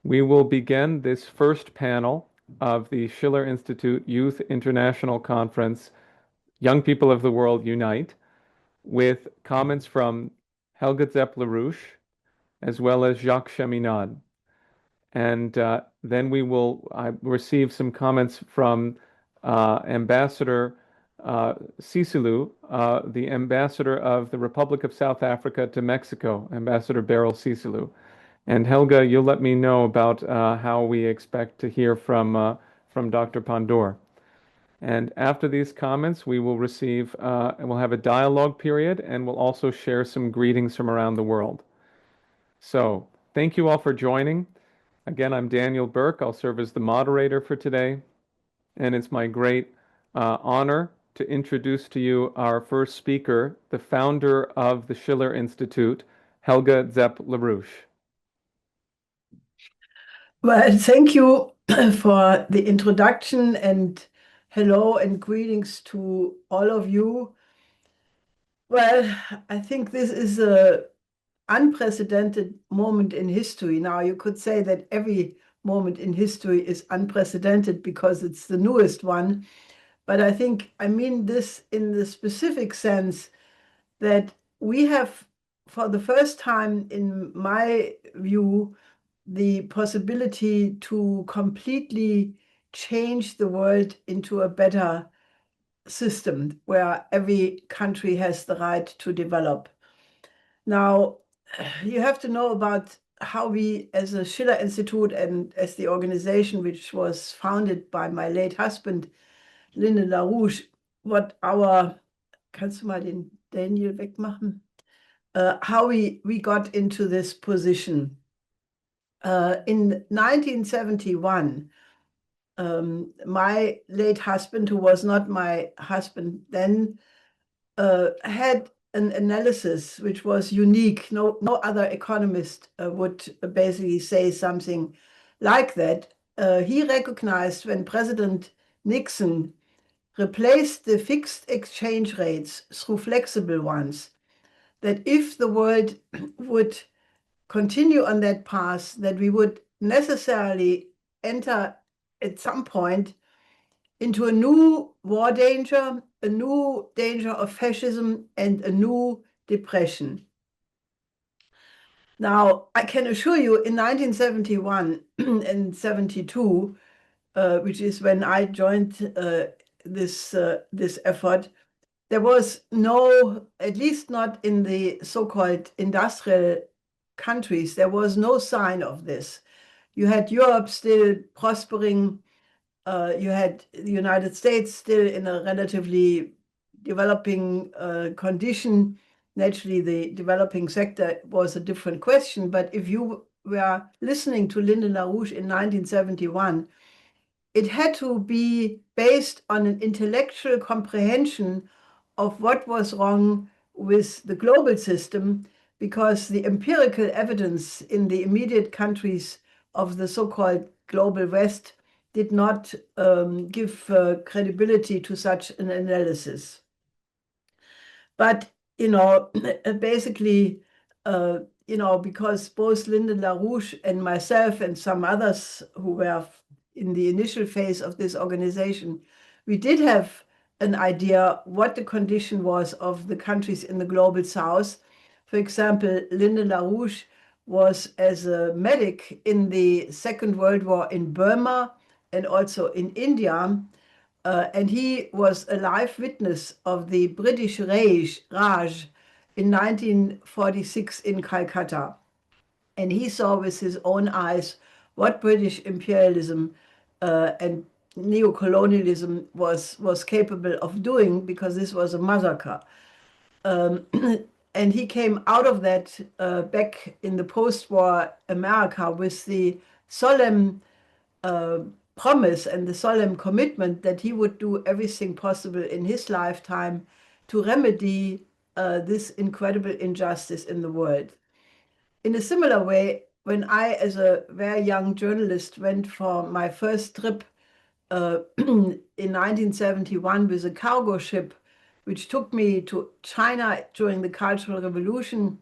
We will begin this first panel of the Schiller Institute Youth International Conference, Young People of the World Unite, with comments from Helga Zepp-LaRouche, as well as Jacques Cheminade. And then we will receive some comments from Ambassador Sisulu, the ambassador of the Republic of South Africa to Mexico, Ambassador Beryl Sisulu. And Helga, you'll let me know about how we expect to hear from Dr. Pandor. And after these comments, we will receive, and we'll have a dialogue period, and we'll also share some greetings from around the world. So thank you all for joining. Again, I'm Daniel Burke. I'll serve as the moderator for today. And it's my great honor to introduce to you our first speaker, the founder of the Schiller Institute, Helga Zepp-LaRouche. Well, thank you for the introduction, and hello and greetings to all of you. Well, I think this is an unprecedented moment in history. Now, you could say that every moment in history is unprecedented because it's the newest one. But I think I mean this in the specific sense that we have, for the first time in my view, the possibility to completely change the world into a better system where every country has the right to develop. Now, you have to know about how we, as a Schiller Institute and as the organization which was founded by my late husband, LaRouche, what our, kannst du mal den Daniel wegmachen? How we got into this position. In 1971, my late husband, who was not my husband then, had an analysis which was unique. No other economist would basically say something like that. He recognized when President Nixon replaced the fixed exchange rates through flexible ones, that if the world would continue on that path, that we would necessarily enter at some point into a new war danger, a new danger of fascism, and a new depression. Now, I can assure you in 1971 and 72, which is when I joined this effort, there was no, at least not in the so-called industrial countries, there was no sign of this. You had Europe still prospering. You had the United States still in a relatively developing condition. Naturally, the developing sector was a different question. But if you were listening to LaRouche in 1971, it had to be based on an intellectual comprehension of what was wrong with the global system, because the empirical evidence in the immediate countries of the so-called global West did not give credibility to such an analysis. But, basically, because both LaRouche and myself and some others who were in the initial phase of this organization, we did have an idea what the condition was of the countries in the global South. For example, LaRouche was as a medic in the Second World War in Burma and also in India, and he was a live witness of the British Raj in 1946 in Calcutta. And he saw with his own eyes what British imperialism and neocolonialism was capable of doing, because this was a massacre. And he came out of that back in the post-war America with the solemn promise and the solemn commitment that he would do everything possible in his lifetime to remedy this incredible injustice in the world. In a similar way, when I, as a very young journalist, went for my first trip in 1971 with a cargo ship, which took me to China during the Cultural Revolution,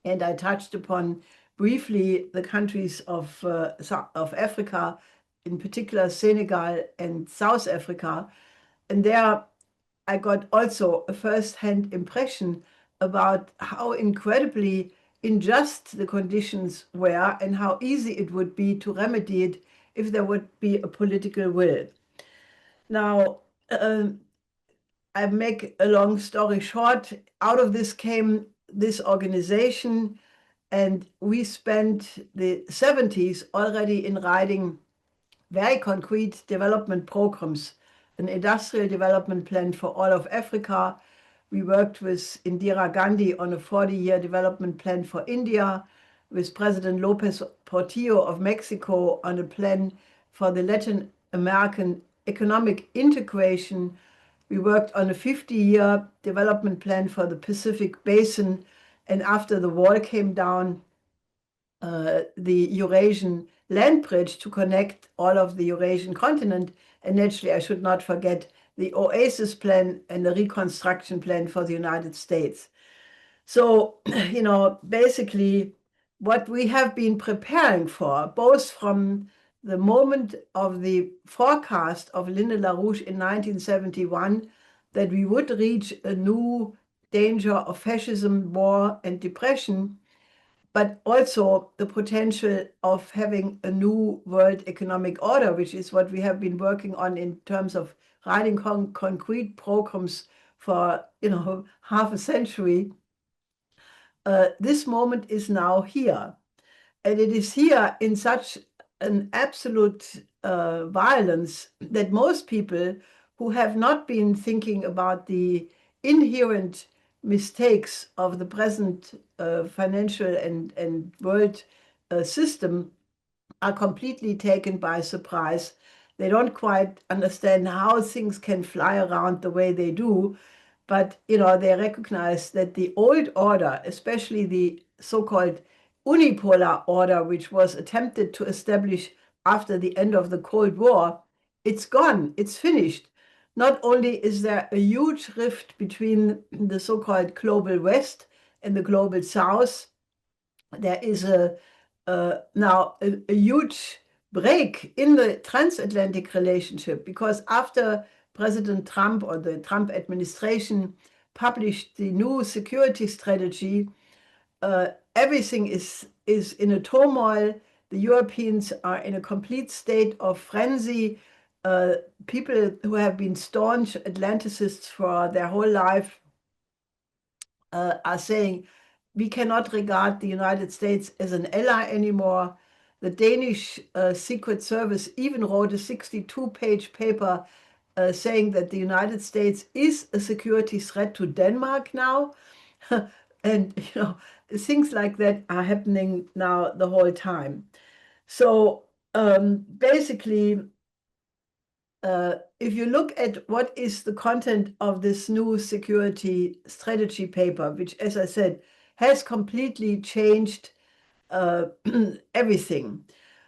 and I touched upon briefly the countries of Africa, in particular Senegal and South Africa. And there I got also a first-hand impression about how incredibly unjust the conditions were and how easy it would be to remedy it if there would be a political will. Now, I make a long story short, out of this came this organization, and we spent the 70s already in writing very concrete development programs, an industrial development plan for all of Africa. We worked with Indira Gandhi on a 40-year development plan for India, with President Lopez Portillo of Mexico on a plan for the Latin American economic integration. We worked on a 50-year development plan for the Pacific Basin, and after the wall came down, the Eurasian land bridge to connect all of the Eurasian continent. And naturally, I should not forget the Oasis plan and the reconstruction plan for the United States. So, basically what we have been preparing for, both from the moment of the forecast of Zepp-LaRouche in 1971, that we would reach a new danger of fascism, war, and depression, but also the potential of having a new world economic order, which is what we have been working on in terms of writing concrete programs for half a century. This moment is now here, and it is here in such an absolute violence that most people who have not been thinking about the inherent mistakes of the present financial and world system are completely taken by surprise. They don't quite understand how things can fly around the way they do, but they recognize that the old order, especially the so-called unipolar order, which was attempted to establish after the end of the Cold War, it's gone, it's finished. Not only is there a huge rift between the so-called global West and the global South, there is now a huge break in the transatlantic relationship, because after President Trump or the Trump administration published the new security strategy, everything is in a turmoil. The Europeans are in a complete state of frenzy. People who have been staunch Atlanticists for their whole life are saying, we cannot regard the United States as an ally anymore. The Danish Secret Service even wrote a 62-page paper saying that the United States is a security threat to Denmark now. And things like that are happening now the whole time. So basically, if you look at what is the content of this new security strategy paper, which, as I said, has completely changed everything.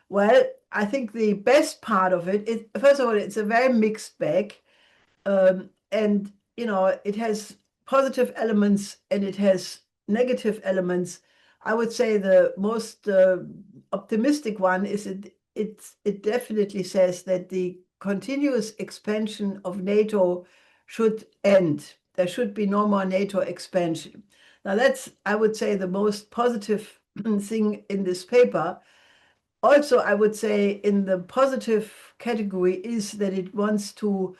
Well, I think the best part of it is, first of all, it's a very mixed bag. And, it has positive elements and it has negative elements. I would say the most optimistic one is it definitely says that the continuous expansion of NATO should end. There should be no more NATO expansion. Now that's, I would say, the most positive thing in this paper. Also, I would say in the positive category is that it wants to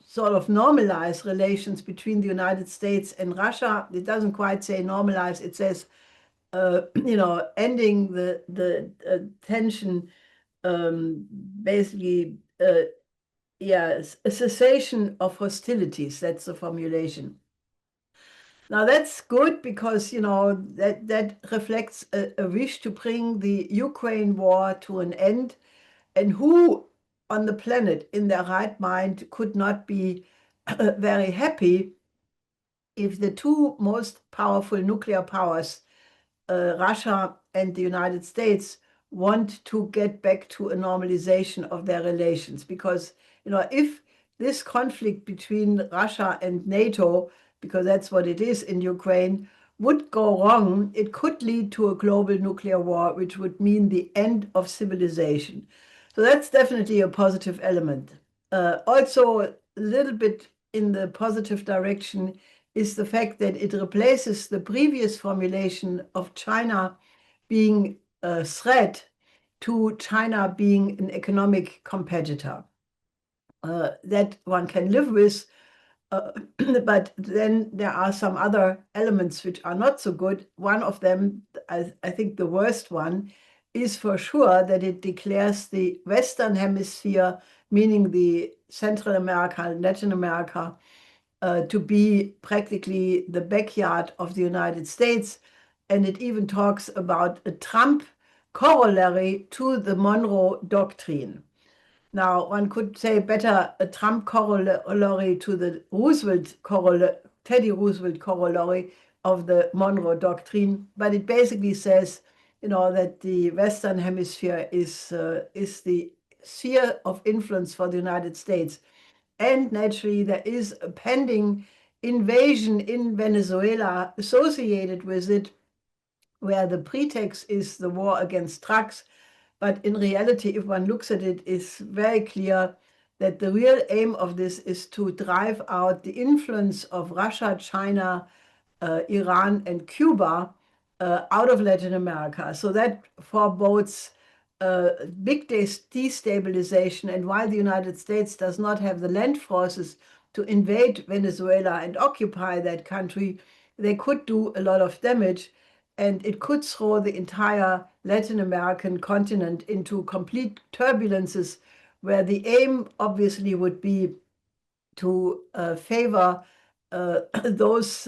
sort of normalize relations between the United States and Russia. It doesn't quite say normalize. It says, ending the tension, basically, a cessation of hostilities. That's the formulation. Now that's good because, that reflects a wish to bring the Ukraine war to an end. And who on the planet in their right mind could not be very happy if the two most powerful nuclear powers, Russia and the United States, want to get back to a normalization of their relations? Because, if this conflict between Russia and NATO, because that's what it is in Ukraine, would go wrong, it could lead to a global nuclear war, which would mean the end of civilization. So that's definitely a positive element. Also, a little bit in the positive direction is the fact that it replaces the previous formulation of China being a threat to China being an economic competitor. That one can live with, but then there are some other elements which are not so good. One of them, I think the worst one, is for sure that it declares the Western Hemisphere, meaning the Central America and Latin America, to be practically the backyard of the United States. And it even talks about a Trump corollary to the Monroe Doctrine. Now, one could say better a Trump corollary to the Teddy Roosevelt corollary of the Monroe Doctrine, but it basically says, that the Western Hemisphere is the sphere of influence for the United States. And naturally, there is a pending invasion in Venezuela associated with it, where the pretext is the war against drugs. But in reality, if one looks at it, it's very clear that the real aim of this is to drive out the influence of Russia, China, Iran, and Cuba out of Latin America. So that forebodes big destabilization. And while the United States does not have the land forces to invade Venezuela and occupy that country, they could do a lot of damage. And it could throw the entire Latin American continent into complete turbulences, where the aim obviously would be to favor those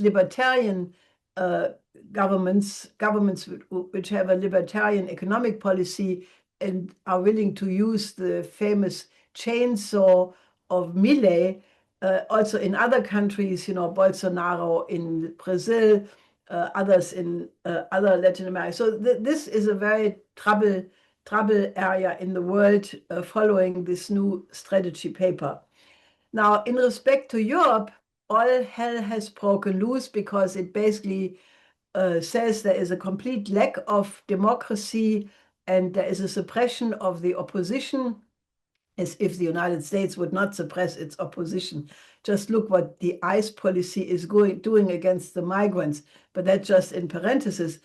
libertarian governments which have a libertarian economic policy and are willing to use the famous chainsaw of Milei. Also in other countries, Bolsonaro in Brazil, others in other Latin America. So this is a very trouble area in the world following this new strategy paper. Now, in respect to Europe, all hell has broken loose because it basically says there is a complete lack of democracy and there is a suppression of the opposition, as if the United States would not suppress its opposition. Just look what the ICE policy is doing against the migrants, but that's just in parentheses.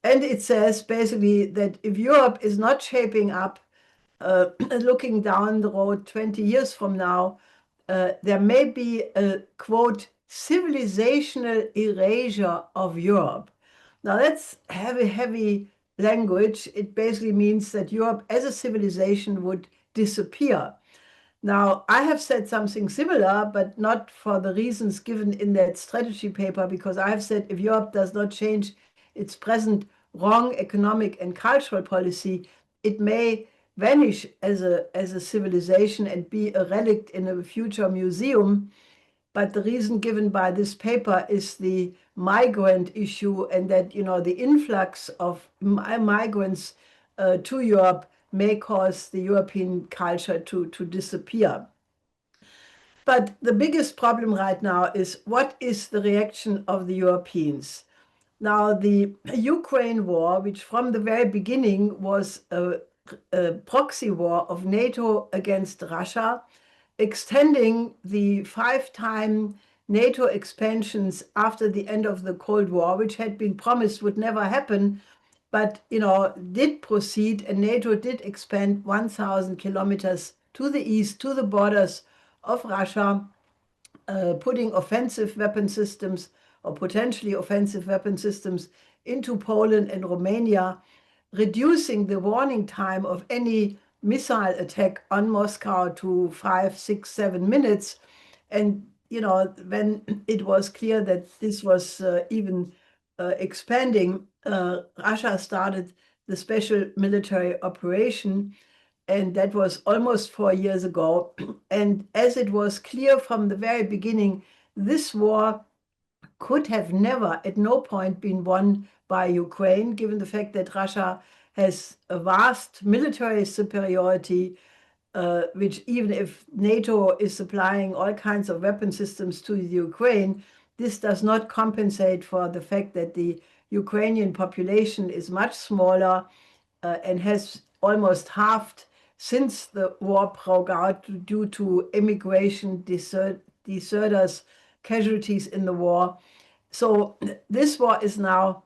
And it says basically that if Europe is not shaping up, looking down the road 20 years from now, there may be a, quote, civilizational erasure of Europe. Now that's heavy language. It basically means that Europe as a civilization would disappear. Now, I have said something similar, but not for the reasons given in that strategy paper, because I have said if Europe does not change its present wrong economic and cultural policy, it may vanish as a civilization and be a relic in a future museum. But the reason given by this paper is the migrant issue, and that the influx of migrants to Europe may cause the European culture to disappear. But the biggest problem right now is what is the reaction of the Europeans? Now, the Ukraine war, which from the very beginning was a proxy war of NATO against Russia, extending the 5-time NATO expansions after the end of the Cold War, which had been promised would never happen, but did proceed, and NATO did expand 1,000 kilometers to the east, to the borders of Russia, putting offensive weapon systems or potentially offensive weapon systems into Poland and Romania, reducing the warning time of any missile attack on Moscow to 5, 6, 7 minutes. And when it was clear that this was even expanding, Russia started the special military operation, and that was almost 4 years ago. And as it was clear from the very beginning, this war could have never, at no point, been won by Ukraine, given the fact that Russia has a vast military superiority, which even if NATO is supplying all kinds of weapon systems to the Ukraine, this does not compensate for the fact that the Ukrainian population is much smaller and has almost halved since the war broke out due to immigration, deserters, casualties in the war. So this war is now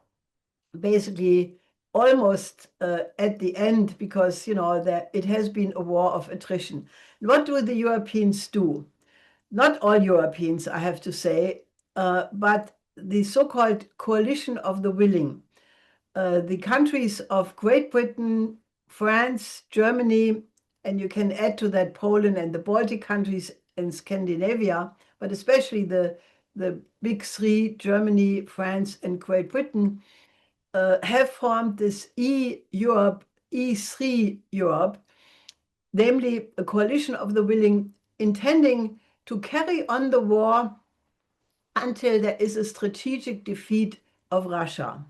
basically almost at the end because, that it has been a war of attrition. What do the Europeans do? Not all Europeans, I have to say, but the so-called coalition of the willing. The countries of Great Britain, France, Germany, and you can add to that Poland and the Baltic countries and Scandinavia, but especially the big three, Germany, France, and Great Britain, have formed this E3 Europe, namely a coalition of the willing, intending to carry on the war until there is a strategic defeat of Russia.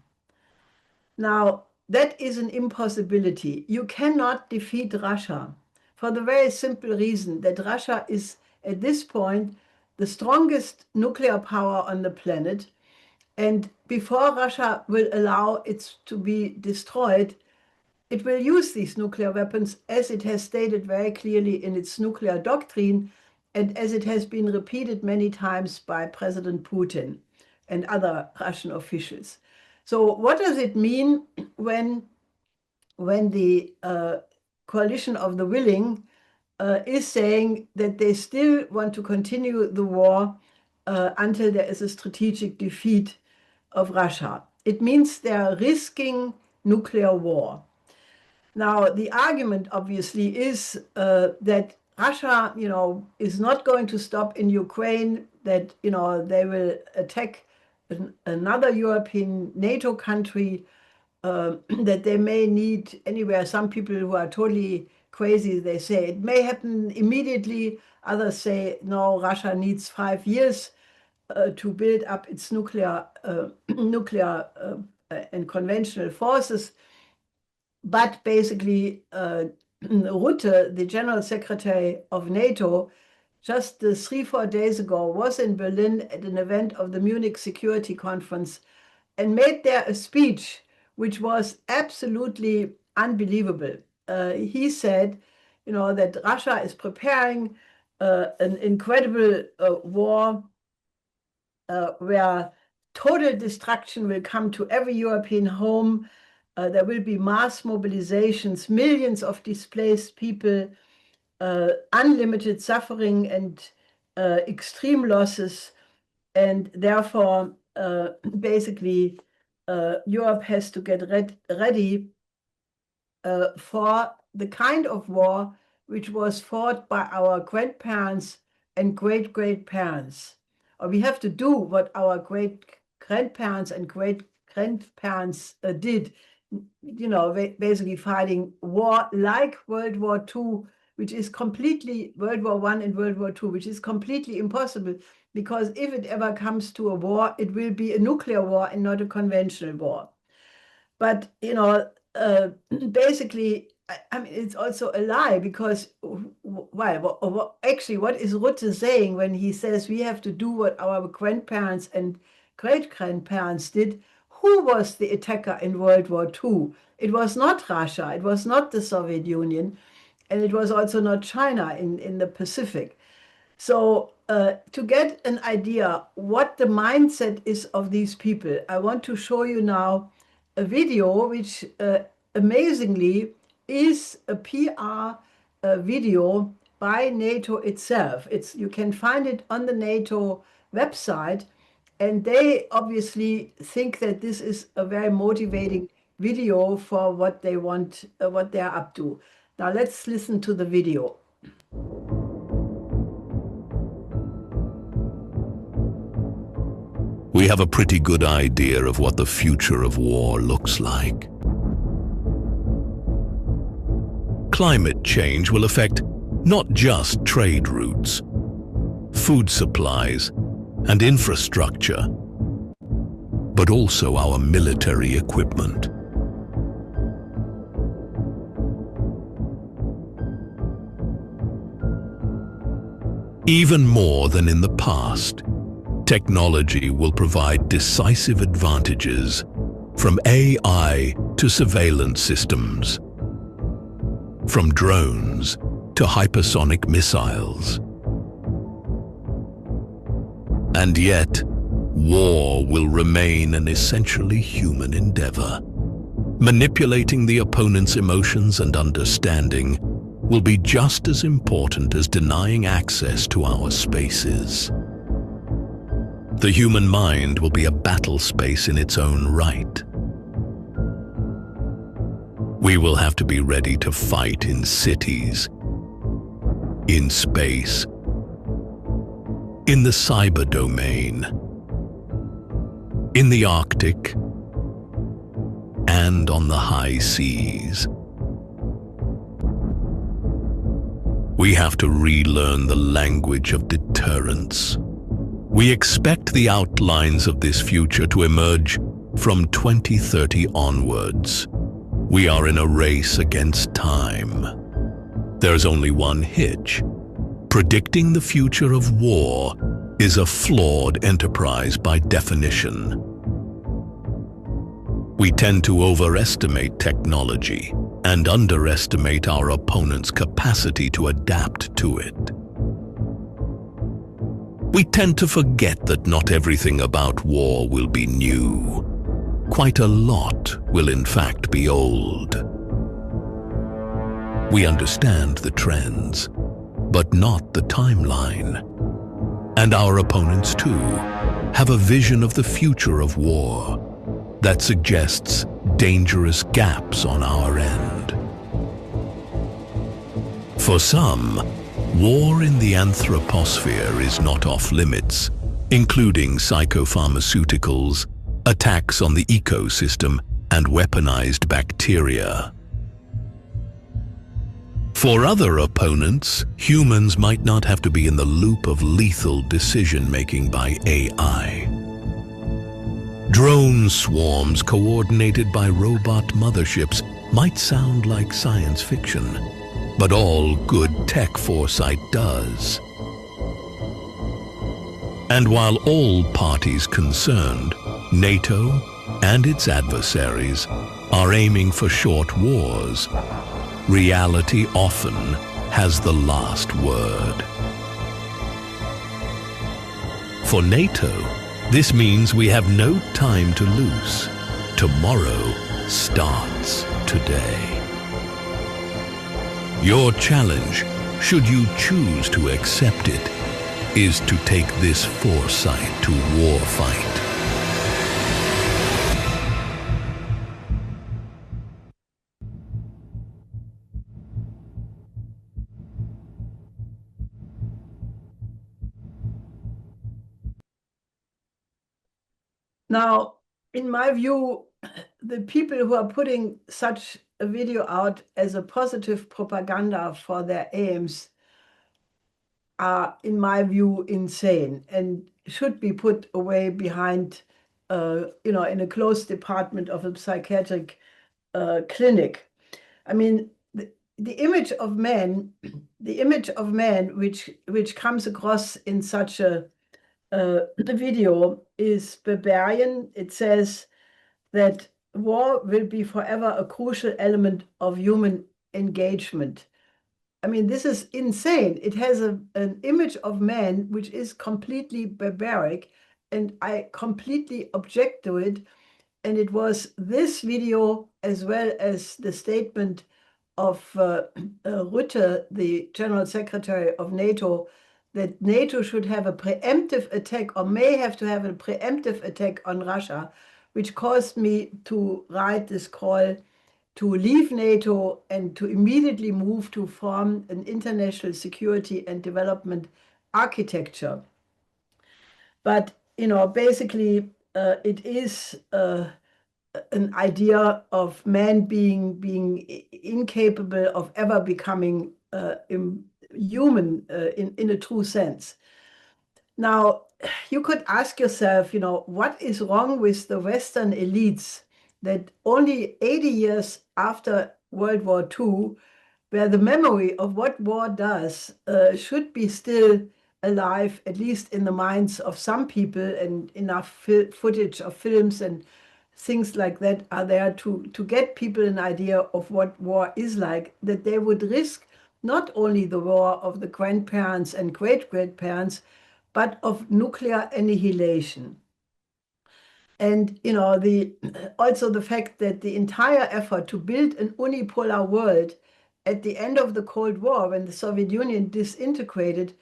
Now, that is an impossibility. You cannot defeat Russia for the very simple reason that Russia is, at this point, the strongest nuclear power on the planet. And before Russia will allow it to be destroyed, it will use these nuclear weapons as it has stated very clearly in its nuclear doctrine and as it has been repeated many times by President Putin and other Russian officials. So what does it mean when the coalition of the willing is saying that they still want to continue the war until there is a strategic defeat of Russia? It means they are risking nuclear war. Now, the argument obviously is that Russia, is not going to stop in Ukraine, that, they will attack another European NATO country, that they may need anywhere. Some people who are totally crazy, they say it may happen immediately. Others say, no, Russia needs 5 years to build up its nuclear and conventional forces. But basically, Rutte, the General Secretary of NATO, just 3-4 days ago was in Berlin at an event of the Munich Security Conference and made there a speech which was absolutely unbelievable. He said, that Russia is preparing an incredible war where total destruction will come to every European home. There will be mass mobilizations, millions of displaced people, unlimited suffering and extreme losses. And therefore, basically, Europe has to get ready for the kind of war which was fought by our grandparents and great-great-parents. Or we have to do what our great-grandparents and great-grandparents did, basically fighting war like World War II, which is completely, World War I and World War II, which is completely impossible, because if it ever comes to a war, it will be a nuclear war and not a conventional war. But, basically, it's also a lie, because, actually, what is Rutte saying when he says we have to do what our grandparents and great-grandparents did? Who was the attacker in World War II? It was not Russia, it was not the Soviet Union, and it was also not China in the Pacific. So to get an idea what the mindset is of these people, I want to show you now a video which amazingly is a PR video by NATO itself. You can find it on the NATO website, and they obviously think that this is a very motivating video for what they want, what they're up to. Now let's listen to the video. We have a pretty good idea of what the future of war looks like. Climate change will affect not just trade routes, food supplies, and infrastructure, but also our military equipment. Even more than in the past, Technology will provide decisive advantages, from AI to surveillance systems, from drones to hypersonic missiles. And yet, war will remain an essentially human endeavor. Manipulating the opponent's emotions and understanding will be just as important as denying access to our spaces. The human mind will be a battle space in its own right. We will have to be ready to fight in cities, in space, in the cyber domain, in the Arctic, and on the high seas. We have to relearn the language of deterrence. We expect the outlines of this future to emerge from 2030 onwards. We are in a race against time. There's only one hitch. Predicting the future of war is a flawed enterprise by definition. We tend to overestimate technology and underestimate our opponent's capacity to adapt to it. We tend to forget that not everything about war will be new. Quite a lot will in fact be old. We understand the trends, but not the timeline. And our opponents too have a vision of the future of war that suggests dangerous gaps on our end. For some, war in the anthroposphere is not off limits, including psychopharmaceuticals, attacks on the ecosystem, and weaponized bacteria. For other opponents, humans might not have to be in the loop of lethal decision-making by AI. Drone swarms coordinated by robot motherships might sound like science fiction, but all good tech foresight does. And while all parties concerned, NATO and its adversaries, are aiming for short wars, reality often has the last word. For NATO, this means we have no time to lose. Tomorrow starts today. Your challenge, should you choose to accept it, is to take this foresight to warfight. Now, in my view, the people who are putting such a video out as a positive propaganda for their aims are, in my view, insane and should be put away behind, in a closed department of a psychiatric clinic. I mean, the image of man, which comes across in such a video is barbarian. It says that war will be forever a crucial element of human engagement. I mean, this is insane. It has an image of man which is completely barbaric, and I completely object to it. And it was this video, as well as the statement of Rutte, the General Secretary of NATO, that NATO should have a preemptive attack, or may have to have a preemptive attack on Russia, which caused me to write this call to leave NATO and to immediately move to form an international security and development architecture. But, basically, it is an idea of man being incapable of ever becoming human in a true sense. Now, you could ask yourself, what is wrong with the Western elites that only 80 years after World War II, where the memory of what war does should be still alive, at least in the minds of some people, and enough footage of films and things like that are there to get people an idea of what war is like, that they would risk not only the war of the grandparents and great-grandparents, but of nuclear annihilation. And also the fact that the entire effort to build an unipolar world at the end of the Cold War, when the Soviet Union disintegrated,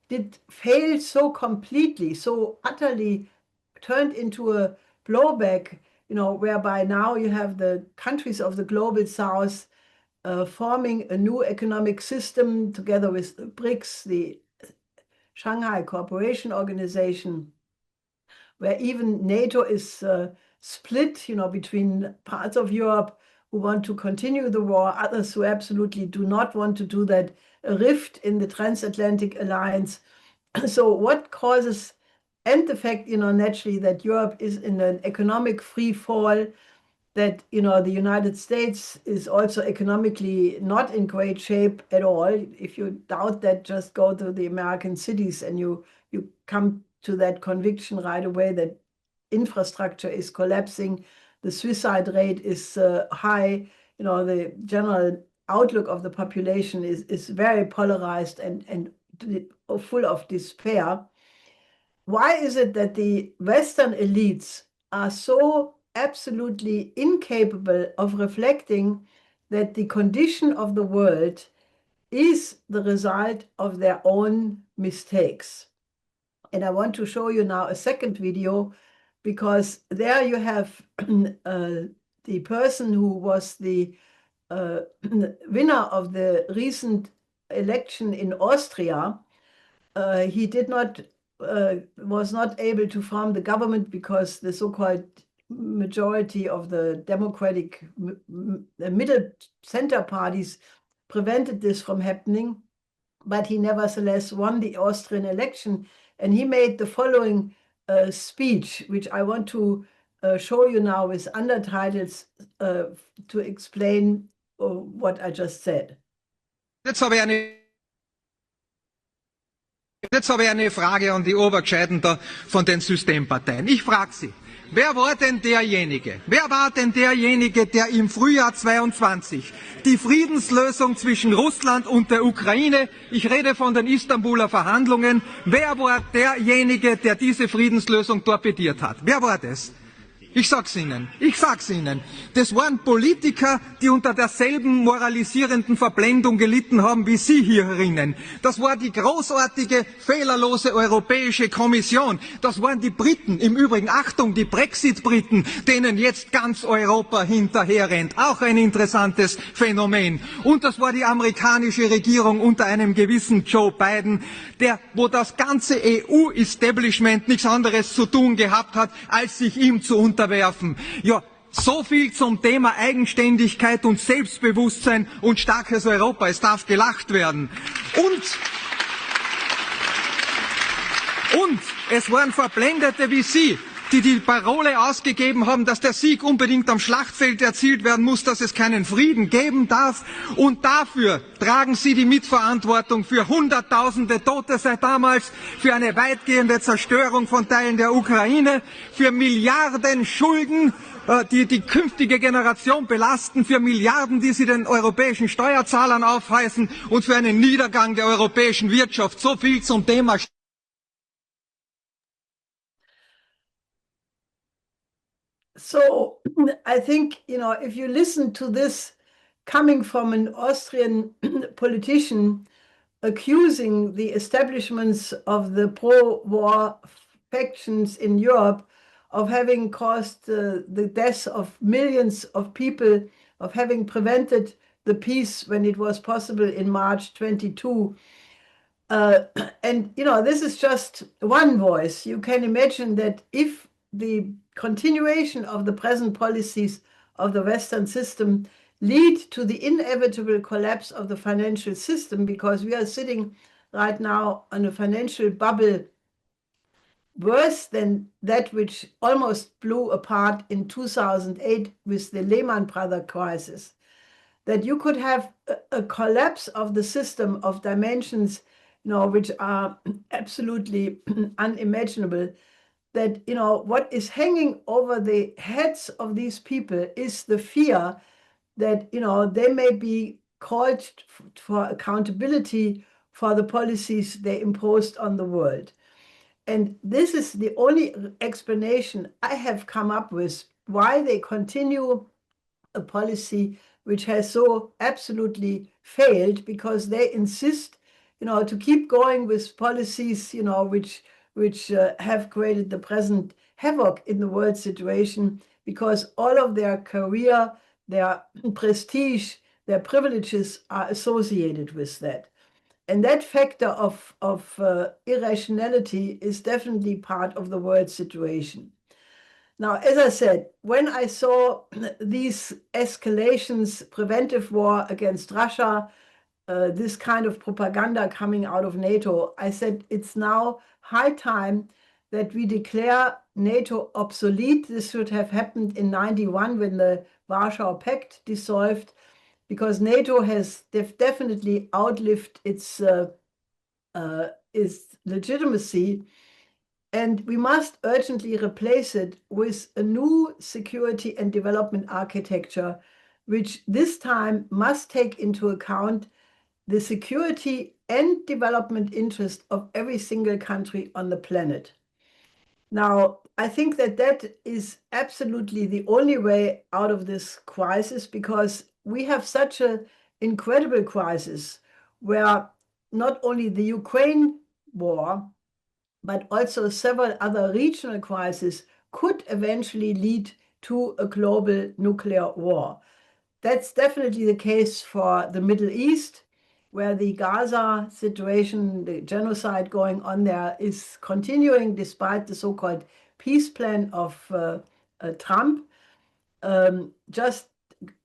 did fail so completely, so utterly turned into a blowback, whereby now you have the countries of the global south forming a new economic system together with the BRICS, the Shanghai Cooperation Organization, where even NATO is split, between parts of Europe who want to continue the war, others who absolutely do not want to do that, a rift in the transatlantic alliance. So what causes, and the fact, naturally, that Europe is in an economic free fall, that, the United States is also economically not in great shape at all. If you doubt that, just go to the American cities and you come to that conviction right away that infrastructure is collapsing, the suicide rate is high, the general outlook of the population is very polarized and full of despair. Why is it that the Western elites are so absolutely incapable of reflecting that the condition of the world is the result of their own mistakes? And I want to show you now a second video, because there you have the person who was the winner of the recent election in Austria. He was not able to form the government because the so-called majority of the democratic middle center parties prevented this from happening. But he nevertheless won the Austrian election, and he made the following speech, which I want to show you now with undertitles to explain what I just said. Jetzt habe ich eine Frage an die Obergescheiten da von den Systemparteien. Ich frage Sie, wer war denn derjenige, der im Frühjahr 22 die Friedenslösung zwischen Russland und der Ukraine, ich rede von den Istanbuler Verhandlungen, wer war derjenige, der diese Friedenslösung torpediert hat? Wer war das? Ich sag's Ihnen. Das waren Politiker, die unter derselben moralisierenden Verblendung gelitten haben wie Sie hier herinnen. Das war die großartige, fehlerlose Europäische Kommission. Das waren die Briten. Im Übrigen, Achtung, die Brexit-Briten, denen jetzt ganz Europa hinterherrennt. Auch ein interessantes Phänomen. Und das war die amerikanische Regierung unter einem gewissen Joe Biden, wo das ganze EU-Establishment nichts anderes zu tun gehabt hat, als sich ihm zu unterwerfen. Ja, so viel zum Thema Eigenständigkeit und Selbstbewusstsein und starkes Europa. Es darf gelacht werden. Und es waren Verblendete wie Sie, die die Parole ausgegeben haben, dass der Sieg unbedingt am Schlachtfeld erzielt werden muss, dass es keinen Frieden geben darf. Und dafür tragen Sie die Mitverantwortung für Hunderttausende Tote seit damals, für eine weitgehende Zerstörung von Teilen der Ukraine, für Milliarden Schulden, die die künftige Generation belasten, für Milliarden, die Sie den europäischen Steuerzahlern aufheißen, und für einen Niedergang der europäischen Wirtschaft. So viel zum Thema. So I think, if you listen to this coming from an Austrian politician accusing the establishments of the pro-war factions in Europe of having caused the deaths of millions of people, of having prevented the peace when it was possible in March 22. And, this is just one voice. You can imagine that if the continuation of the present policies of the Western system lead to the inevitable collapse of the financial system, because we are sitting right now on a financial bubble worse than that which almost blew apart in 2008 with the Lehman Brothers crisis, that you could have a collapse of the system of dimensions which are absolutely unimaginable, that, what is hanging over the heads of these people is the fear that, they may be called for accountability for the policies they imposed on the world. And this is the only explanation I have come up with why they continue a policy which has so absolutely failed, because they insist, to keep going with policies, which have created the present havoc in the world situation, because all of their career, their prestige, their privileges are associated with that. And that factor of irrationality is definitely part of the world situation. Now, as I said, when I saw these escalations, preventive war against Russia, this kind of propaganda coming out of NATO, I said it's now high time that we declare NATO obsolete. This should have happened in 91 when the Warsaw Pact dissolved, because NATO has definitely outlived its legitimacy. And we must urgently replace it with a new security and development architecture, which this time must take into account the security and development interest of every single country on the planet. Now, I think that that is absolutely the only way out of this crisis, because we have such an incredible crisis where not only the Ukraine war, but also several other regional crises could eventually lead to a global nuclear war. That's definitely the case for the Middle East, where the Gaza situation, the genocide going on there, is continuing despite the so-called peace plan of Trump. Just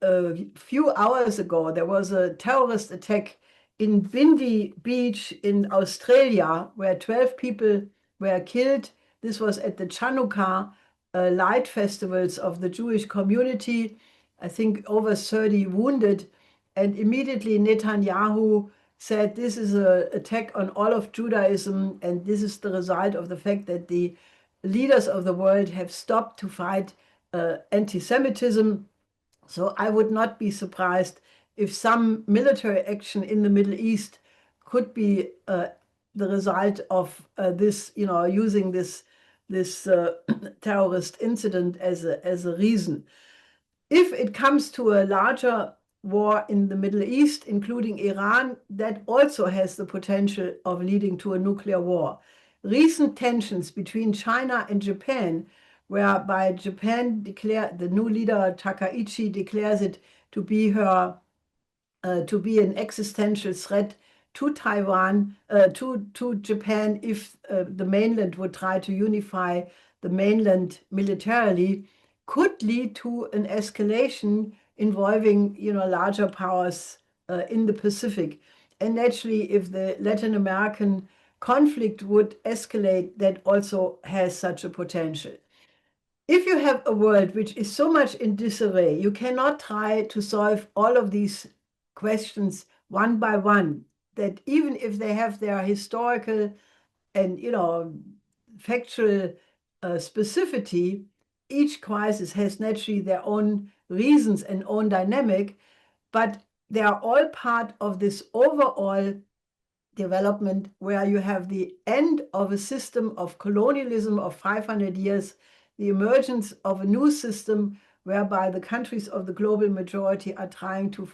a few hours ago, there was a terrorist attack in Bindi Beach in Australia, where 12 people were killed. This was at the Chanukah light festivals of the Jewish community. I think over 30 wounded. And immediately Netanyahu said this is an attack on all of Judaism, and this is the result of the fact that the leaders of the world have stopped to fight anti-Semitism. So I would not be surprised if some military action in the Middle East could be the result of this, using this terrorist incident as a reason. If it comes to a larger war in the Middle East, including Iran, that also has the potential of leading to a nuclear war. Recent tensions between China and Japan, whereby Japan the new leader Takaichi declares it to be an existential threat to Taiwan, to Japan, if the mainland would try to unify the mainland militarily, could lead to an escalation involving, larger powers in the Pacific. And naturally, if the Latin American conflict would escalate, that also has such a potential. If you have a world which is so much in disarray, you cannot try to solve all of these questions one by one, that even if they have their historical and, factual specificity, each crisis has naturally their own reasons and own dynamic, but they are all part of this overall development where you have the end of a system of colonialism of 500 years, the emergence of a new system whereby the countries of the global majority are trying to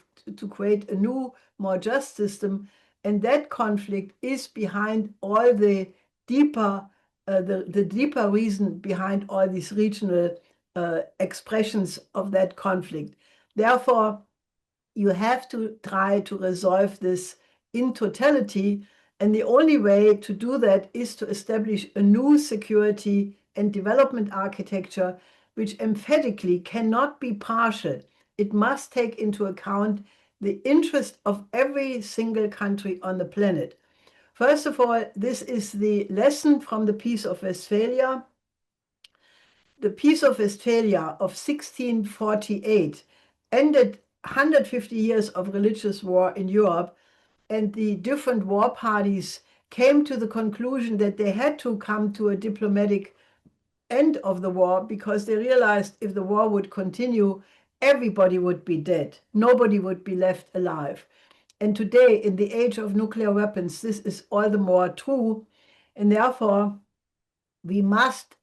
create a new, more just system. And that conflict is behind all the deeper reason behind all these regional expressions of that conflict. Therefore, you have to try to resolve this in totality. And the only way to do that is to establish a new security and development architecture, which emphatically cannot be partial. It must take into account the interest of every single country on the planet. First of all, this is the lesson from the Peace of Westphalia. The Peace of Westphalia of 1648 ended 150 years of religious war in Europe, and the different war parties came to the conclusion that they had to come to a diplomatic end of the war because they realized if the war would continue, everybody would be dead. Nobody would be left alive. And today, in the age of nuclear weapons, this is all the more true. And therefore, we must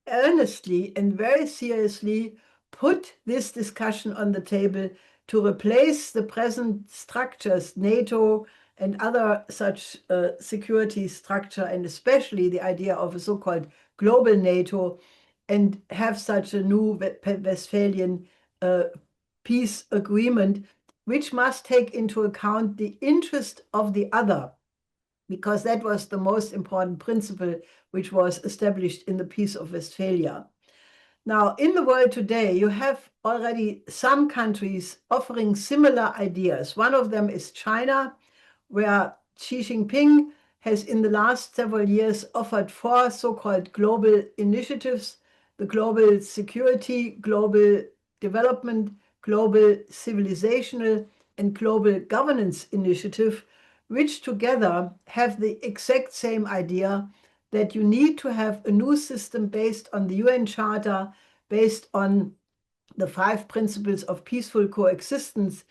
earnestly and very seriously put this discussion on the table to replace the present structures, NATO and other such security structure, and especially the idea of a so-called global NATO, and have such a new Westphalian peace agreement, which must take into account the interest of the other, because that was the most important principle which was established in the Peace of Westphalia. Now, in the world today, you have already some countries offering similar ideas. One of them is China, where Xi Jinping has in the last several years offered 4 so-called global initiatives: the global security, global development, global civilizational, and global governance initiative, which together have the exact same idea that you need to have a new system based on the UN Charter, based on the 5 principles of peaceful coexistence.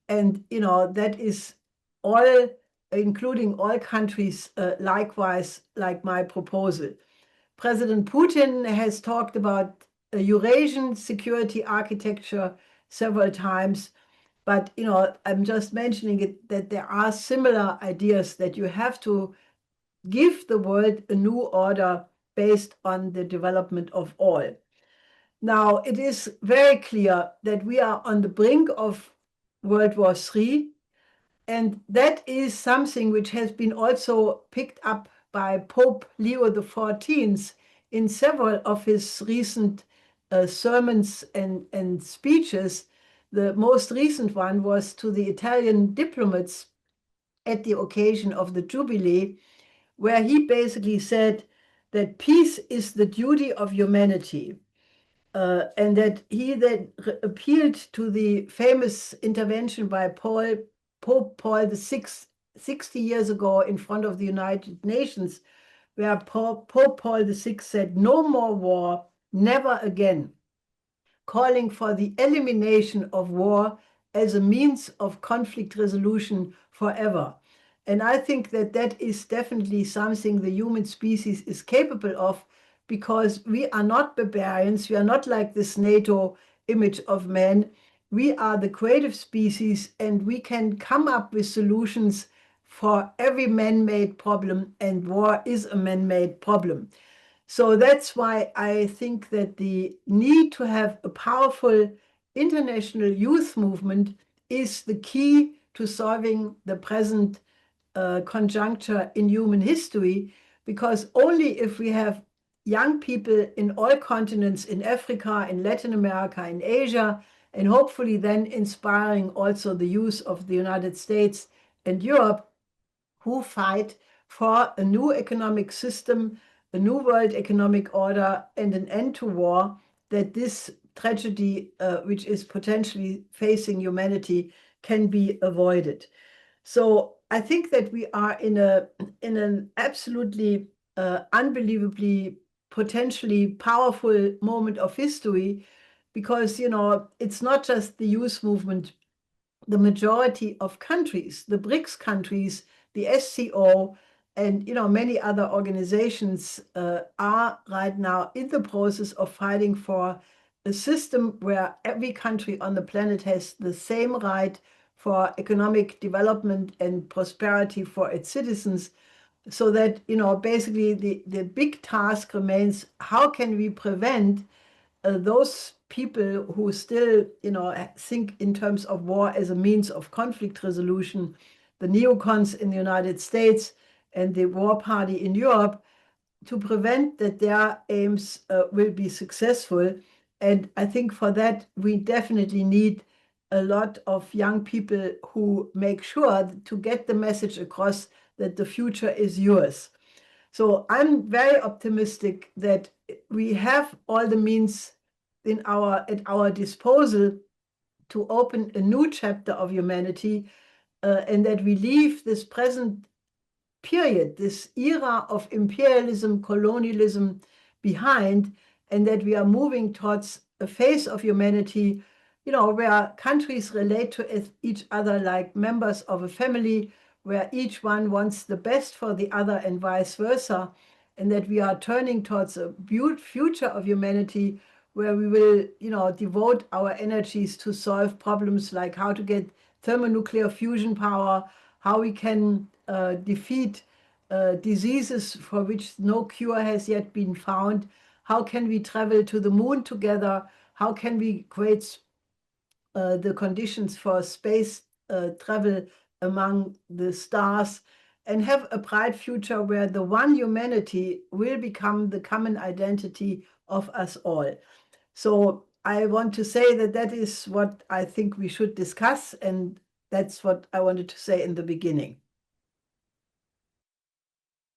And, that is all, including all countries, likewise, like my proposal. President Putin has talked about a Eurasian security architecture several times. But, I'm just mentioning it, that there are similar ideas that you have to give the world a new order based on the development of all. Now, it is very clear that we are on the brink of World War III, and that is something which has been also picked up by Pope Leo XIV in several of his recent sermons and speeches. The most recent one was to the Italian diplomats at the occasion of the Jubilee, where he basically said that peace is the duty of humanity, and that he then appealed to the famous intervention by Pope Paul VI 60 years ago in front of the United Nations, where Pope Paul VI said, "No more war, never again," calling for the elimination of war as a means of conflict resolution forever. And I think that that is definitely something the human species is capable of, because we are not barbarians. We are not like this NATO image of man. We are the creative species, and we can come up with solutions for every man-made problem, and war is a man-made problem. So that's why I think that the need to have a powerful international youth movement is the key to solving the present conjuncture in human history, because only if we have young people in all continents, in Africa, in Latin America, in Asia, and hopefully then inspiring also the youth of the United States and Europe, who fight for a new economic system, a new world economic order, and an end to war, that this tragedy, which is potentially facing humanity, can be avoided. So I think that we are in an absolutely unbelievably potentially powerful moment of history, because it's not just the youth movement. The majority of countries, the BRICS countries, the SCO, and many other organizations are right now in the process of fighting for a system where every country on the planet has the same right for economic development and prosperity for its citizens. So that, basically the big task remains: how can we prevent those people who still, think in terms of war as a means of conflict resolution, the neocons in the United States and the war party in Europe, to prevent that their aims will be successful. And I think for that, we definitely need a lot of young people who make sure to get the message across that the future is yours. So I'm very optimistic that we have all the means at our disposal to open a new chapter of humanity, and that we leave this present period, this era of imperialism, colonialism behind, and that we are moving towards a phase of humanity, where countries relate to each other like members of a family, where each one wants the best for the other and vice versa, and that we are turning towards a future of humanity where we will, devote our energies to solve problems like how to get thermonuclear fusion power, how we can defeat diseases for which no cure has yet been found, how can we travel to the moon together, how can we create the conditions for space travel among the stars, and have a bright future where the one humanity will become the common identity of us all. So I want to say that that is what I think we should discuss, and that's what I wanted to say in the beginning.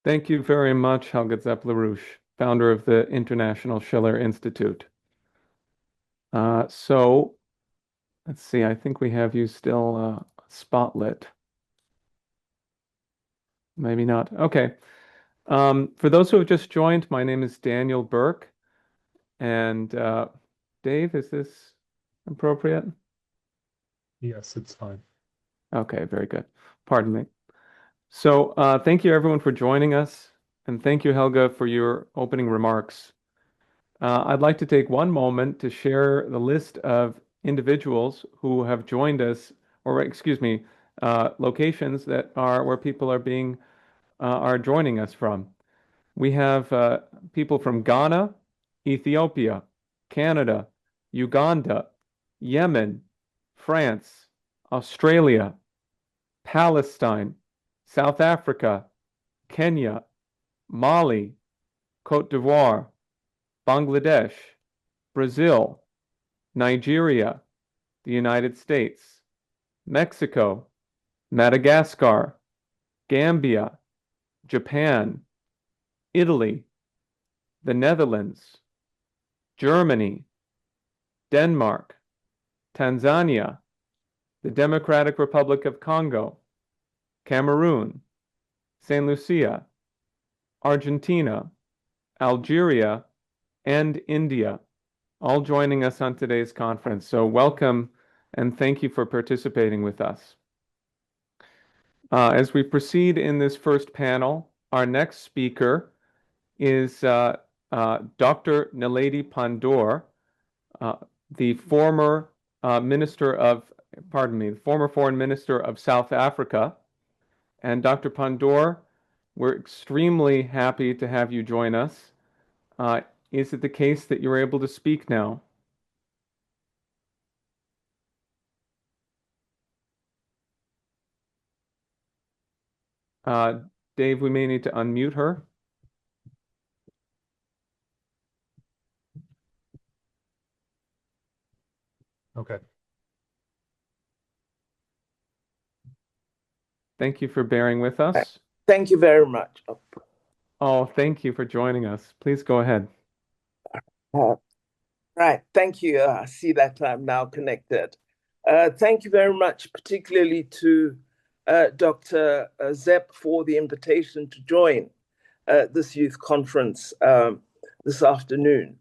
Thank you very much, Helga Zepp-LaRouche, founder of the International Schiller Institute. So let's see, I think we have you still spotlit. Maybe not. Okay. For those who have just joined, my name is Daniel Burke. And Dave, is this appropriate? Yes, it's fine. Okay, very good. Pardon me. So thank you everyone for joining us. And thank you, Helga, for your opening remarks. I'd like to take one moment to share the list of individuals who have joined us, or excuse me, locations that are where people are joining us from. We have people from Ghana, Ethiopia, Canada, Uganda, Yemen, France, Australia, Palestine, South Africa, Kenya, Mali, Côte d'Ivoire, Bangladesh, Brazil, Nigeria, the United States, Mexico, Madagascar, Gambia, Japan, Italy, the Netherlands, Germany, Denmark, Tanzania, the Democratic Republic of Congo, Cameroon, St. Lucia, Argentina, Algeria, and India, all joining us on today's conference. So welcome and thank you for participating with us. As we proceed in this first panel, our next speaker is Dr. Naledi Pandor, the former former foreign minister of South Africa. And Dr. Pandor, we're extremely happy to have you join us. Is it the case that you're able to speak now? Dave, we may need to unmute her. Okay. Thank you for bearing with us. Thank you very much. Oh, thank you for joining us. Please go ahead. Right. Thank you. I see that I'm now connected. Thank you very much, particularly to Dr. Zepp for the invitation to join this youth conference this afternoon.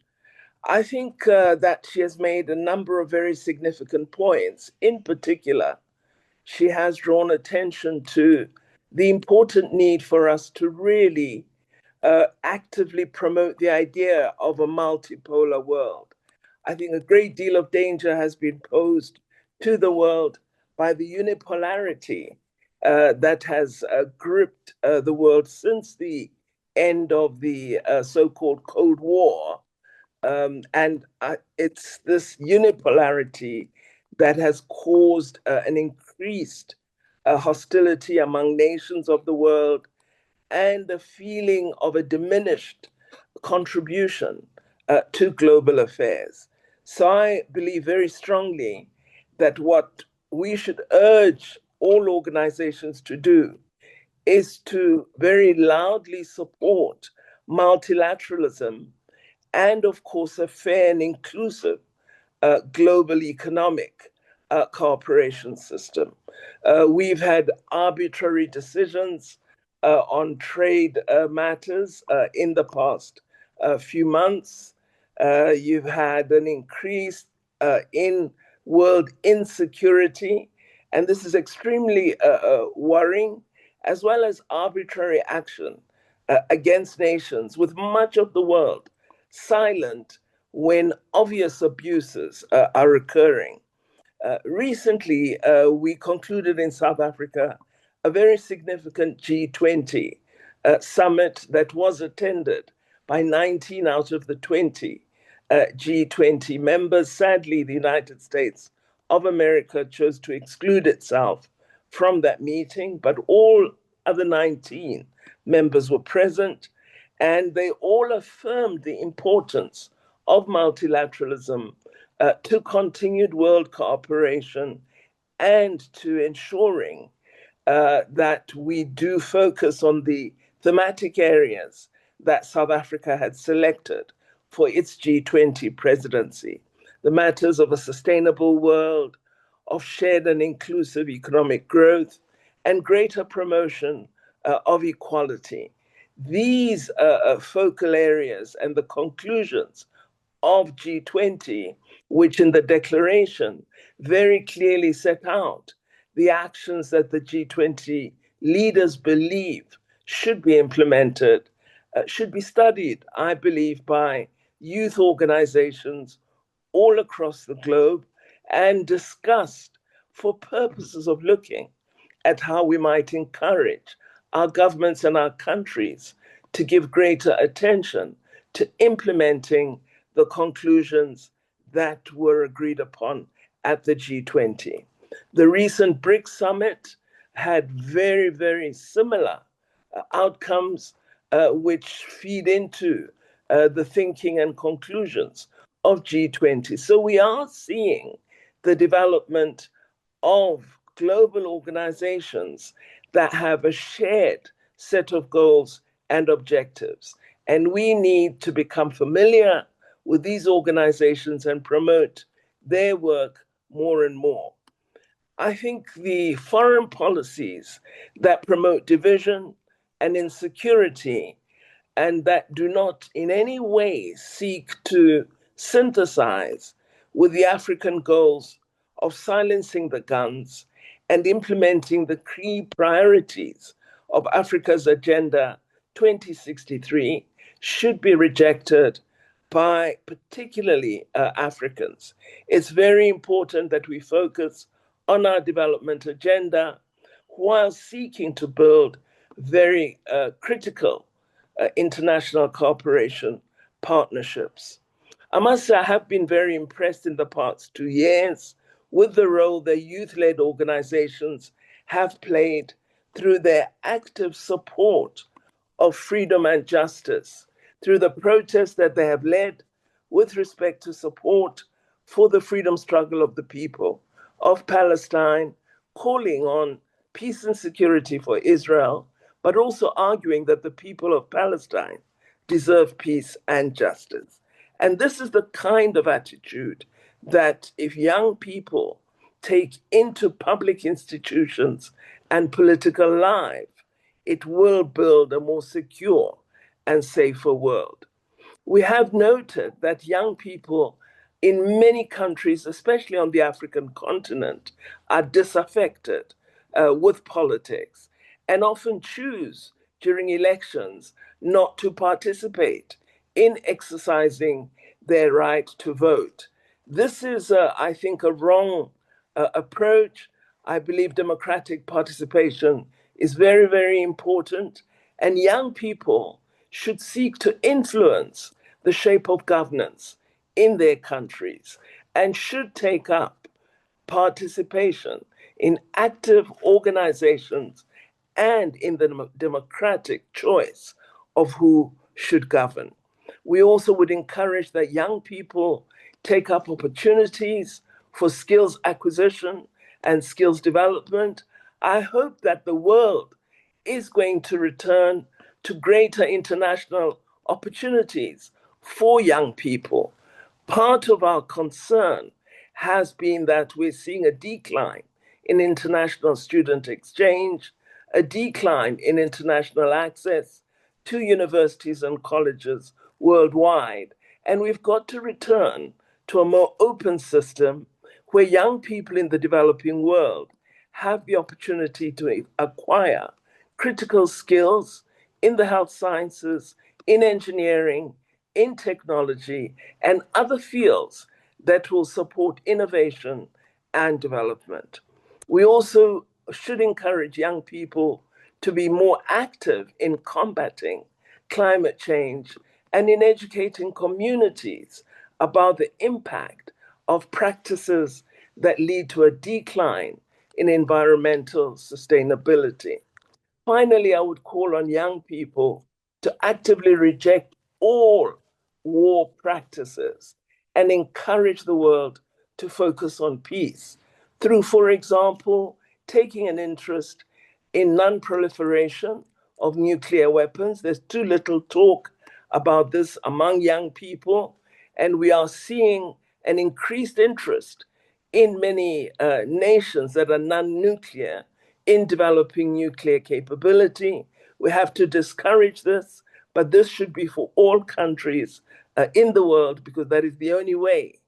I think that she has made a number of very significant points. In particular, she has drawn attention to the important need for us to really actively promote the idea of a multipolar world. I think a great deal of danger has been posed to the world by the unipolarity that has gripped the world since the end of the so-called Cold War. And it's this unipolarity that has caused an increased hostility among nations of the world and a feeling of a diminished contribution to global affairs. So I believe very strongly that what we should urge all organizations to do is to very loudly support multilateralism and, of course, a fair and inclusive global economic cooperation system. We've had arbitrary decisions on trade matters in the past few months. You've had an increase in world insecurity, and this is extremely worrying, as well as arbitrary action against nations, with much of the world silent when obvious abuses are occurring. Recently, we concluded in South Africa a very significant G20 summit that was attended by 19 out of the 20 G20 members. Sadly, the United States of America chose to exclude itself from that meeting, but all other 19 members were present, and they all affirmed the importance of multilateralism to continued world cooperation and to ensuring that we do focus on the thematic areas that South Africa had selected for its G20 presidency: the matters of a sustainable world, of shared and inclusive economic growth, and greater promotion of equality. These focal areas and the conclusions of G20, which in the declaration very clearly set out the actions that the G20 leaders believe should be implemented, should be studied, I believe, by youth organizations all across the globe and discussed for purposes of looking at how we might encourage our governments and our countries to give greater attention to implementing the conclusions that were agreed upon at the G20. The recent BRICS summit had very, very similar outcomes which feed into the thinking and conclusions of G20. So we are seeing the development of global organizations that have a shared set of goals and objectives. And we need to become familiar with these organizations and promote their work more and more. I think the foreign policies that promote division and insecurity and that do not in any way seek to synthesize with the African goals of silencing the guns and implementing the key priorities of Africa's Agenda 2063 should be rejected by particularly Africans. It's very important that we focus on our development agenda while seeking to build very critical international cooperation partnerships. I must say I have been very impressed in the past 2 years with the role that youth-led organizations have played through their active support of freedom and justice, through the protests that they have led with respect to support for the freedom struggle of the people of Palestine, calling on peace and security for Israel, but also arguing that the people of Palestine deserve peace and justice. And this is the kind of attitude that if young people take into public institutions and political life, it will build a more secure and safer world. We have noted that young people in many countries, especially on the African continent, are disaffected with politics and often choose during elections not to participate in exercising their right to vote. This is, I think, a wrong approach. I believe democratic participation is very, very important, and young people should seek to influence the shape of governance in their countries and should take up participation in active organizations and in the democratic choice of who should govern. We also would encourage that young people take up opportunities for skills acquisition and skills development. I hope that the world is going to return to greater international opportunities for young people. Part of our concern has been that we're seeing a decline in international student exchange, a decline in international access to universities and colleges worldwide. And we've got to return to a more open system where young people in the developing world have the opportunity to acquire critical skills in the health sciences, in engineering, in technology, and other fields that will support innovation and development. We also should encourage young people to be more active in combating climate change and in educating communities about the impact of practices that lead to a decline in environmental sustainability. Finally, I would call on young people to actively reject all war practices and encourage the world to focus on peace through, for example, taking an interest in non-proliferation of nuclear weapons. There's too little talk about this among young people, and we are seeing an increased interest in many nations that are non-nuclear in developing nuclear capability. We have to discourage this, but this should be for all countries in the world, because that is the only way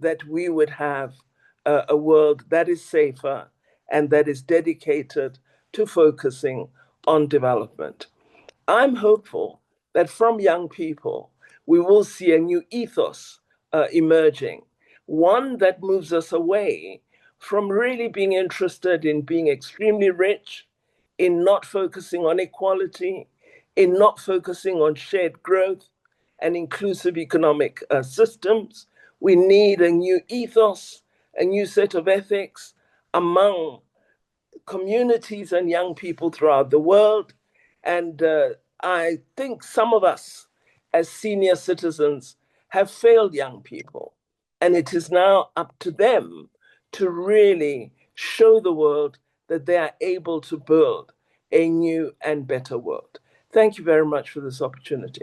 that we would have a world that is safer and that is dedicated to focusing on development. I'm hopeful that from young people, we will see a new ethos emerging, one that moves us away from really being interested in being extremely rich, in not focusing on equality, in not focusing on shared growth and inclusive economic systems. We need a new ethos, a new set of ethics among communities and young people throughout the world. And I think some of us as senior citizens have failed young people. And it is now up to them to really show the world that they are able to build a new and better world. Thank you very much for this opportunity.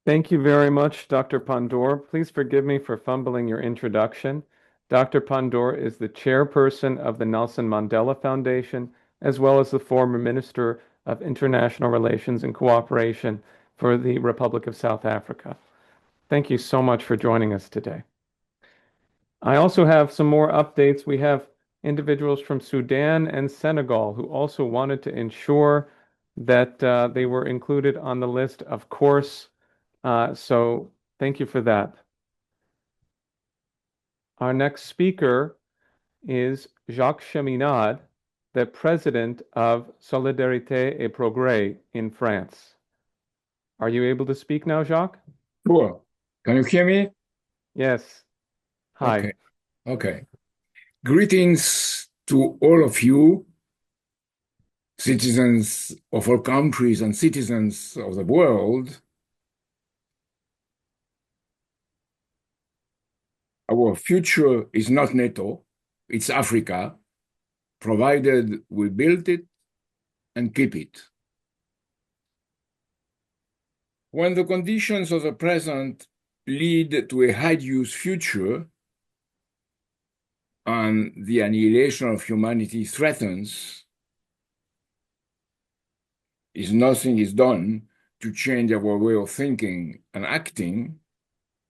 Thank you very much, Dr. Pandor. Please forgive me for fumbling your introduction. Dr. Pandor is the chairperson of the Nelson Mandela Foundation, as well as the former Minister of International Relations and Cooperation for the Republic of South Africa. Thank you so much for joining us today. I also have some more updates. We have individuals from Sudan and Senegal who also wanted to ensure that they were included on the list, of course. So thank you for that. Our next speaker is Jacques Cheminade, the president of Solidarité et Progrès in France. Are you able to speak now, Jacques? Sure. Can you hear me? Yes. Hi. Okay. Okay. Greetings to all of you, citizens of all countries and citizens of the world. Our future is not NATO, it's Africa, provided we build it and keep it. When the conditions of the present lead to a hideous future and the annihilation of humanity threatens, if nothing is done to change our way of thinking and acting,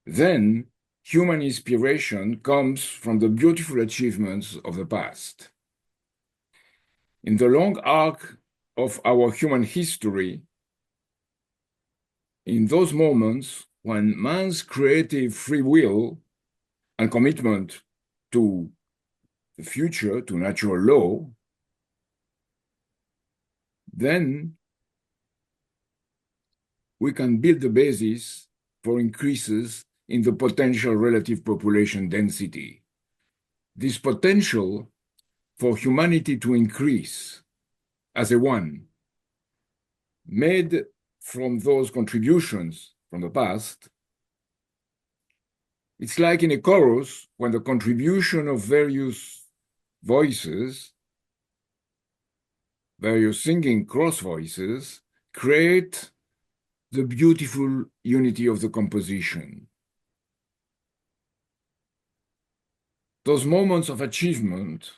then human inspiration comes from the beautiful achievements of the past. In the long arc of our human history, in those moments when man's creative free will and commitment to the future, to natural law, then we can build the basis for increases in the potential relative population density. This potential for humanity to increase as a one, made from those contributions from the past, it's like in a chorus when the contribution of various voices, various singing cross voices, create the beautiful unity of the composition. Those moments of achievement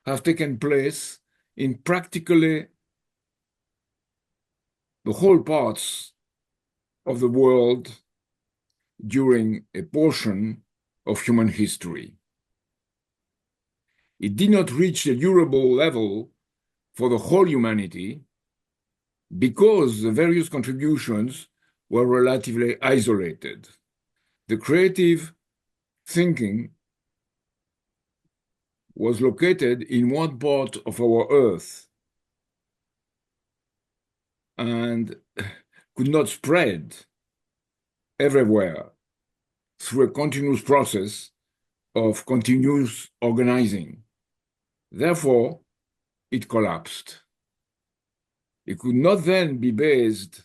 have taken place in practically the whole parts of the world during a portion of human history. It did not reach a durable level for the whole humanity because the various contributions were relatively isolated. The creative thinking was located in one part of our earth and could not spread everywhere through a continuous process of continuous organizing. Therefore, it collapsed. It could not then be based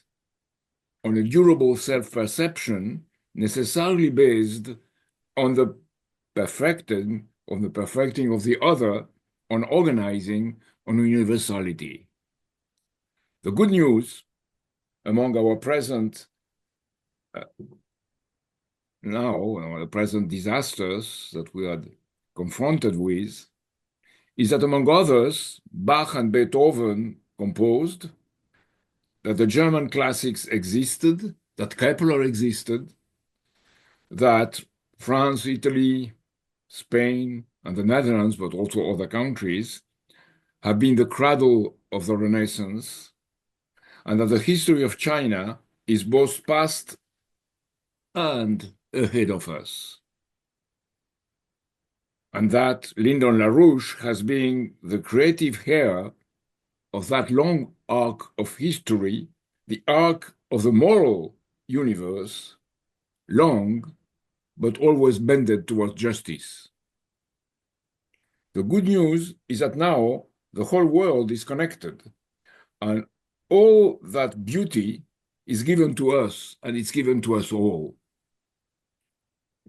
on a durable self-perception necessarily based on the perfecting of the other, on organizing, on universality. The good news among our present the present disasters that we are confronted with is that, among others, Bach and Beethoven composed, that the German classics existed, that Kepler existed, that France, Italy, Spain, and the Netherlands, but also other countries, have been the cradle of the Renaissance, and that the history of China is both past and ahead of us. And that Zepp-LaRouche has been the creative heir of that long arc of history, the arc of the moral universe, long, but always bended towards justice. The good news is that now the whole world is connected, and all that beauty is given to us, and it's given to us all.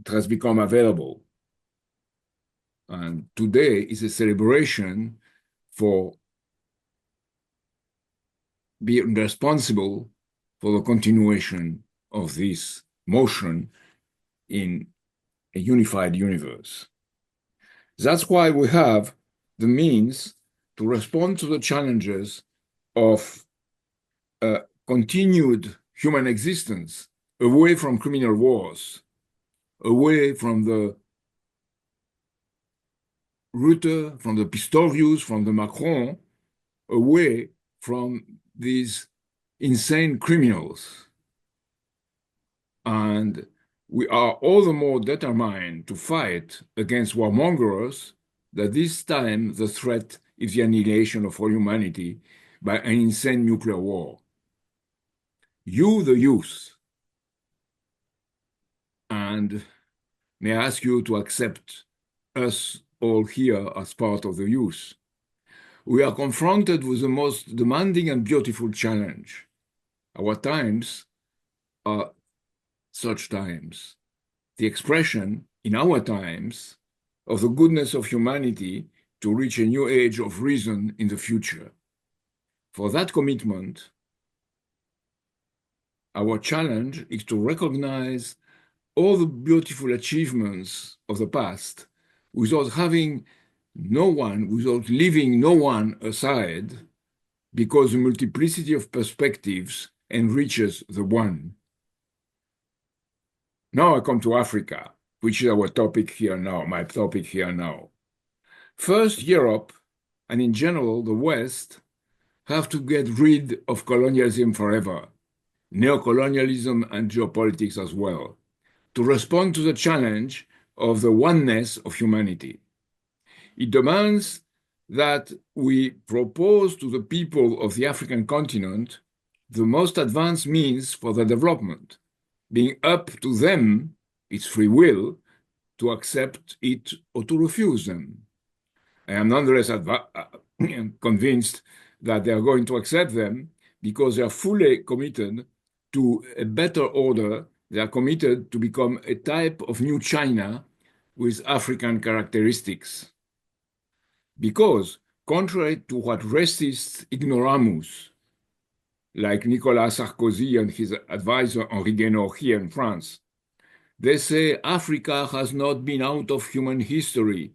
It has become available. And today is a celebration for being responsible for the continuation of this motion in a unified universe. That's why we have the means to respond to the challenges of continued human existence away from criminal wars, away from the Rutte, from the Pistorius, from the Macron, away from these insane criminals. And we are all the more determined to fight against warmongers that this time the threat is the annihilation of all humanity by an insane nuclear war. You, the youth, and may I ask you to accept us all here as part of the youth. We are confronted with the most demanding and beautiful challenge. Our times are such times. The expression in our times of the goodness of humanity to reach a new age of reason in the future. For that commitment, our challenge is to recognize all the beautiful achievements of the past without having no one, without leaving no one aside, because the multiplicity of perspectives enriches the one. Now I come to Africa, which is our topic here now, my topic here now. First, Europe, and in general, the West, have to get rid of colonialism forever, neocolonialism and geopolitics as well, to respond to the challenge of the oneness of humanity. It demands that we propose to the people of the African continent the most advanced means for their development, being up to them, its free will, to accept it or to refuse them. I am nonetheless convinced that they are going to accept them because they are fully committed to a better order. They are committed to become a type of new China with African characteristics. Because, contrary to what racist ignoramus, like Nicolas Sarkozy and his advisor Henri Guénaud here in France, they say Africa has not been out of human history,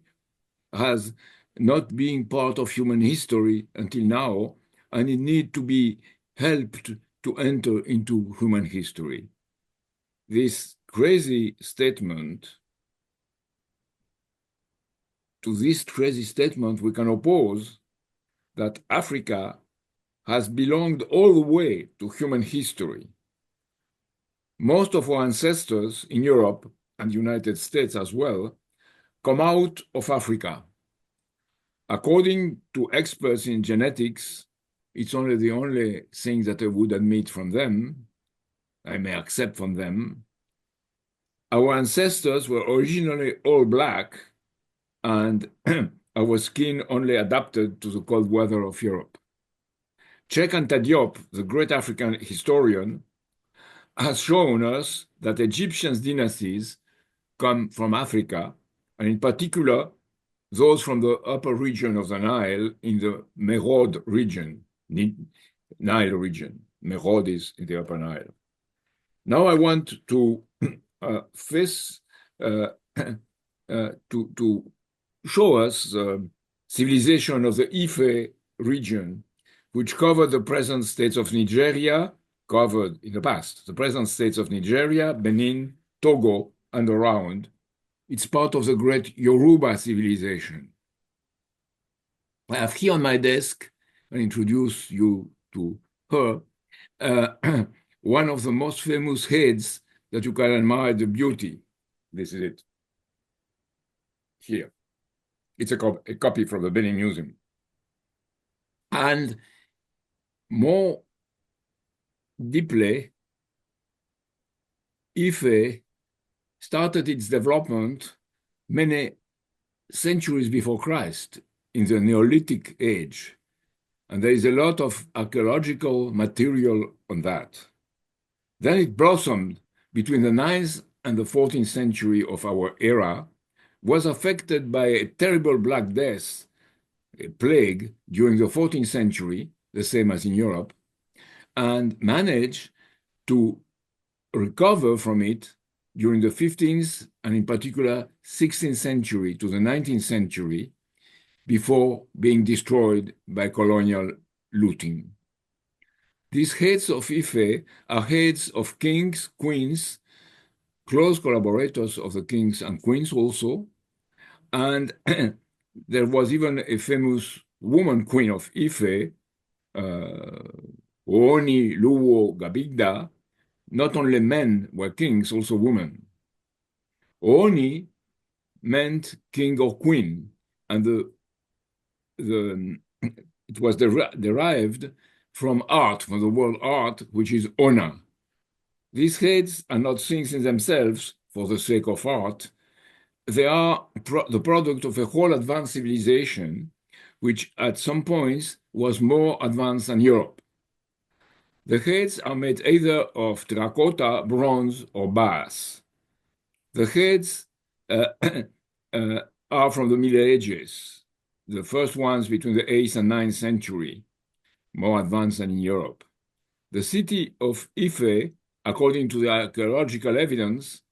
has not being part of human history until now, and it needs to be helped to enter into human history. This crazy statement, to this crazy statement, we can oppose that Africa has belonged all the way to human history. Most of our ancestors in Europe and the United States as well come out of Africa. According to experts in genetics, it's only the only thing that I would admit from them, I may accept from them. Our ancestors were originally all black, and our skin only adapted to the cold weather of Europe. Cheikh Anta Diop, the great African historian, has shown us that Egyptian dynasties come from Africa, and in particular, those from the upper region of the Nile in the Merode region, Nile region. Merode is in the upper Nile. Now I want to to show us the civilization of the Ife region, which covered the present states of Nigeria, covered in the past, the present states of Nigeria, Benin, Togo, and around. It's part of the great Yoruba civilization. I have here on my desk, I introduce you to her, one of the most famous heads that you can admire the beauty. This is it. Here. It's a copy from the Benin Museum. And more deeply, Ife started its development many centuries before Christ in the Neolithic age. And there is a lot of archaeological material on that. Then it blossomed between the 9th and the 14th century of our era, was affected by a terrible Black Death, a plague, during the 14th century, the same as in Europe, and managed to recover from it during the 15th and in particular 16th century to the 19th century before being destroyed by colonial looting. These heads of Ife are heads of kings, queens, close collaborators of the kings and queens also, and there was even a famous woman queen of Ife, Ooni Luwo Gabigda. Not only men were kings, also women. Ooni meant king or queen, and it was derived from art, from the word art, which is honor. These heads are not things in themselves for the sake of art. They are the product of a whole advanced civilization, which at some points was more advanced than Europe. The heads are made either of terracotta, bronze, or brass. The heads are from the Middle Ages, the first ones between the 8th and 9th century, more advanced than in Europe. The city of Ife, according to the archaeological evidence,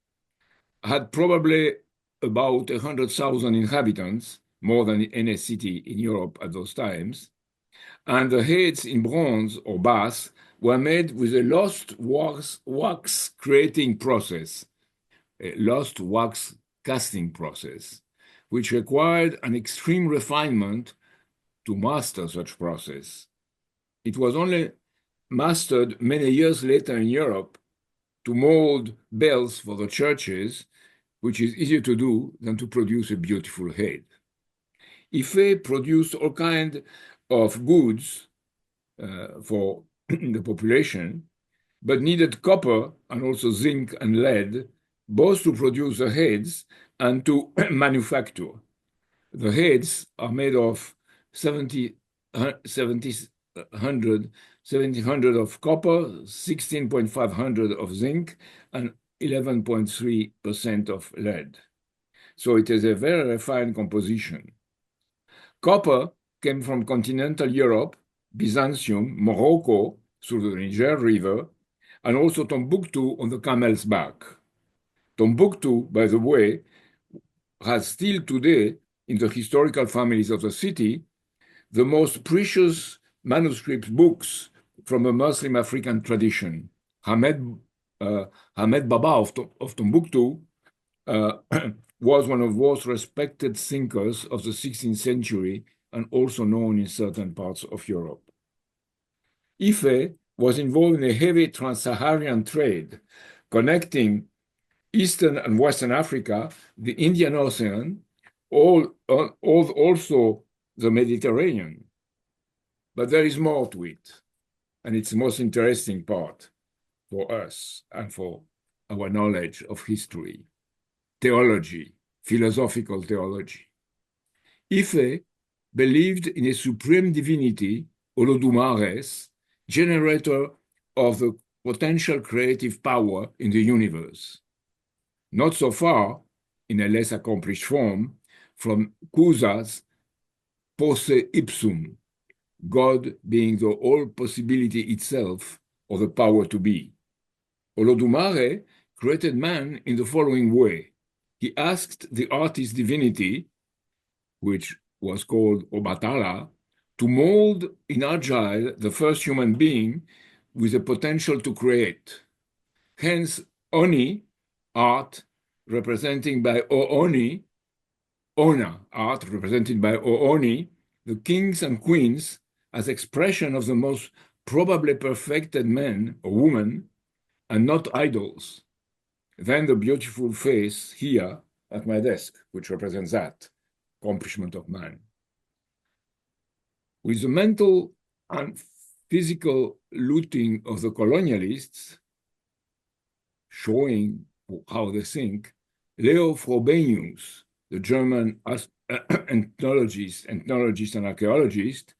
had probably about 100,000 inhabitants, more than any city in Europe at those times, and the heads in bronze or brass were made with a lost wax creating process, a lost wax casting process, which required an extreme refinement to master such process. It was only mastered many years later in Europe to mold bells for the churches, which is easier to do than to produce a beautiful head. Ife produced all kinds of goods for the population, but needed copper and also zinc and lead, both to produce the heads and to manufacture. The heads are made of 1700 of copper, 16,500 of zinc, and 11.3% of lead. So it is a very refined composition. Copper came from continental Europe, Byzantium, Morocco, through the Niger River, and also Tombouctou on the camel's back. Tombouctou, by the way, has still today in the historical families of the city the most precious manuscript books from a Muslim African tradition. Ahmed Baba of Timbuktu was one of the most respected thinkers of the 16th century and also known in certain parts of Europe. Ife was involved in a heavy trans-Saharan trade connecting Eastern and Western Africa, the Indian Ocean, also the Mediterranean. But there is more to it, and it's the most interesting part for us and for our knowledge of history, theology, philosophical theology. Ife believed in a supreme divinity, Olodumares, generator of the potential creative power in the universe. Not so far, in a less accomplished form, from Cusa's posse ipsum, God being the all possibility itself, or the power to be. Olodumare created man in the following way. He asked the artist divinity, which was called Obatala, to mold in Agile the first human being with the potential to create. Hence, Oni, art, represented by Ooni, Ona, art, represented by Ooni, the kings and queens, as expression of the most probably perfected man or woman, and not idols. Then the beautiful face here at my desk, which represents that accomplishment of man. With the mental and physical looting of the colonialists, showing how they think, Leo Frobenius, the German ethnologist and archaeologist,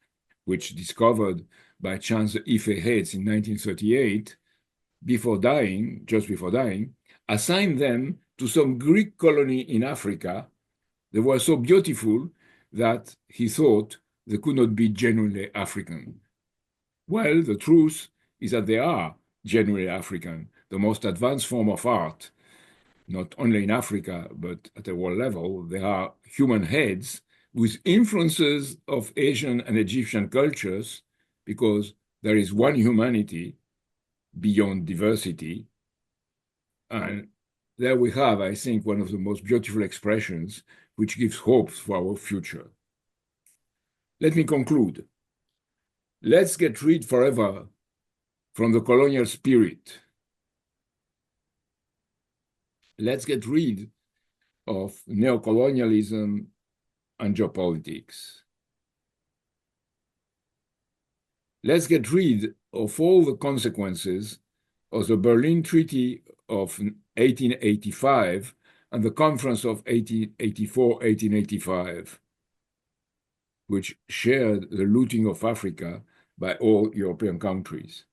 which discovered by chance the Ife heads in 1938, just before dying, assigned them to some Greek colony in Africa. They were so beautiful that he thought they could not be genuinely African. Well, the truth is that they are genuinely African, the most advanced form of art, not only in Africa, but at a world level. They are human heads with influences of Asian and Egyptian cultures, because there is one humanity beyond diversity. And there we have, I think, one of the most beautiful expressions which gives hope for our future. Let me conclude. Let's get rid forever from the colonial spirit. Let's get rid of neocolonialism and geopolitics. Let's get rid of all the consequences of the Berlin Treaty of 1885 and the Conference of 1884-1885, which shared the looting of Africa by all European countries.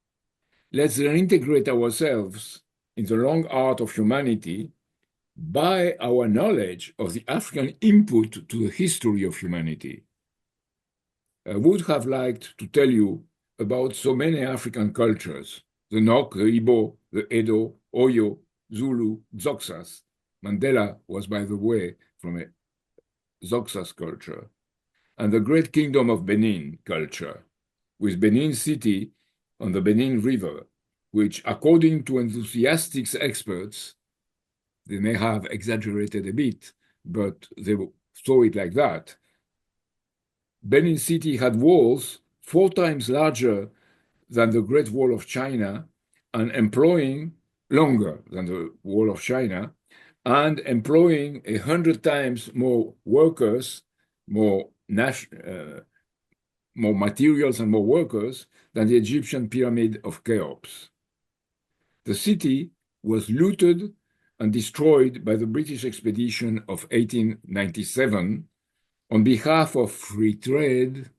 Let's reintegrate ourselves in the long art of humanity by our knowledge of the African input to the history of humanity. I would have liked to tell you about so many African cultures, the Nok, the Igbo, the Edo, Oyo, Zulu, Xhoxas. Mandela was, by the way, from a Xhoxas culture. And the great kingdom of Benin culture, with Benin City on the Benin River, which, according to enthusiastic experts, they may have exaggerated a bit, but they saw it like that. Benin City had walls 4 times larger than the Great Wall of China and employing longer than the Wall of China and employing 100 times more workers, more materials and more workers than the Egyptian pyramid of Cheops. The city was looted and destroyed by the British expedition of 1897 on behalf of free trade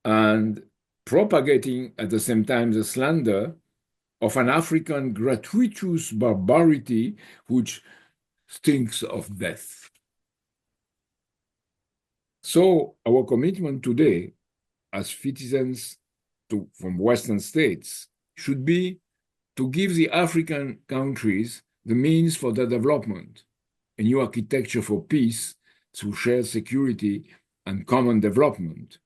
and propagating at the same time the slander of an African gratuitous barbarity which stinks of death. So our commitment today as citizens from Western states should be to give the African countries the means for their development, a new architecture for peace, through shared security and common development,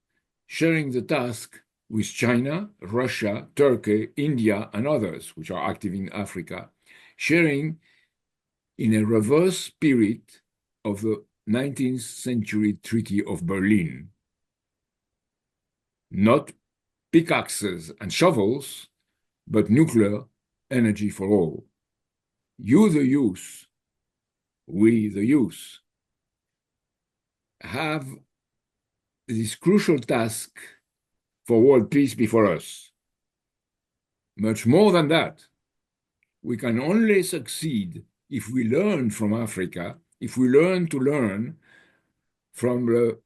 sharing the task with China, Russia, Turkey, India, and others which are active in Africa, sharing in a reverse spirit of the 19th century Treaty of Berlin. Not pickaxes and shovels, but nuclear energy for all. You, the youth, we, the youth, have this crucial task for world peace before us. Much more than that, we can only succeed if we learn from Africa, if we learn to learn from the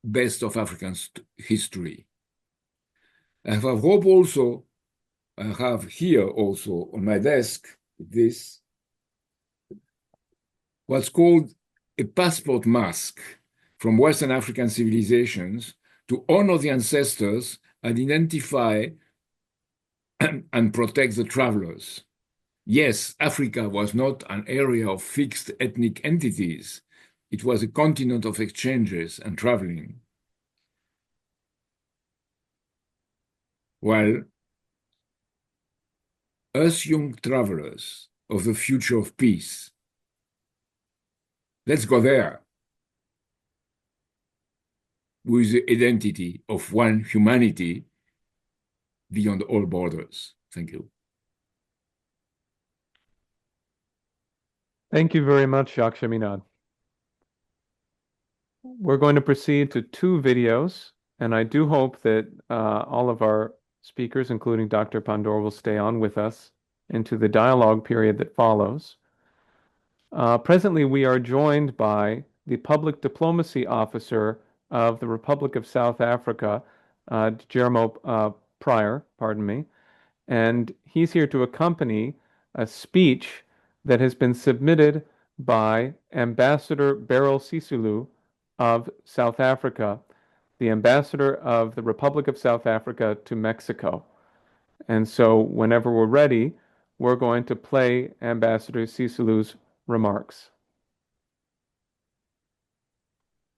best of African history. I have here also on my desk this, what's called a passport mask from Western African civilizations to honor the ancestors and identify and protect the travelers. Yes, Africa was not an area of fixed ethnic entities. It was a continent of exchanges and traveling. While us young travelers of the future of peace, let's go there with the identity of one humanity beyond all borders. Thank you. Thank you very much, Jacques Cheminade. We're going to proceed to 2 videos, and I do hope that all of our speakers, including Dr. Pandor, will stay on with us into the dialogue period that follows. Presently, we are joined by the Public Diplomacy Officer of the Republic of South Africa, Jeremo Pryor, and he's here to accompany a speech that has been submitted by Ambassador Beryl Sisulu of South Africa, the ambassador of the Republic of South Africa to Mexico. And so whenever we're ready, we're going to play Ambassador Sisulu's remarks.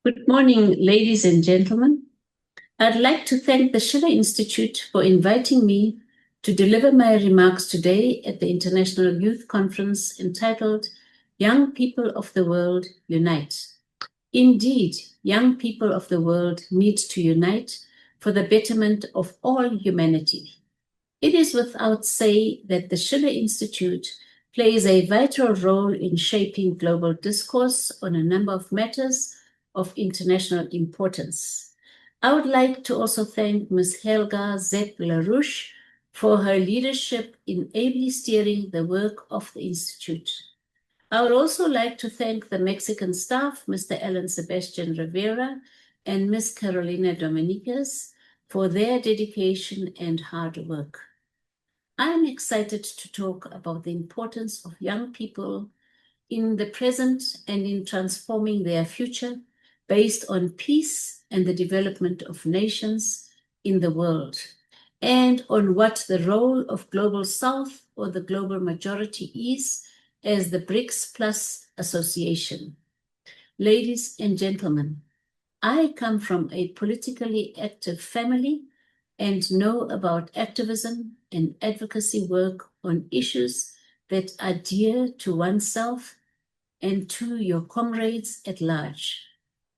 Good morning, ladies and gentlemen. I'd like to thank the Schiller Institute for inviting me to deliver my remarks today at the International Youth Conference entitled Young People of the World Unite. Indeed, young people of the world need to unite for the betterment of all humanity. It is without say that the Schiller Institute plays a vital role in shaping global discourse on a number of matters of international importance. I would like to also thank Ms. Helga Zepp-LaRouche for her leadership in ably steering the work of the Institute. I would also like to thank the Mexican staff, Mr. Alain Sebastian Rivera and Ms. Carolina Dominiquez, for their dedication and hard work. I am excited to talk about the importance of young people in the present and in transforming their future based on peace and the development of nations in the world, and on what the role of Global South or the global majority is as the BRICS Plus association. Ladies and gentlemen, I come from a politically active family and know about activism and advocacy work on issues that are dear to oneself and to your comrades at large.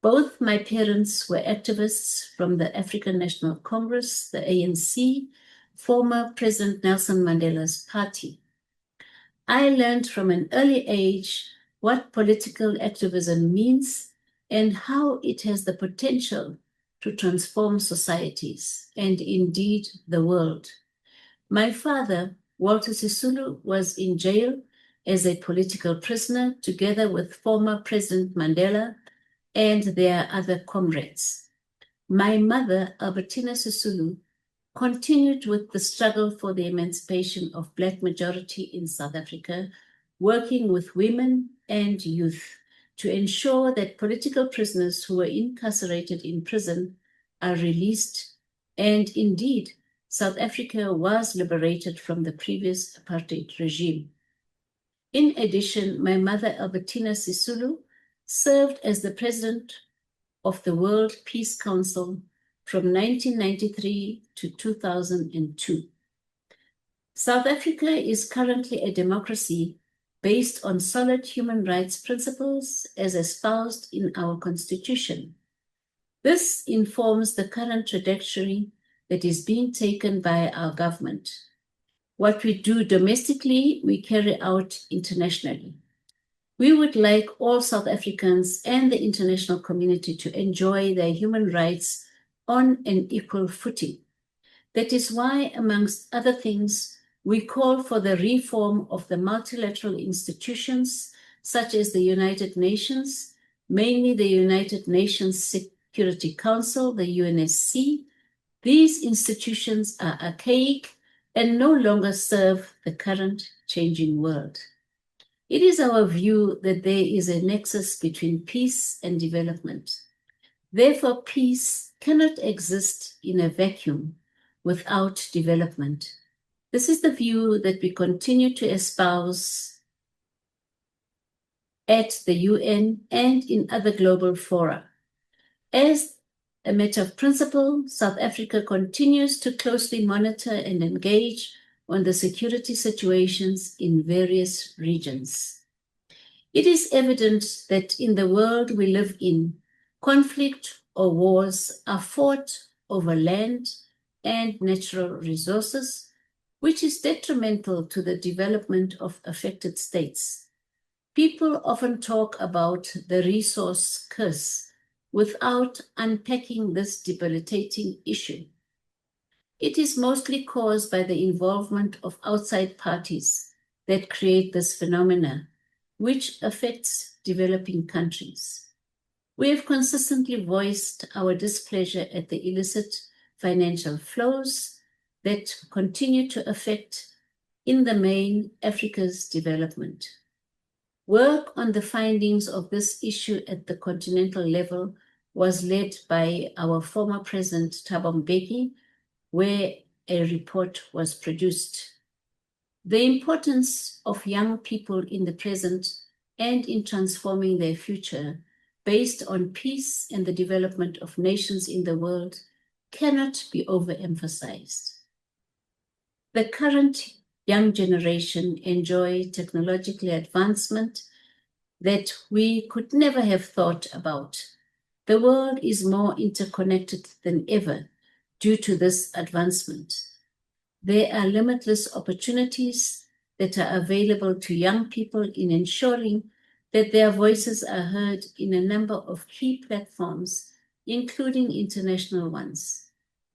Both my parents were activists from the African National Congress, the ANC, former President Nelson Mandela's party. I learned from an early age what political activism means and how it has the potential to transform societies and indeed the world. My father, Walter Sisulu, was in jail as a political prisoner together with former President Mandela and their other comrades. My mother, Albertina Sisulu, continued with the struggle for the emancipation of Black majority in South Africa, working with women and youth to ensure that political prisoners who were incarcerated in prison are released, and indeed, South Africa was liberated from the previous apartheid regime. In addition, my mother, Albertina Sisulu, served as the president of the World Peace Council from 1993 to 2002. South Africa is currently a democracy based on solid human rights principles as espoused in our constitution. This informs the current trajectory that is being taken by our government. What we do domestically, we carry out internationally. We would like all South Africans and the international community to enjoy their human rights on an equal footing. That is why, amongst other things, we call for the reform of the multilateral institutions such as the United Nations, mainly the United Nations Security Council, the UNSC. These institutions are archaic and no longer serve the current changing world. It is our view that there is a nexus between peace and development. Therefore, peace cannot exist in a vacuum without development. This is the view that we continue to espouse at the UN and in other global fora. As a matter of principle, South Africa continues to closely monitor and engage on the security situations in various regions. It is evident that in the world we live in, conflict or wars are fought over land and natural resources, which is detrimental to the development of affected states. People often talk about the resource curse without unpacking this debilitating issue. It is mostly caused by the involvement of outside parties that create this phenomena, which affects developing countries. We have consistently voiced our displeasure at the illicit financial flows that continue to affect, in the main, Africa's development. Work on the findings of this issue at the continental level was led by our former President Thabo Mbeki, where a report was produced. The importance of young people in the present and in transforming their future based on peace and the development of nations in the world cannot be overemphasized. The current young generation enjoy technological advancement that we could never have thought about. The world is more interconnected than ever due to this advancement. There are limitless opportunities that are available to young people in ensuring that their voices are heard in a number of key platforms, including international ones.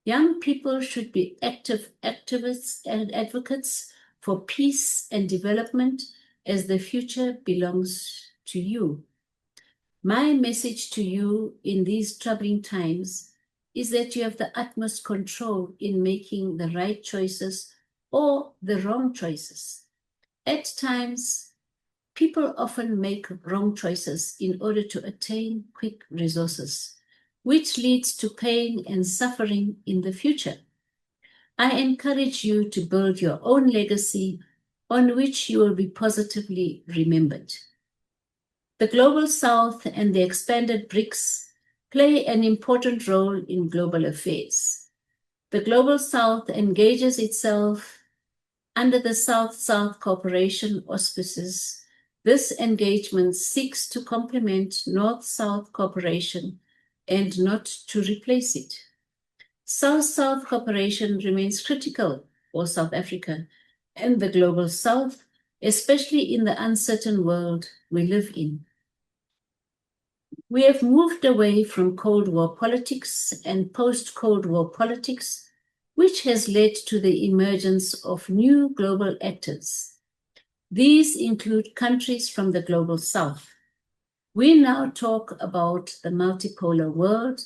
Young people should be active activists and advocates for peace and development, as the future belongs to you. My message to you in these troubling times is that you have the utmost control in making the right choices or the wrong choices. At times, people often make wrong choices in order to attain quick resources, which leads to pain and suffering in the future. I encourage you to build your own legacy on which you will be positively remembered. The Global South and the expanded BRICS play an important role in global affairs. The Global South engages itself under the South-South cooperation auspices. This engagement seeks to complement North-South cooperation and not to replace it. South-South cooperation remains critical for South Africa and the Global South, especially in the uncertain world we live in. We have moved away from Cold War politics and post-Cold War politics, which has led to the emergence of new global actors. These include countries from the Global South. We now talk about the multipolar world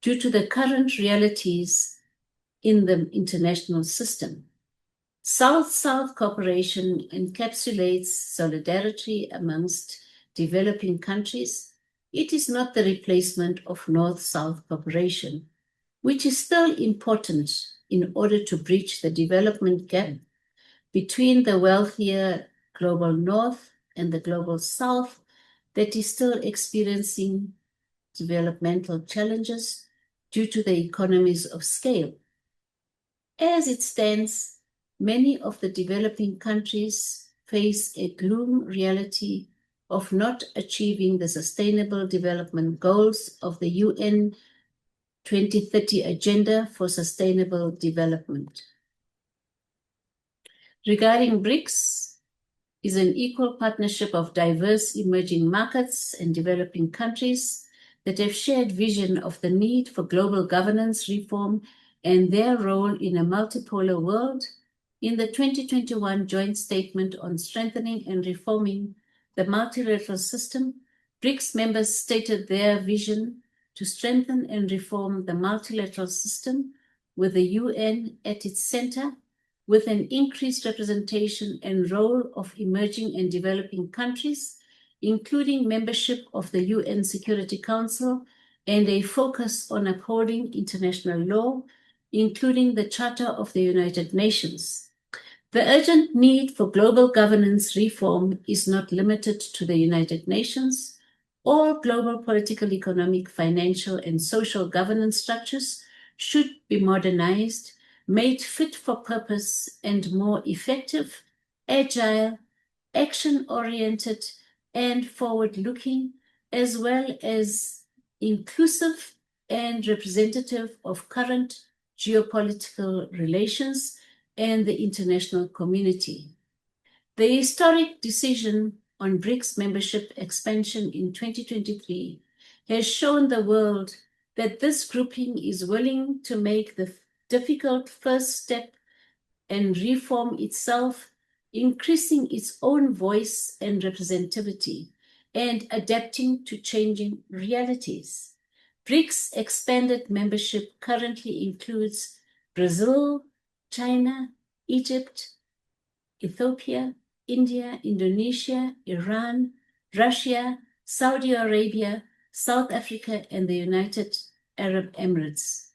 due to the current realities in the international system. South-South cooperation encapsulates solidarity amongst developing countries. It is not the replacement of North-South cooperation, which is still important in order to bridge the development gap between the wealthier Global North and the Global South that is still experiencing developmental challenges due to the economies of scale. As it stands, many of the developing countries face a gloom reality of not achieving the Sustainable Development Goals of the UN 2030 Agenda for Sustainable Development. Regarding BRICS, is an equal partnership of diverse emerging markets and developing countries that have shared vision of the need for global governance reform and their role in a multipolar world. In the 2021 Joint Statement on Strengthening and Reforming the Multilateral System, BRICS members stated their vision to strengthen and reform the multilateral system with the UN at its center, with an increased representation and role of emerging and developing countries, including membership of the UN Security Council and a focus on upholding international law, including the Charter of the United Nations. The urgent need for global governance reform is not limited to the United Nations. All global political, economic, financial, and social governance structures should be modernized, made fit for purpose, and more effective, agile, action-oriented, and forward-looking, as well as inclusive and representative of current geopolitical relations and the international community. The historic decision on BRICS membership expansion in 2023 has shown the world that this grouping is willing to make the difficult first step and reform itself, increasing its own voice and representativity, and adapting to changing realities. BRICS expanded membership currently includes Brazil, China, Egypt, Ethiopia, India, Indonesia, Iran, Russia, Saudi Arabia, South Africa, and the United Arab Emirates.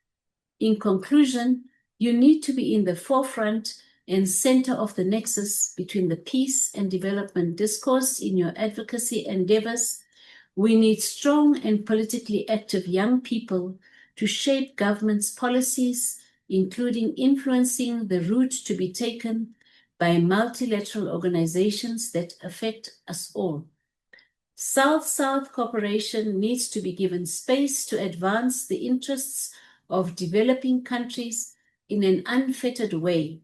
In conclusion, you need to be in the forefront and center of the nexus between the peace and development discourse in your advocacy endeavors. We need strong and politically active young people to shape government's policies, including influencing the route to be taken by multilateral organizations that affect us all. South-South cooperation needs to be given space to advance the interests of developing countries in an unfettered way.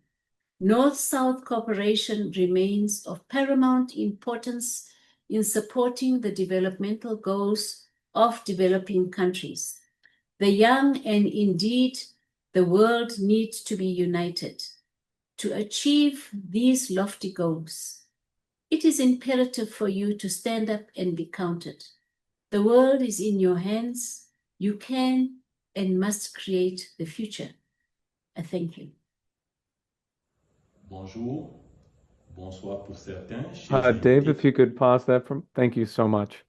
North-South cooperation remains of paramount importance in supporting the developmental goals of developing countries. The young and indeed the world need to be united to achieve these lofty goals. It is imperative for you to stand up and be counted. The world is in your hands. You can and must create the future. I thank you. Bonjour, bonsoir pour certains. Dave, if you could pause that from, thank you so much.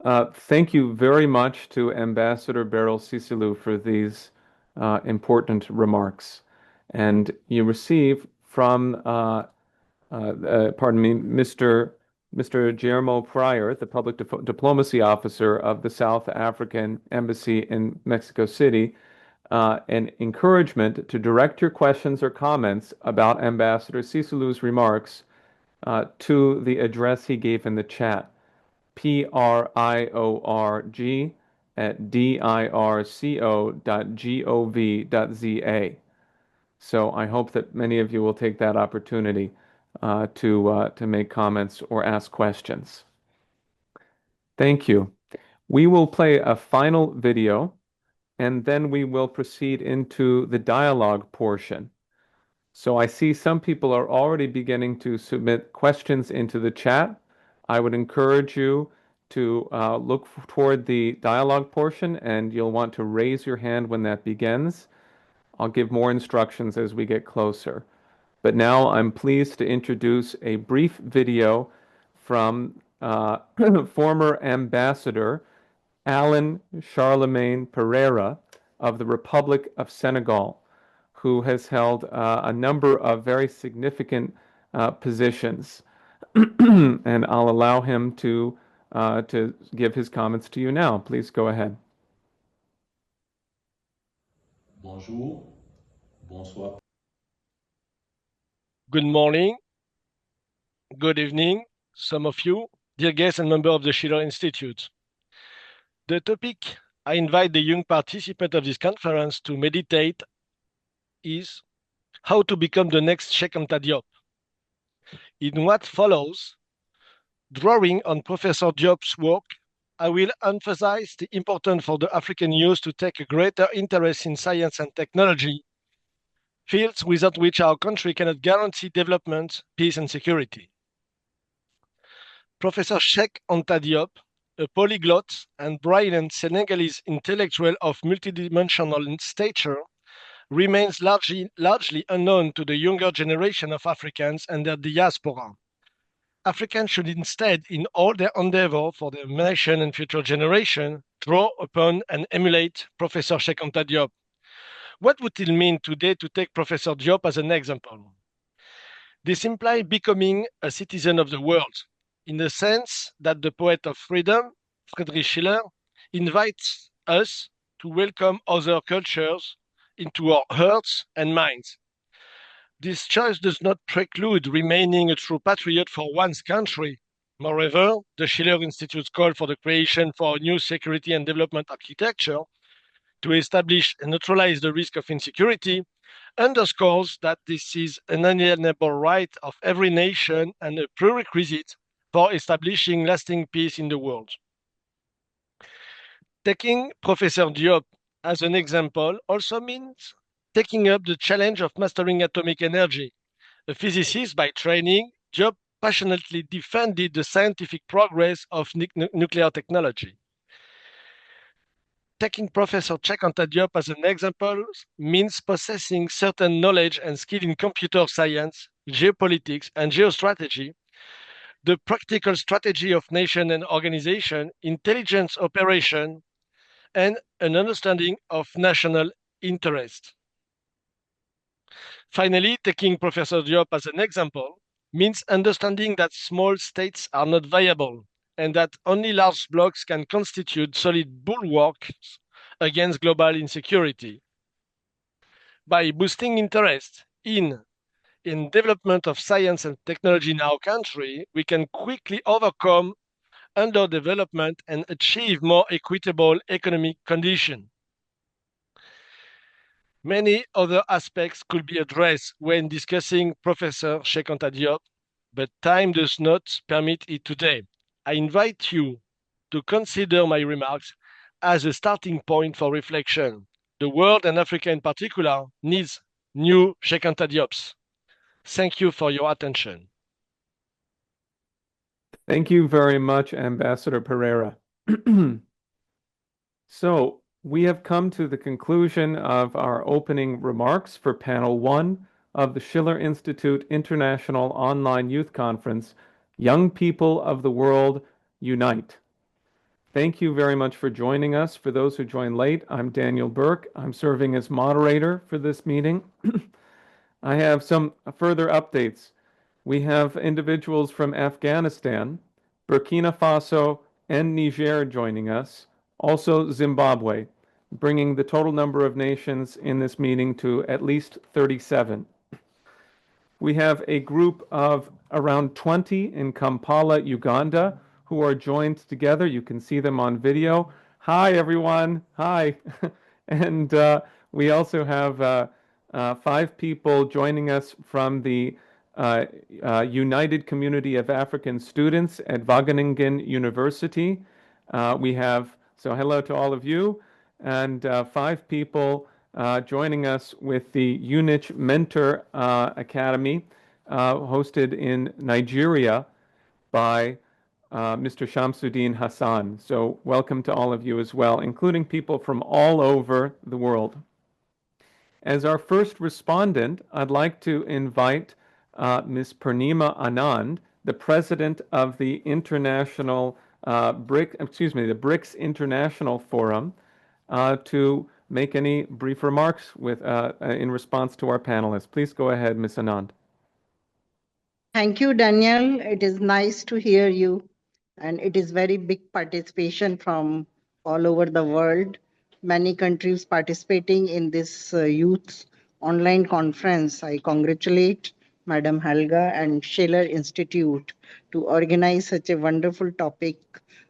Thank you very much to Ambassador Beryl Sisulu for these important remarks. And you receive from, Mr. Guillermo Pryor, the Public Diplomacy Officer of the South African Embassy in Mexico City, an encouragement to direct your questions or comments about Ambassador Sisulu's remarks to the address he gave in the chat, priorg@dirco.gov.za. So I hope that many of you will take that opportunity to make comments or ask questions. Thank you. We will play a final video, and then we will proceed into the dialogue portion. So I see some people are already beginning to submit questions into the chat. I would encourage you to look toward the dialogue portion, and you'll want to raise your hand when that begins. I'll give more instructions as we get closer. But now I'm pleased to introduce a brief video from former Ambassador Alain Charlemagne Pereira of the Republic of Senegal, who has held a number of very significant positions. And I'll allow him to to give his comments to you now. Please go ahead. Bonjour, bonsoir. Good morning, good evening, some of you, dear guests and members of the Schiller Institute. The topic I invite the young participants of this conference to meditate is how to become the next Cheikh Anta Diop. In what follows, drawing on Professor Diop's work, I will emphasize the importance for the African youth to take a greater interest in science and technology, fields without which our country cannot guarantee development, peace, and security. Professor Cheikh Anta Diop, a polyglot and brilliant Senegalese intellectual of multidimensional stature, remains largely unknown to the younger generation of Africans and their diaspora. Africans should instead, in all their endeavor for their nation and future generation, draw upon and emulate Professor Cheikh Anta Diop. What would it mean today to take Professor Diop as an example? This implies becoming a citizen of the world, in the sense that the poet of freedom, Friedrich Schiller, invites us to welcome other cultures into our hearts and minds. This choice does not preclude remaining a true patriot for one's country. Moreover, the Schiller Institute's call for the creation for a new security and development architecture to establish and neutralize the risk of insecurity underscores that this is an unalienable right of every nation and a prerequisite for establishing lasting peace in the world. Taking Professor Diop as an example also means taking up the challenge of mastering atomic energy. A physicist by training, Diop passionately defended the scientific progress of nuclear technology. Taking Professor Cheikh Anta Diop as an example means possessing certain knowledge and skill in computer science, geopolitics, and geostrategy, the practical strategy of nation and organization, intelligence operation, and an understanding of national interest. Finally, taking Professor Diop as an example means understanding that small states are not viable and that only large blocs can constitute solid bulwarks against global insecurity. By boosting interest in development of science and technology in our country, we can quickly overcome underdevelopment and achieve more equitable economic conditions. Many other aspects could be addressed when discussing Professor Cheikh Anta Diop, but time does not permit it today. I invite you to consider my remarks as a starting point for reflection. The world, and Africa in particular, needs new Cheikh Anta Diops. Thank you for your attention. Thank you very much, Ambassador Pereira. So, we have come to the conclusion of our opening remarks for Panel 1 of the Schiller Institute International Online Youth Conference, Young People of the World Unite. Thank you very much for joining us. For those who joined late, I'm Daniel Burke. I'm serving as moderator for this meeting. I have some further updates. We have individuals from Afghanistan, Burkina Faso, and Niger joining us. Also Zimbabwe, bringing the total number of nations in this meeting to at least 37. We have a group of around 20 in Kampala, Uganda, who are joined together. You can see them on video. Hi, everyone. Hi. And we also have 5 people joining us from the United Community of African Students at Wageningen University. So hello to all of you, and 5 people joining us with the Yhunich Mentors Academy, hosted in Nigeria by Mr. Shamsudeen Hassan. So welcome to all of you as well, including people from all over the world. As our first respondent, I'd like to invite Ms. Purnima Anand, the president of the International the BRICS International Forum, to make any brief remarks in response to our panelists. Please go ahead, Ms. Anand. Thank you, Daniel. It is nice to hear you. and it is very big participation from all over the world. Many countries participating in this youth online conference. I congratulate Madam Helga and Schiller Institute to organize such a wonderful topic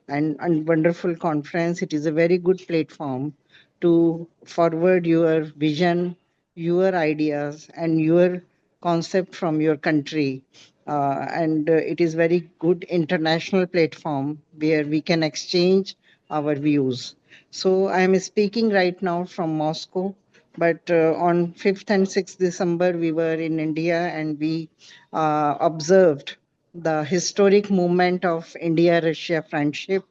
and wonderful conference. It is a very good platform to forward your vision, your ideas, and your concept from your country. And it is very good international platform where we can exchange our views. So I am speaking right now from Moscow, but on 5th and 6th December, we were in India and we observed the historic movement of India-Russia friendship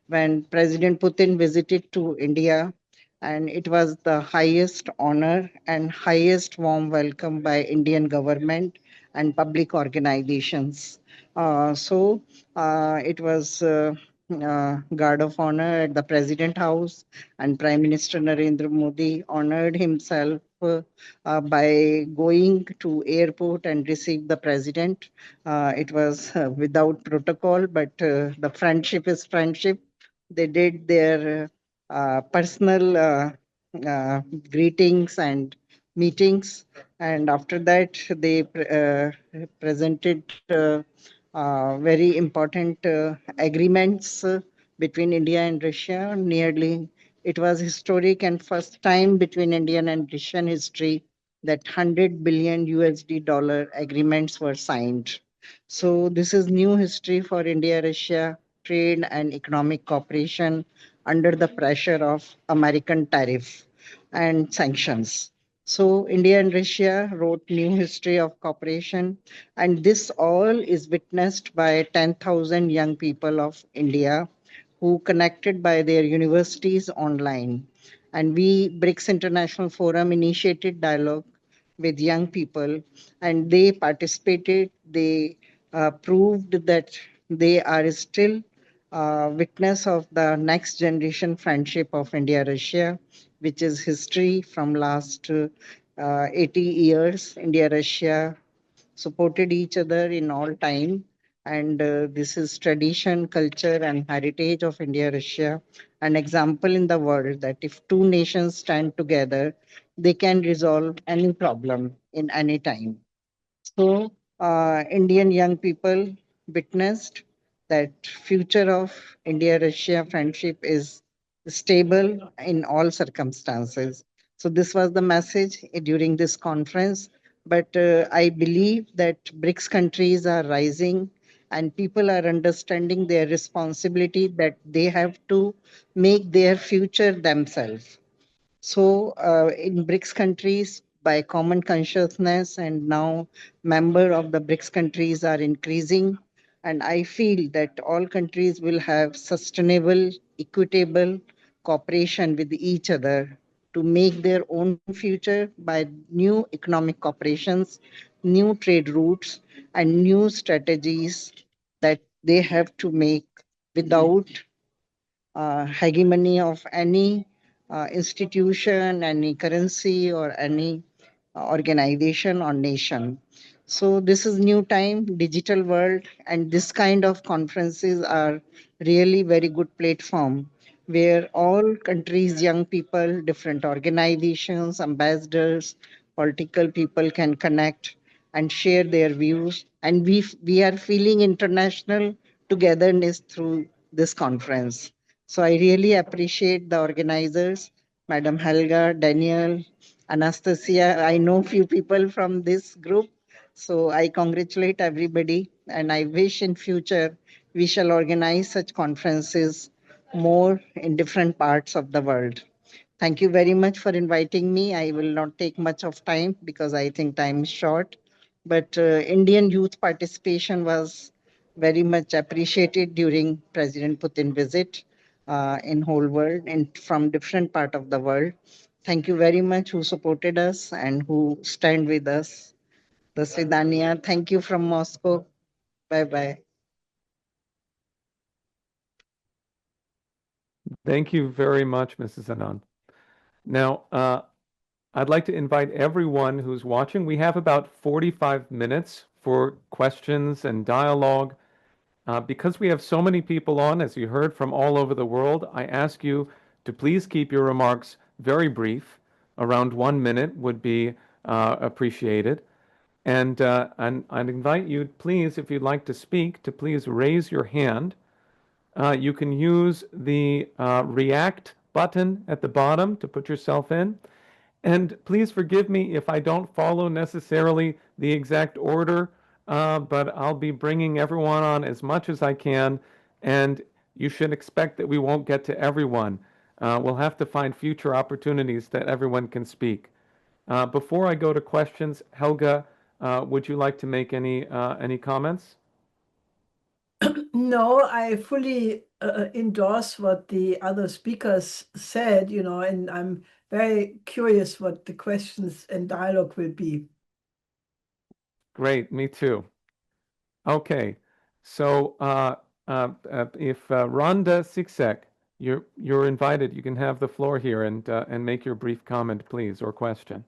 when President Putin visited to India, and it was the highest honor and highest warm welcome by Indian government and public organizations. So it was guard of honor at the President House, and Prime Minister Narendra Modi honored himself by going to airport and receive the president. It was without protocol, but the friendship is friendship. They did their personal greetings and meetings, and after that they presented very important agreements between India and Russia. Nearly, it was historic and first time between Indian and Russian history that 100 billion USD dollar agreements were signed. So this is new history for India-Russia trade and economic cooperation under the pressure of American tariff and sanctions. So India and Russia wrote new history of cooperation, and this all is witnessed by 10,000 young people of India who connected by their universities online. And we, BRICS International Forum, initiated dialogue with young people, and they participated. They proved that they are still witness of the next generation friendship of India-Russia, which is history from last 80 years. India-Russia supported each other in all time. And this is tradition, culture, and heritage of India-Russia, an example in the world that if two nations stand together, they can resolve any problem in any time. So Indian young people witnessed that future of India-Russia friendship is stable in all circumstances. So this was the message during this conference. But I believe that BRICS countries are rising and people are understanding their responsibility that they have to make their future themselves. So in BRICS countries, by common consciousness, and now member of the BRICS countries are increasing, and I feel that all countries will have sustainable, equitable cooperation with each other to make their own future by new economic cooperations, new trade routes, and new strategies that they have to make without hegemony of any institution, any currency, or any organization or nation. So this is new time, digital world, and this kind of conferences are really very good platform where all countries, young people, different organizations, ambassadors, political people can connect and share their views. And we are feeling international togetherness through this conference. So I really appreciate the organizers, Madam Helga, Daniel, Anastasia. I know few people from this group, so I congratulate everybody, and I wish in future we shall organize such conferences more in different parts of the world. Thank you very much for inviting me. I will not take much of time because I think time is short. But Indian youth participation was very much appreciated during President Putin visit in whole world and from different part of the world. Thank you very much who supported us and who stand with us. The Svidania. Thank you from Moscow. Bye-bye. Thank you very much, Mrs. Anand. Now, I'd like to invite everyone who's watching. We have about 45 minutes for questions and dialogue. Because we have so many people on, as you heard, from all over the world, I ask you to please keep your remarks very brief. Around 1 minute would be appreciated. And I'd invite you, please, if you'd like to speak, to please raise your hand. You can use the React button at the bottom to put yourself in. And please forgive me if I don't follow necessarily the exact order, but I'll be bringing everyone on as much as I can, and you should expect that we won't get to everyone. We'll have to find future opportunities that everyone can speak. Before I go to questions, Helga, would you like to make any comments? No, I fully endorse what the other speakers said, and I'm very curious what the questions and dialogue will be. Great, me too. Okay, so if Rhonda Siksek, you're invited. You can have the floor here and make your brief comment, please, or question.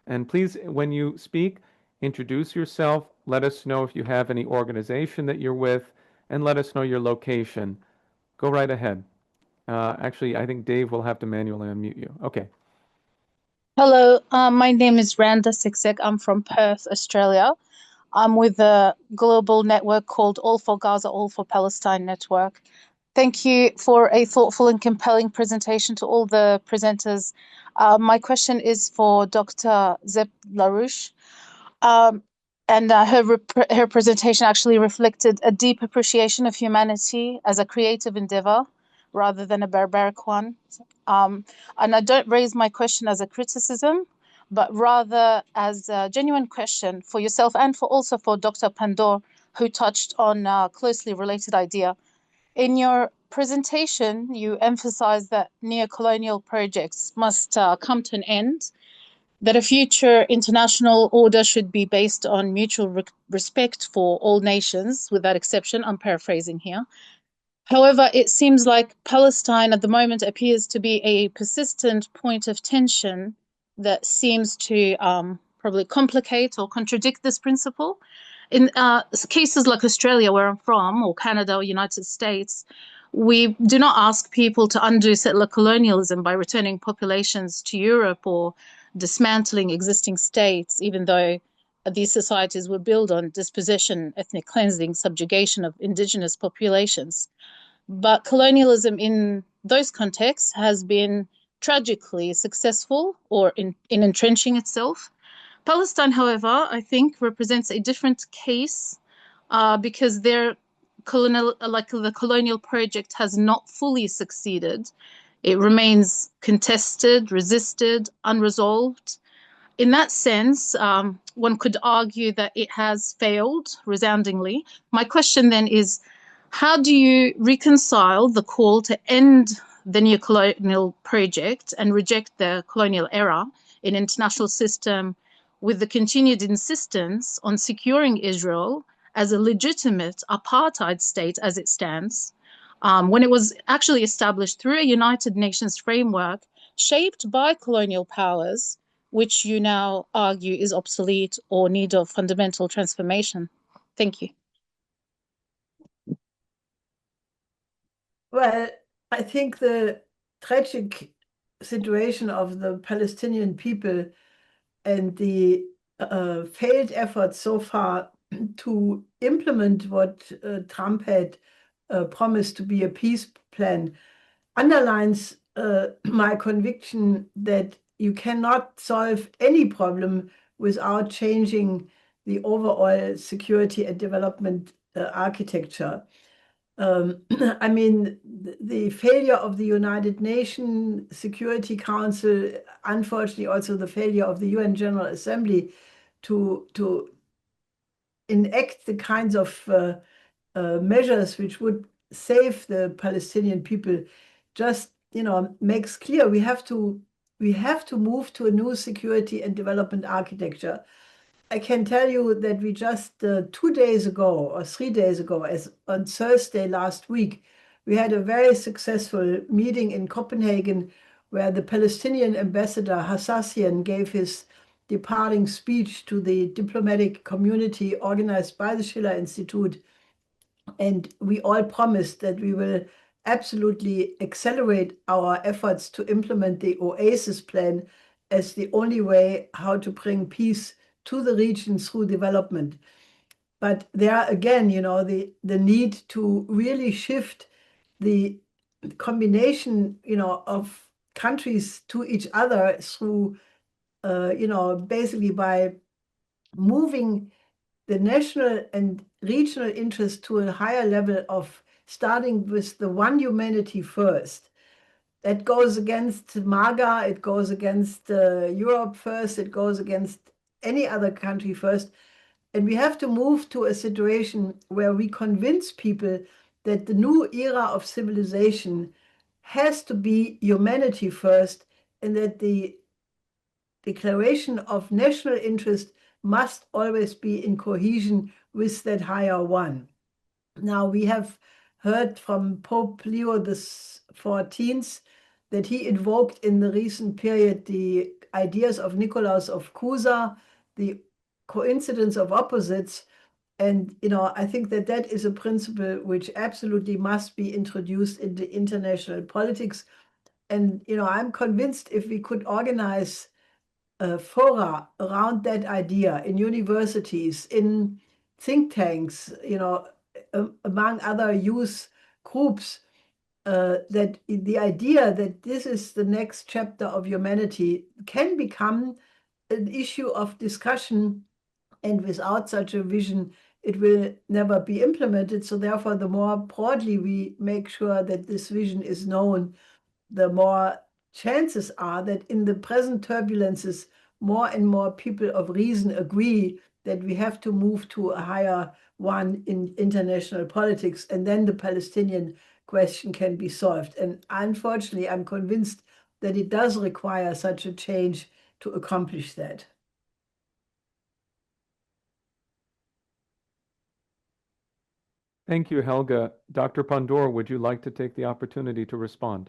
And please, when you speak, introduce yourself. Let us know if you have any organization that you're with, and let us know your location. Go right ahead. Actually, I think Dave will have to manually unmute you. Okay. Hello, my name is Randa Siksek. I'm from Perth, Australia. I'm with a global network called All for Gaza, All for Palestine Network. Thank you for a thoughtful and compelling presentation to all the presenters. My question is for Dr. Zepp-LaRouche. And her presentation actually reflected a deep appreciation of humanity as a creative endeavor rather than a barbaric one. And I don't raise my question as a criticism, but rather as a genuine question for yourself and also for Dr. Pandor, who touched on a closely related idea. In your presentation, you emphasized that neo-colonial projects must come to an end, that a future international order should be based on mutual respect for all nations, without exception. I'm paraphrasing here. However, it seems like Palestine at the moment appears to be a persistent point of tension that seems to probably complicate or contradict this principle. In cases like Australia, where I'm from, or Canada or United States, we do not ask people to undo settler colonialism by returning populations to Europe or dismantling existing states, even though these societies were built on dispossession, ethnic cleansing, subjugation of indigenous populations. But colonialism in those contexts has been tragically successful or in entrenching itself. Palestine, however, I think represents a different case because the colonial project has not fully succeeded. It remains contested, resisted, unresolved. In that sense, one could argue that it has failed resoundingly. My question then is, how do you reconcile the call to end the neo-colonial project and reject the colonial era in international system with the continued insistence on securing Israel as a legitimate apartheid state as it stands, when it was actually established through a United Nations framework shaped by colonial powers, which you now argue is obsolete or need of fundamental transformation? Thank you. Well, I think the tragic situation of the Palestinian people and the failed efforts so far to implement what Trump had promised to be a peace plan underlines my conviction that you cannot solve any problem without changing the overall security and development architecture. I mean, the failure of the United Nations Security Council, unfortunately also the failure of the UN General Assembly to enact the kinds of measures which would save the Palestinian people, just makes clear we have to move to a new security and development architecture. I can tell you that we just 2 days ago or 3 days ago, as on Thursday last week, we had a very successful meeting in Copenhagen where the Palestinian ambassador Hassassian gave his departing speech to the diplomatic community organized by the Schiller Institute. And we all promised that we will absolutely accelerate our efforts to implement the OASIS plan as the only way how to bring peace to the region through development. But there again, the need to really shift the combination, of countries to each other through, basically by moving the national and regional interest to a higher level of starting with the one humanity first. That goes against MAGA, it goes against Europe first, it goes against any other country first. And we have to move to a situation where we convince people that the new era of civilization has to be humanity first, and that the declaration of national interest must always be in cohesion with that higher one. Now, we have heard from Pope Leo XIV that he invoked in the recent period the ideas of Nicolaus of Cusa, the coincidence of opposites. And, I think that that is a principle which absolutely must be introduced into international politics. And, I'm convinced if we could organize fora around that idea in universities, in think tanks, among other youth groups, that the idea that this is the next chapter of humanity can become an issue of discussion. And without such a vision, it will never be implemented. So therefore, the more broadly we make sure that this vision is known, the more chances are that in the present turbulences, more and more people of reason agree that we have to move to a higher one in international politics, and then the Palestinian question can be solved. And unfortunately, I'm convinced that it does require such a change to accomplish that. Thank you, Helga. Dr. Pandor, would you like to take the opportunity to respond?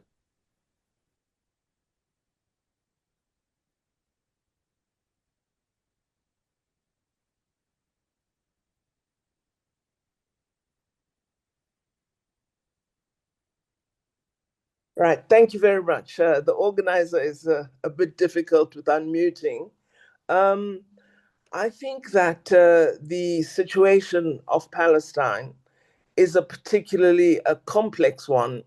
Right, thank you very much. The organizer is a bit difficult with unmuting. I think that the situation of Palestine is a particularly complex one.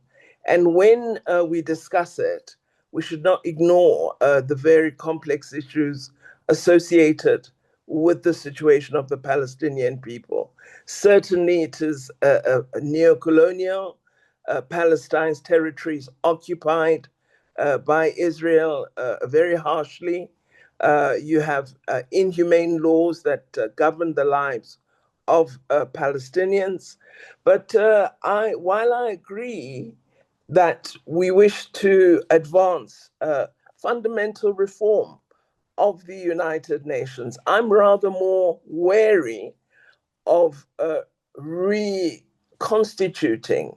And when we discuss it, we should not ignore the very complex issues associated with the situation of the Palestinian people. Certainly, it is a neo-colonial. Palestine's territories occupied by Israel very harshly. You have inhumane laws that govern the lives of Palestinians. But while I agree that we wish to advance fundamental reform of the United Nations, I'm rather more wary of reconstituting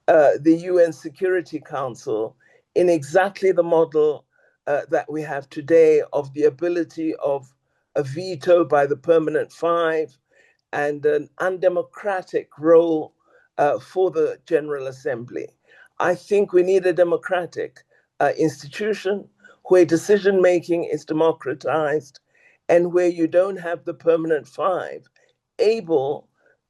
the UN Security Council in exactly the model that we have today, of the ability of a veto by the Permanent Five and an undemocratic role for the General Assembly. I think we need a democratic institution where decision-making is democratized and where you don't have the Permanent Five able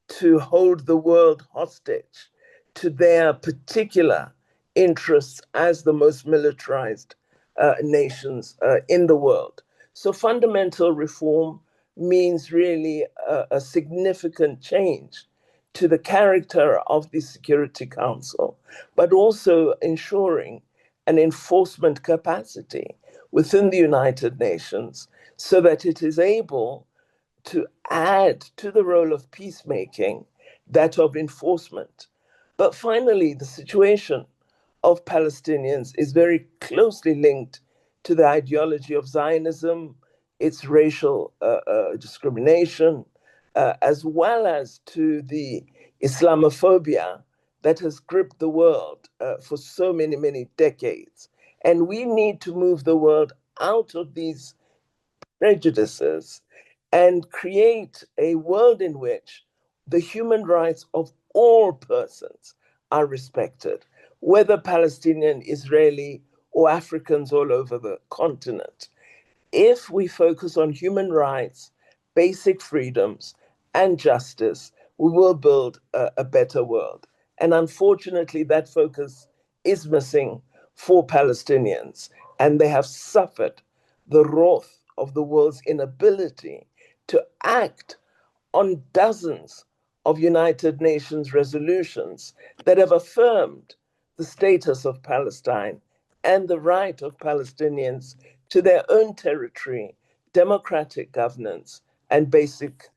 to hold the world hostage to their particular interests as the most militarized nations in the world. So fundamental reform means really a significant change to the character of the Security Council, but also ensuring an enforcement capacity within the United Nations so that it is able to add to the role of peacemaking that of enforcement. But finally, the situation of Palestinians is very closely linked to the ideology of Zionism, its racial discrimination, as well as to the Islamophobia that has gripped the world for so many, many decades. And we need to move the world out of these prejudices and create a world in which the human rights of all persons are respected, whether Palestinian, Israeli, or Africans all over the continent. If we focus on human rights, basic freedoms, and justice, we will build a better world. And unfortunately, that focus is missing for Palestinians, and they have suffered the wrath of the world's inability to act on dozens of United Nations resolutions that have affirmed the status of Palestine and the right of Palestinians to their own territory, democratic governance, and basic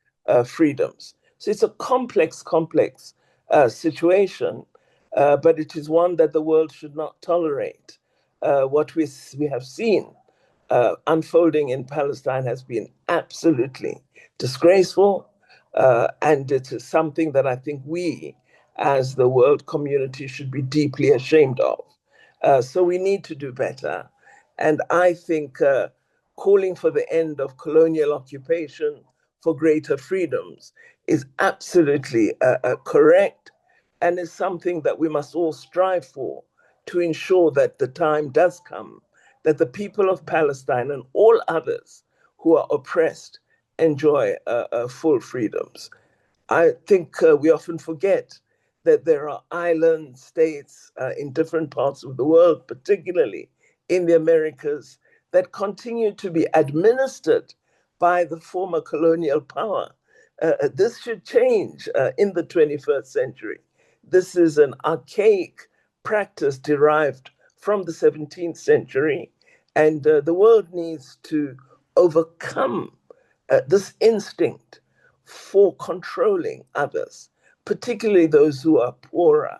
freedoms. So it's a complex situation, but it is one that the world should not tolerate. What we have seen unfolding in Palestine has been absolutely disgraceful, and it is something that I think we, as the world community, should be deeply ashamed of. So we need to do better. And I think calling for the end of colonial occupation for greater freedoms is absolutely correct, and is something that we must all strive for to ensure that the time does come that the people of Palestine and all others who are oppressed enjoy full freedoms. I think we often forget that there are island states in different parts of the world, particularly in the Americas, that continue to be administered by the former colonial power. This should change in the 21st century. This is an archaic practice derived from the 17th century, and the world needs to overcome this instinct for controlling others, particularly those who are poorer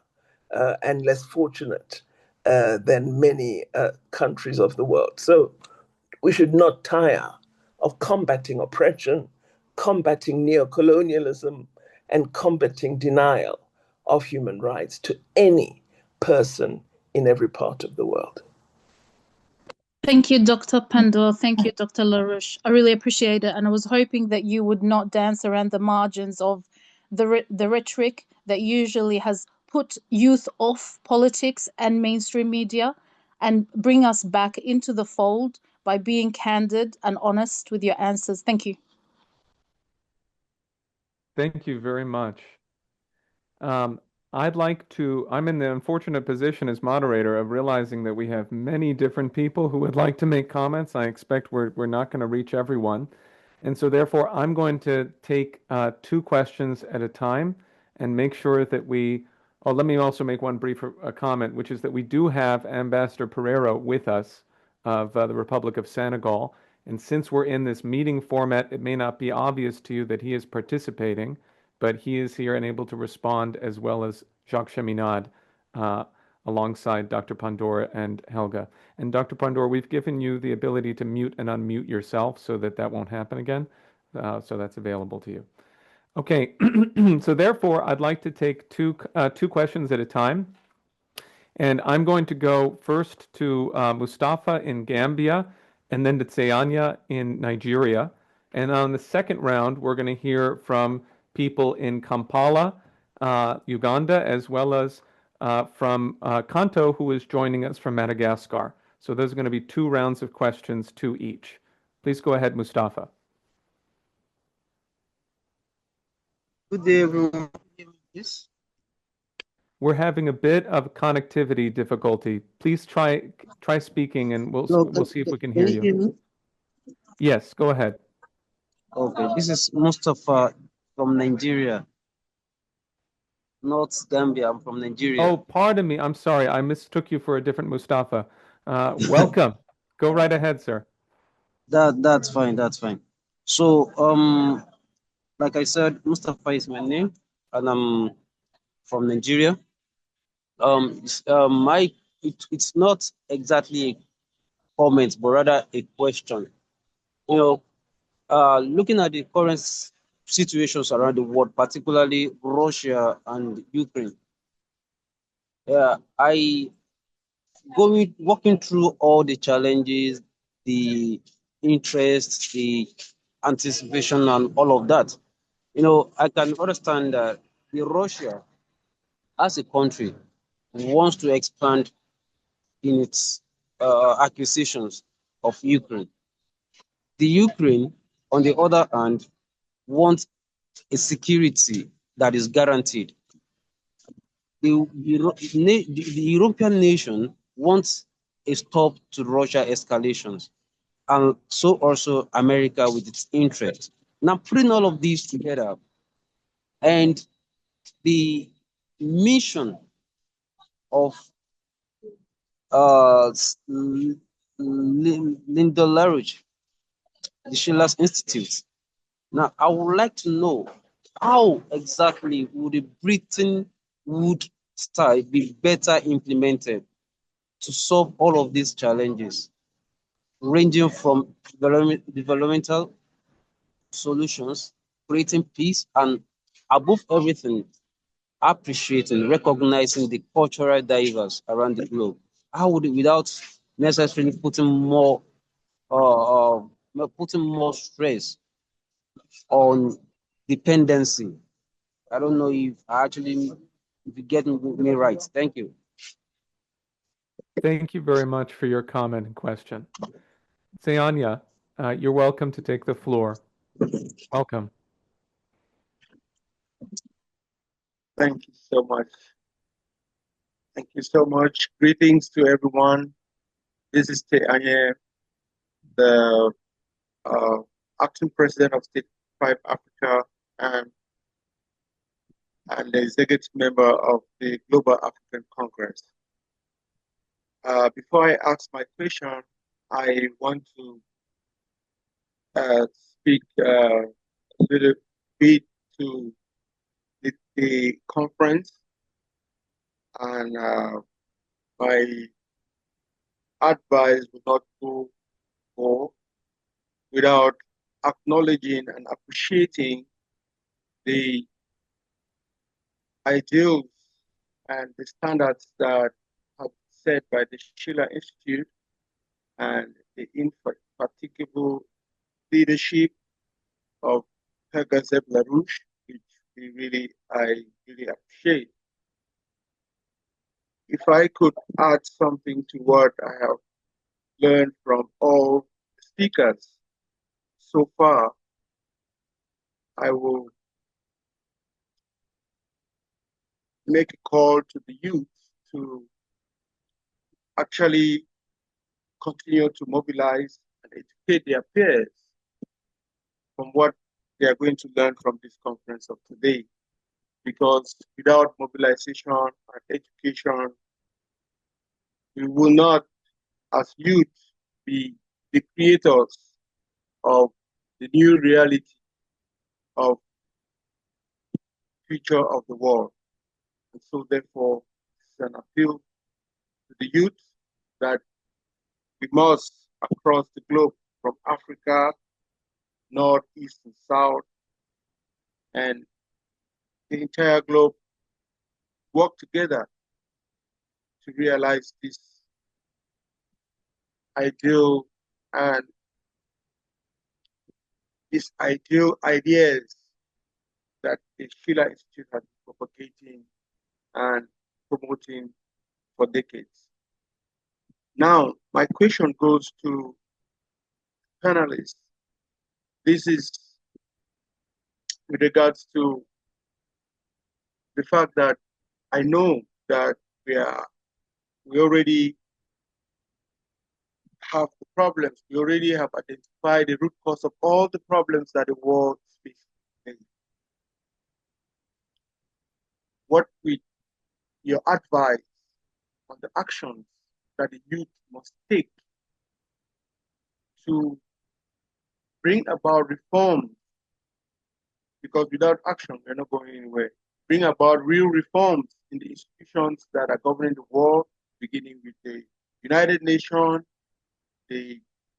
and less fortunate than many countries of the world. So we should not tire of combating oppression, combating neocolonialism, and combating denial of human rights to any person in every part of the world. Thank you, Dr. Pandor. Thank you, Dr. LaRouche. I really appreciate it. And I was hoping that you would not dance around the margins of the rhetoric that usually has put youth off politics and mainstream media, and bring us back into the fold by being candid and honest with your answers. Thank you. Thank you very much. I'm in the unfortunate position as moderator of realizing that we have many different people who would like to make comments. I expect we're not going to reach everyone. And so therefore, I'm going to take 2 questions at a time and make sure that let me also make one brief comment, which is that we do have Ambassador Pereira with us of the Republic of Senegal. And since we're in this meeting format, it may not be obvious to you that he is participating, but he is here and able to respond, as well as Jacques Cheminade, alongside Dr. Pandor and Helga. And Dr. Pandor, we've given you the ability to mute and unmute yourself so that won't happen again. So that's available to you. Okay, so therefore, I'd like to take two questions at a time. And I'm going to go first to Mustafa in Gambia, and then to Tseyanya in Nigeria. And on the second round, we're going to hear from people in Kampala, Uganda, as well as from Kanto, who is joining us from Madagascar. So those are going to be 2 rounds of questions, 2 each. Please go ahead, Mustafa. Good day, everyone. Yes. We're having a bit of connectivity difficulty. Please try speaking, and we'll see if we can hear you. Hear me? Yes, go ahead. Okay, this is Mustafa from Nigeria, not Gambia. I'm from Nigeria. Oh, pardon me. I'm sorry. I mistook you for a different Mustafa. Welcome. Go right ahead, sir. That's fine. That's fine. So, like I said, Mustafa is my name, and I'm from Nigeria. It's not exactly a comment, but rather a question. You know, looking at the current situations around the world, particularly Russia and Ukraine. Walking through all the challenges, the interests, the anticipation, and all of that. You know, I can understand that the Russia as a country, wants to expand in its acquisitions of Ukraine. The Ukraine, on the other hand, wants a security that is guaranteed. The European nation wants a stop to Russia escalations, and so also America with its interest. Now, putting all of these together, and the mission of LaRouche, the Schiller Institute. Now, I would like to know how exactly would the Britain Wood style be better implemented to solve all of these challenges, ranging from developmental solutions, creating peace, and above everything, appreciating, recognizing the cultural diverse around the globe. How would it, without necessarily putting more stress on dependency? I don't know if you get me right. Thank you. Thank you very much for your comment and question. Sayanya, you're welcome to take the floor. Welcome. Thank you so much. Thank you so much. Greetings to everyone. This is Sayanya, the acting president of State 5 Africa and the executive member of the Global African Congress. Before I ask my question, I want to speak a little bit to the conference, and my advice will not go without acknowledging and appreciating the ideals and the standards that have been set by the Schiller Institute and the indefatigable leadership of Helga Zepp-LaRouche, which I really appreciate. If I could add something to what I have learned from all speakers so far, I will make a call to the youth to actually continue to mobilize and educate their peers from what they are going to learn from this conference of today. Because without mobilization and education, we will not, as youth, be the creators of the new reality of the future of the world. And so therefore, it's an appeal to the youth that we must, across the globe, from Africa, North, East, and South, and the entire globe, work together to realize this ideal and these ideal ideas that the Schiller Institute has been propagating and promoting for decades. Now, my question goes to panelists. This is with regards to the fact that I know that we already have the problems. We already have identified the root cause of all the problems that the world is facing. What with your advice on the actions that the youth must take to bring about reform, because without action, we're not going anywhere. Bring about real reforms in the institutions that are governing the world, beginning with the United Nations,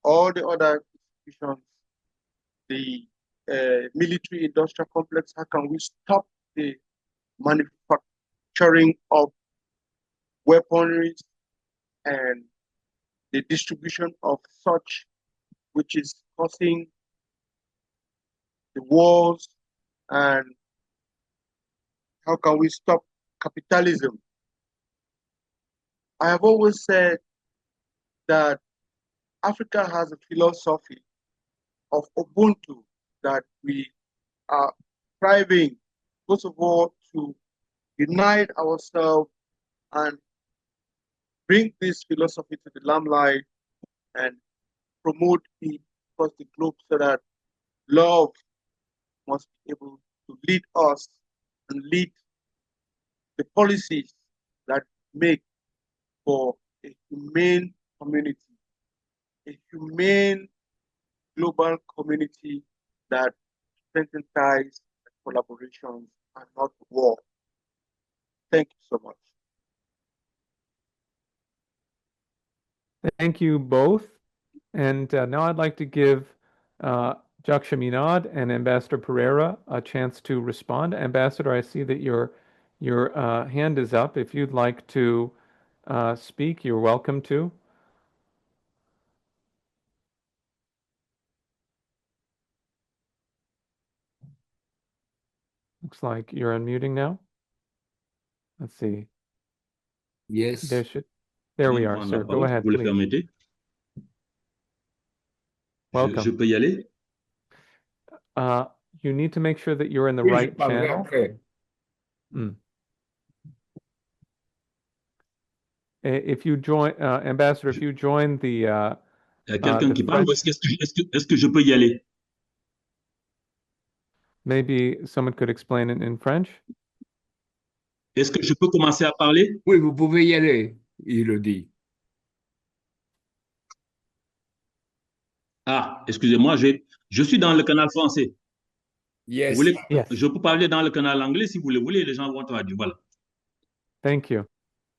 all the other institutions, the military industrial complex. How can we stop the manufacturing of weaponry and the distribution of such, which is causing the wars? And how can we stop capitalism. I have always said that Africa has a philosophy of Ubuntu, that we are striving, first of all, to unite ourselves and bring this philosophy to the limelight and promote it across the globe, so that love must be able to lead us and lead the policies that make for a humane community, a humane global community that strengthens ties and collaborations and not war. Thank you so much. Thank you both. And now I'd like to give Jacques Cheminade and Ambassador Pereira a chance to respond. Ambassador, I see that your hand is up. If you'd like to speak, you're welcome to. Looks like you're unmuting now. Let's see. Yes. There we are, sir. Go ahead, vous le please. permettez. Welcome. Je peux y aller? You need to make sure that you're in the Oui, je right parlerai channel. après. If you join, Ambassador, if you join the Il y a quelqu'un qui parle, French, est-ce que je peux y aller? maybe someone could explain it in French. Est-ce que je peux commencer à parler? Oui, vous pouvez y aller, il le dit. Ah, excusez-moi, je suis dans le canal français. Yes. Vous voulez, Yes. je peux parler dans le canal anglais si vous le voulez, les gens vont traduire. Voilà. Thank you.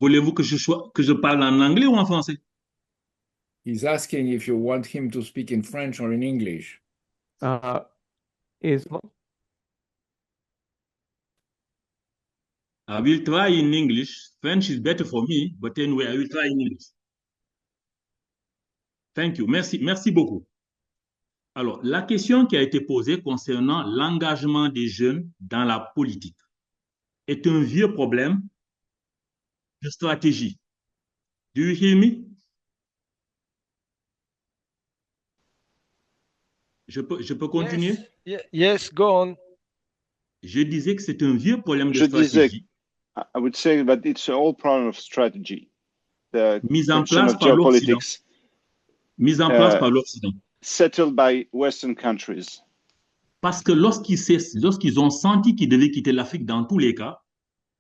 Voulez-vous que je parle en anglais ou en français? He's asking if you want him to speak in French or in English. I will try in English. French is better for me, but anyway, I will try in English. Thank you. Merci beaucoup. Alors, la question qui a été posée concernant l'engagement des jeunes dans la politique est un vieux problème de stratégie. Do you hear me? Je peux continuer? Yes, go on. Je disais que c'est un vieux problème de stratégie. I would say that it's an old problem of strategy. The Mise en question place of par l'Occident. geopolitics Mise en place par l'Occident. settled by Western countries. Parce que lorsqu'ils ont senti qu'ils devaient quitter l'Afrique dans tous les cas,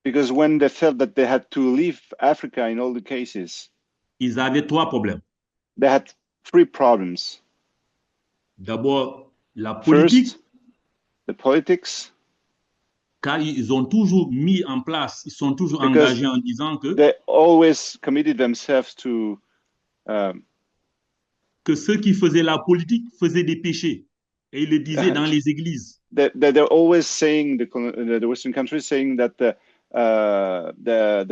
Because when they felt that they had to leave Africa in all the cases, ils avaient trois problèmes. they had three problems. D'abord, la politique. First, the politics. Car ils ont toujours mis en place, ils sont toujours Because engagés en disant que they always committed themselves to que ceux qui faisaient la politique faisaient des péchés. Et ils le disaient dans les églises. They're always saying, the Western countries saying that the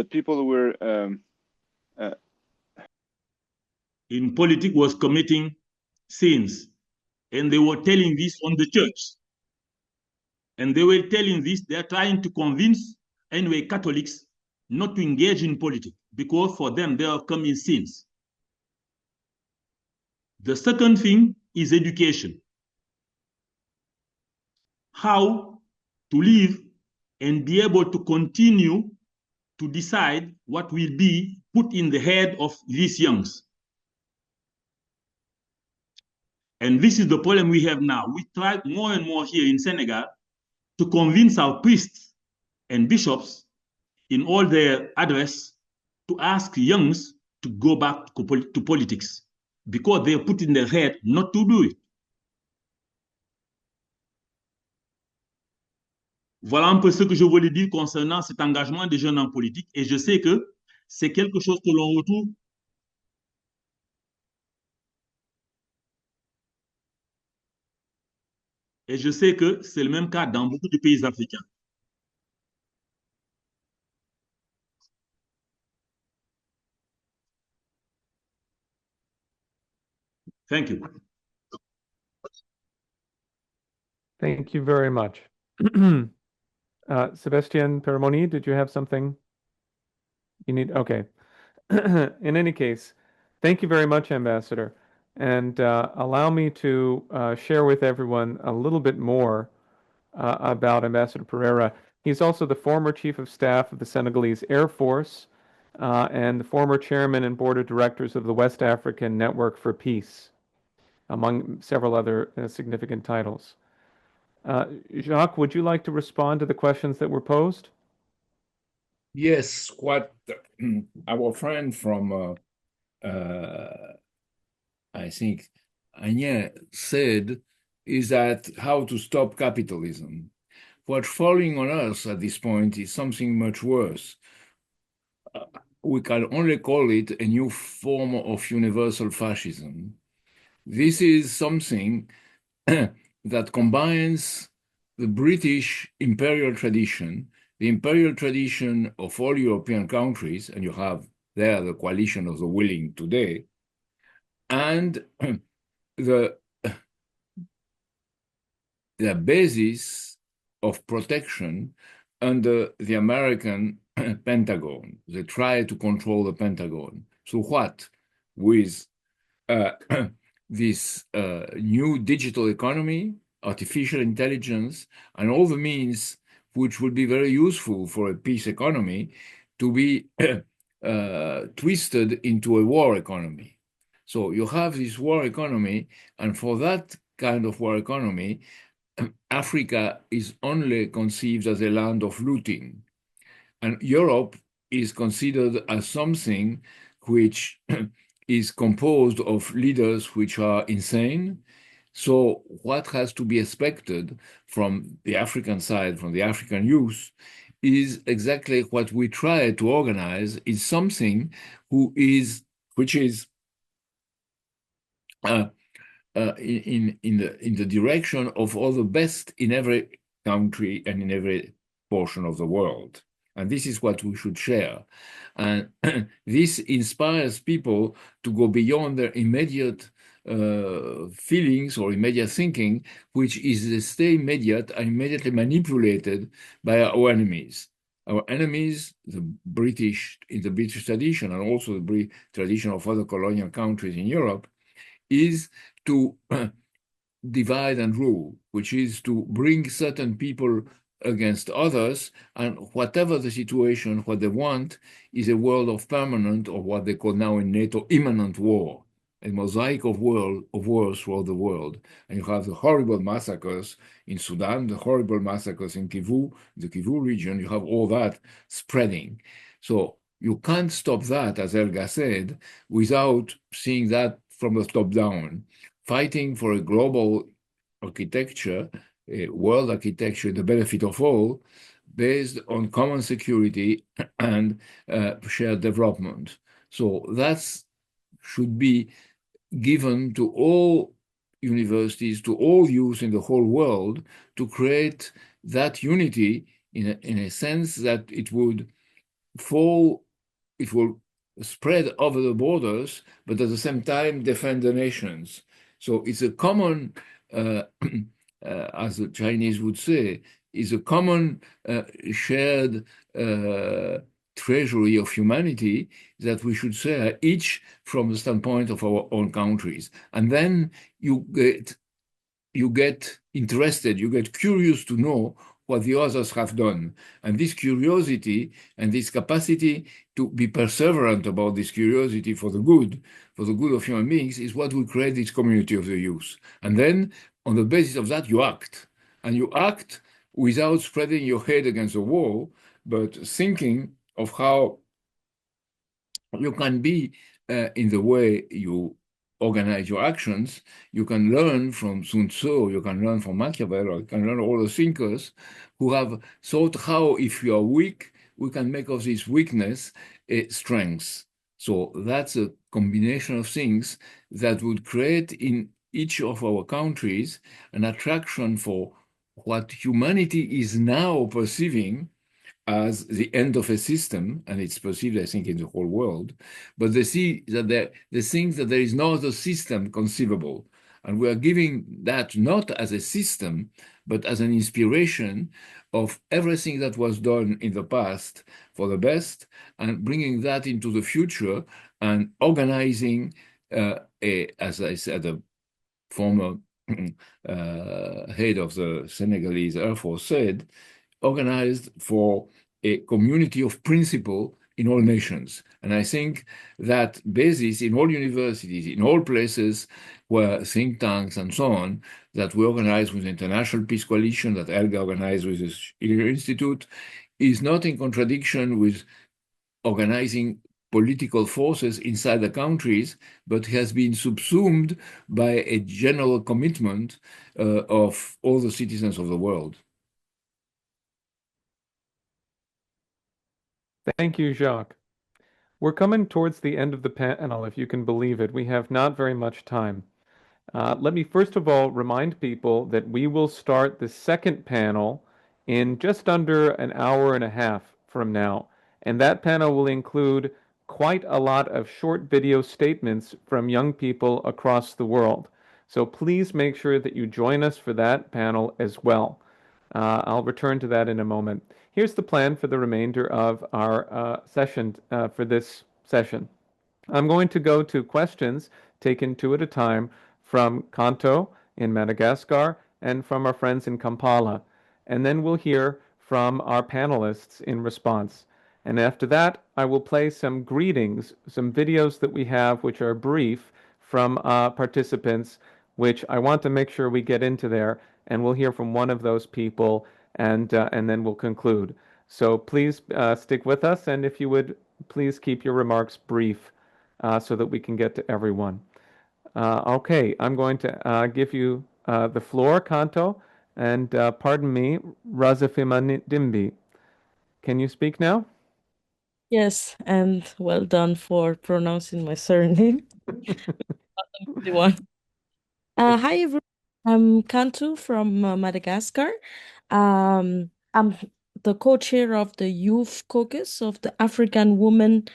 people who were in politics was committing sins. And they were telling this on the church. And they were telling this, they're trying to convince, anyway, Catholics not to engage in politics because for them, they are committing sins. The second thing is education. How to live and be able to continue to decide what will be put in the head of these youngs. And this is the problem we have now. We try more and more here in Senegal to convince our priests and bishops in all their address to ask youngs to go back to politics because they are put in their head not to do it. Voilà un peu ce que je voulais dire concernant cet engagement des jeunes en politique. Et je sais que c'est quelque chose que l'on retrouve. Et je sais que c'est le même cas dans beaucoup de pays africains. Thank you. Thank you very much. Sébastien Peramoni, did you have something You need, okay. In any case, thank you very much, Ambassador. And allow me to share with everyone a little bit more about Ambassador Pereira. He's also the former Chief of Staff of the Senegalese Air Force and the former Chairman and Board of Directors of the West African Network for Peace, among several other significant titles. Jacques, would you like to respond to the questions that were posed? Yes, what our friend from, I think, Anya said is that how to stop capitalism. What's falling on us at this point is something much worse. We can only call it a new form of universal fascism. This is something that combines the British imperial tradition, the imperial tradition of all European countries, and you have there the coalition of the willing today, and the basis of protection under the American Pentagon. They try to control the Pentagon. So what? With this new digital economy, artificial intelligence, and all the means which would be very useful for a peace economy to be twisted into a war economy. So you have this war economy, and for that kind of war economy, Africa is only conceived as a land of looting. And Europe is considered as something which is composed of leaders which are insane. So what has to be expected from the African side, from the African youth, is exactly what we try to organize, is something which is in the direction of all the best in every country and in every portion of the world. And this is what we should share. And this inspires people to go beyond their immediate feelings or immediate thinking, which is to stay immediate and immediately manipulated by our enemies. Our enemies, the British, in the British tradition, and also the tradition of other colonial countries in Europe, is to divide and rule, which is to bring certain people against others, and whatever the situation, what they want is a world of permanent, or what they call now in NATO, imminent war, a mosaic of wars throughout the world. And you have the horrible massacres in Sudan, the horrible massacres in Kivu, the Kivu region, you have all that spreading. So you can't stop that, as Helga said, without seeing that from the top down, fighting for a global architecture, a world architecture, the benefit of all, based on common security and shared development. So that should be given to all universities, to all youth in the whole world, to create that unity in a sense that it will spread over the borders, but at the same time defend the nations. So it's a common, as the Chinese would say, is a common shared treasury of humanity that we should share, each from the standpoint of our own countries. And then you get interested, you get curious to know what the others have done. And this curiosity and this capacity to be perseverant about this curiosity for the good of human beings, is what will create this community of the youth. And then on the basis of that, you act. And you act without spreading your head against the wall, but thinking of how you can be in the way you organize your actions. You can learn from Sun Tzu, you can learn from Machiavelli, or you can learn all the thinkers who have thought how, if you are weak, we can make of this weakness a strength. So that's a combination of things that would create in each of our countries an attraction for what humanity is now perceiving as the end of a system, and it's perceived, I think, in the whole world, but they see that they think that there is no other system conceivable And we are giving that not as a system, but as an inspiration of everything that was done in the past for the best, and bringing that into the future and organizing, as I said, a former head of the Senegalese Air Force said, organized for a community of principle in all nations. And I think that basis in all universities, in all places where think tanks and so on, that we organize with the International Peace Coalition, that Helga organized with the Schiller Institute, is not in contradiction with organizing political forces inside the countries, but has been subsumed by a general commitment of all the citizens of the world. Thank you, Jacques. We're coming towards the end of the panel, if you can believe it. We have not very much time. Let me first of all remind people that we will start the second panel in just under an hour and a half from now. And that panel will include quite a lot of short video statements from young people across the world. So please make sure that you join us for that panel as well. I'll return to that in a moment. Here's the plan for the remainder of our session for this session. I'm going to go to questions taken two at a time from Kanto in Madagascar and from our friends in Kampala. And then we'll hear from our panelists in response. And after that, I will play some greetings, some videos that we have which are brief from participants, which I want to make sure we get into there. And we'll hear from one of those people, and then we'll conclude. So please stick with us, and if you would, please keep your remarks brief so that we can get to everyone. Okay, I'm going to give you the floor, Kanto, and pardon me, Razafima Dimbi. Can you speak now? Yes, and well done for pronouncing my surname. Hi, everyone. I'm Kantu from Madagascar. I'm the co-chair of the Youth Caucus of the African Women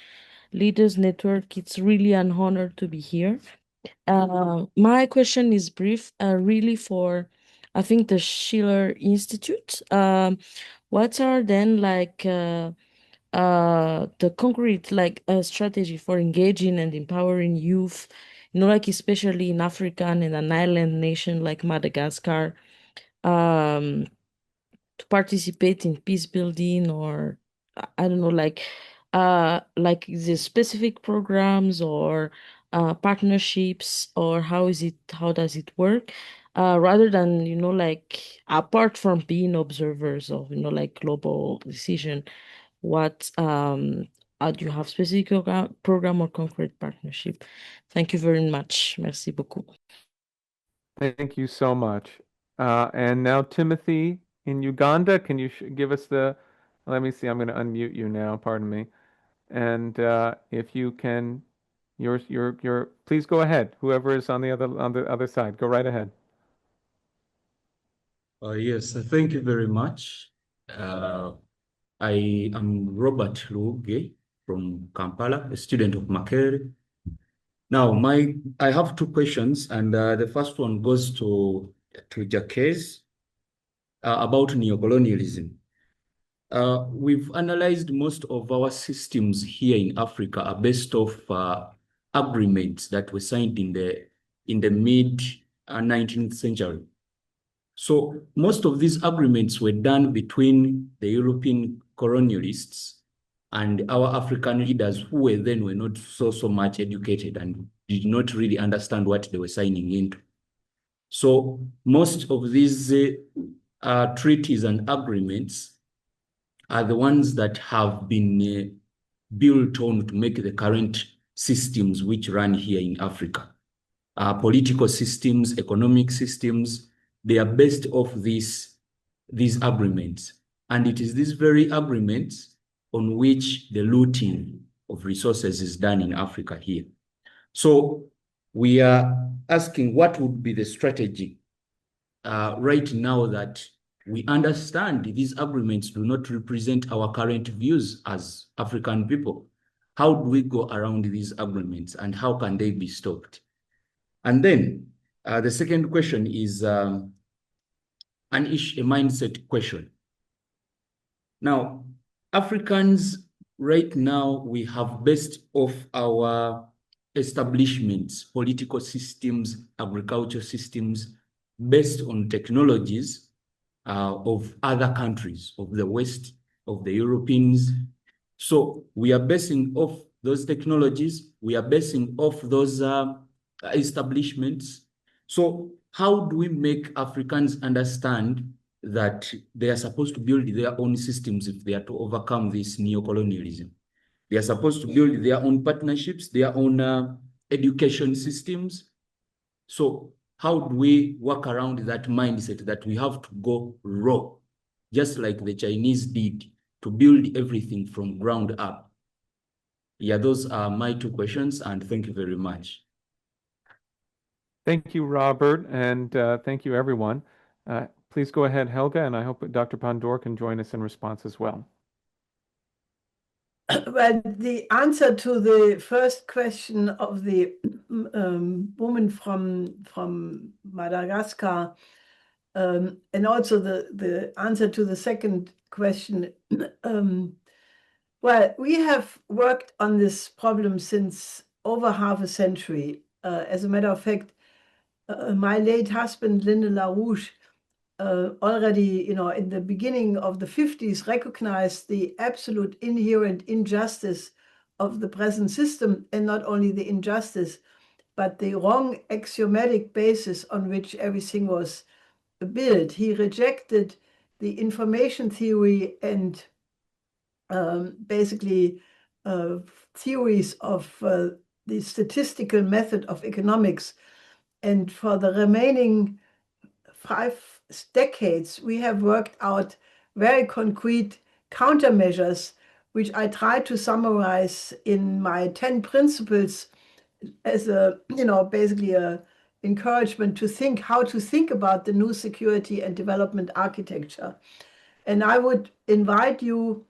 Leaders Network. It's really an honor to be here. My question is brief, really for, I think, the Schiller Institute. What are then the concrete strategy for engaging and empowering youth, especially in African and an island nation like Madagascar, to participate in peace building, or I don't know, like the specific programs or partnerships, or how does it work? Rather than, apart from being observers of, global decision, what do you have specific program or concrete partnership? Thank you very much. Merci beaucoup. Thank you so much. And now Timothy in Uganda, can you give us let me see, I'm going to unmute you now, pardon me. And if you can, please go ahead. Whoever is on the other side, go right ahead. Yes, thank you very much. I am Robert Luge from Kampala, a student of Makerere. Now, I have two questions, and the first one goes to Jacques about neocolonialism. We've analyzed most of our systems here in Africa are based off agreements that were signed in the mid 19th century. So most of these agreements were done between the European colonialists and our African leaders, who were not so much educated and did not really understand what they were signing into. So most of these treaties and agreements are the ones that have been built on to make the current systems which run here in Africa. Political systems, economic systems, they are based off these agreements. And it is these very agreements on which the looting of resources is done in Africa here. So we are asking, what would be the strategy right now that we understand these agreements do not represent our current views as African people? How do we go around these agreements, and how can they be stopped? And then The second question is a mindset question. Now, Africans, right now, we have based off our establishments, political systems, agriculture systems, based on technologies of other countries, of the West, of the Europeans. So we are basing off those technologies, we are basing off those establishments. So how do we make Africans understand that they are supposed to build their own systems if they are to overcome this neocolonialism? They are supposed to build their own partnerships, their own education systems. So how do we work around that mindset that we have to go raw, just like the Chinese did, to build everything from ground up? Yeah, those are my two questions, and thank you very much. Thank you, Robert, and thank you, everyone. Please go ahead, Helga, and I hope Dr. Pandor can join us in response as well. Well, the answer to the first question of the woman from Madagascar, and also the answer to the second question, well, we have worked on this problem since over half a century. As a matter of fact, my late husband, LaRouche, already, in the beginning of the 50s, recognized the absolute inherent injustice of the present system, and not only the injustice, but the wrong axiomatic basis on which everything was built. He rejected the information theory and basically theories of the statistical method of economics. And for the remaining 5 decades, we have worked out very concrete countermeasures, which I try to summarize in my 10 principles as basically a encouragement to think how to think about the new security and development architecture. And I would invite you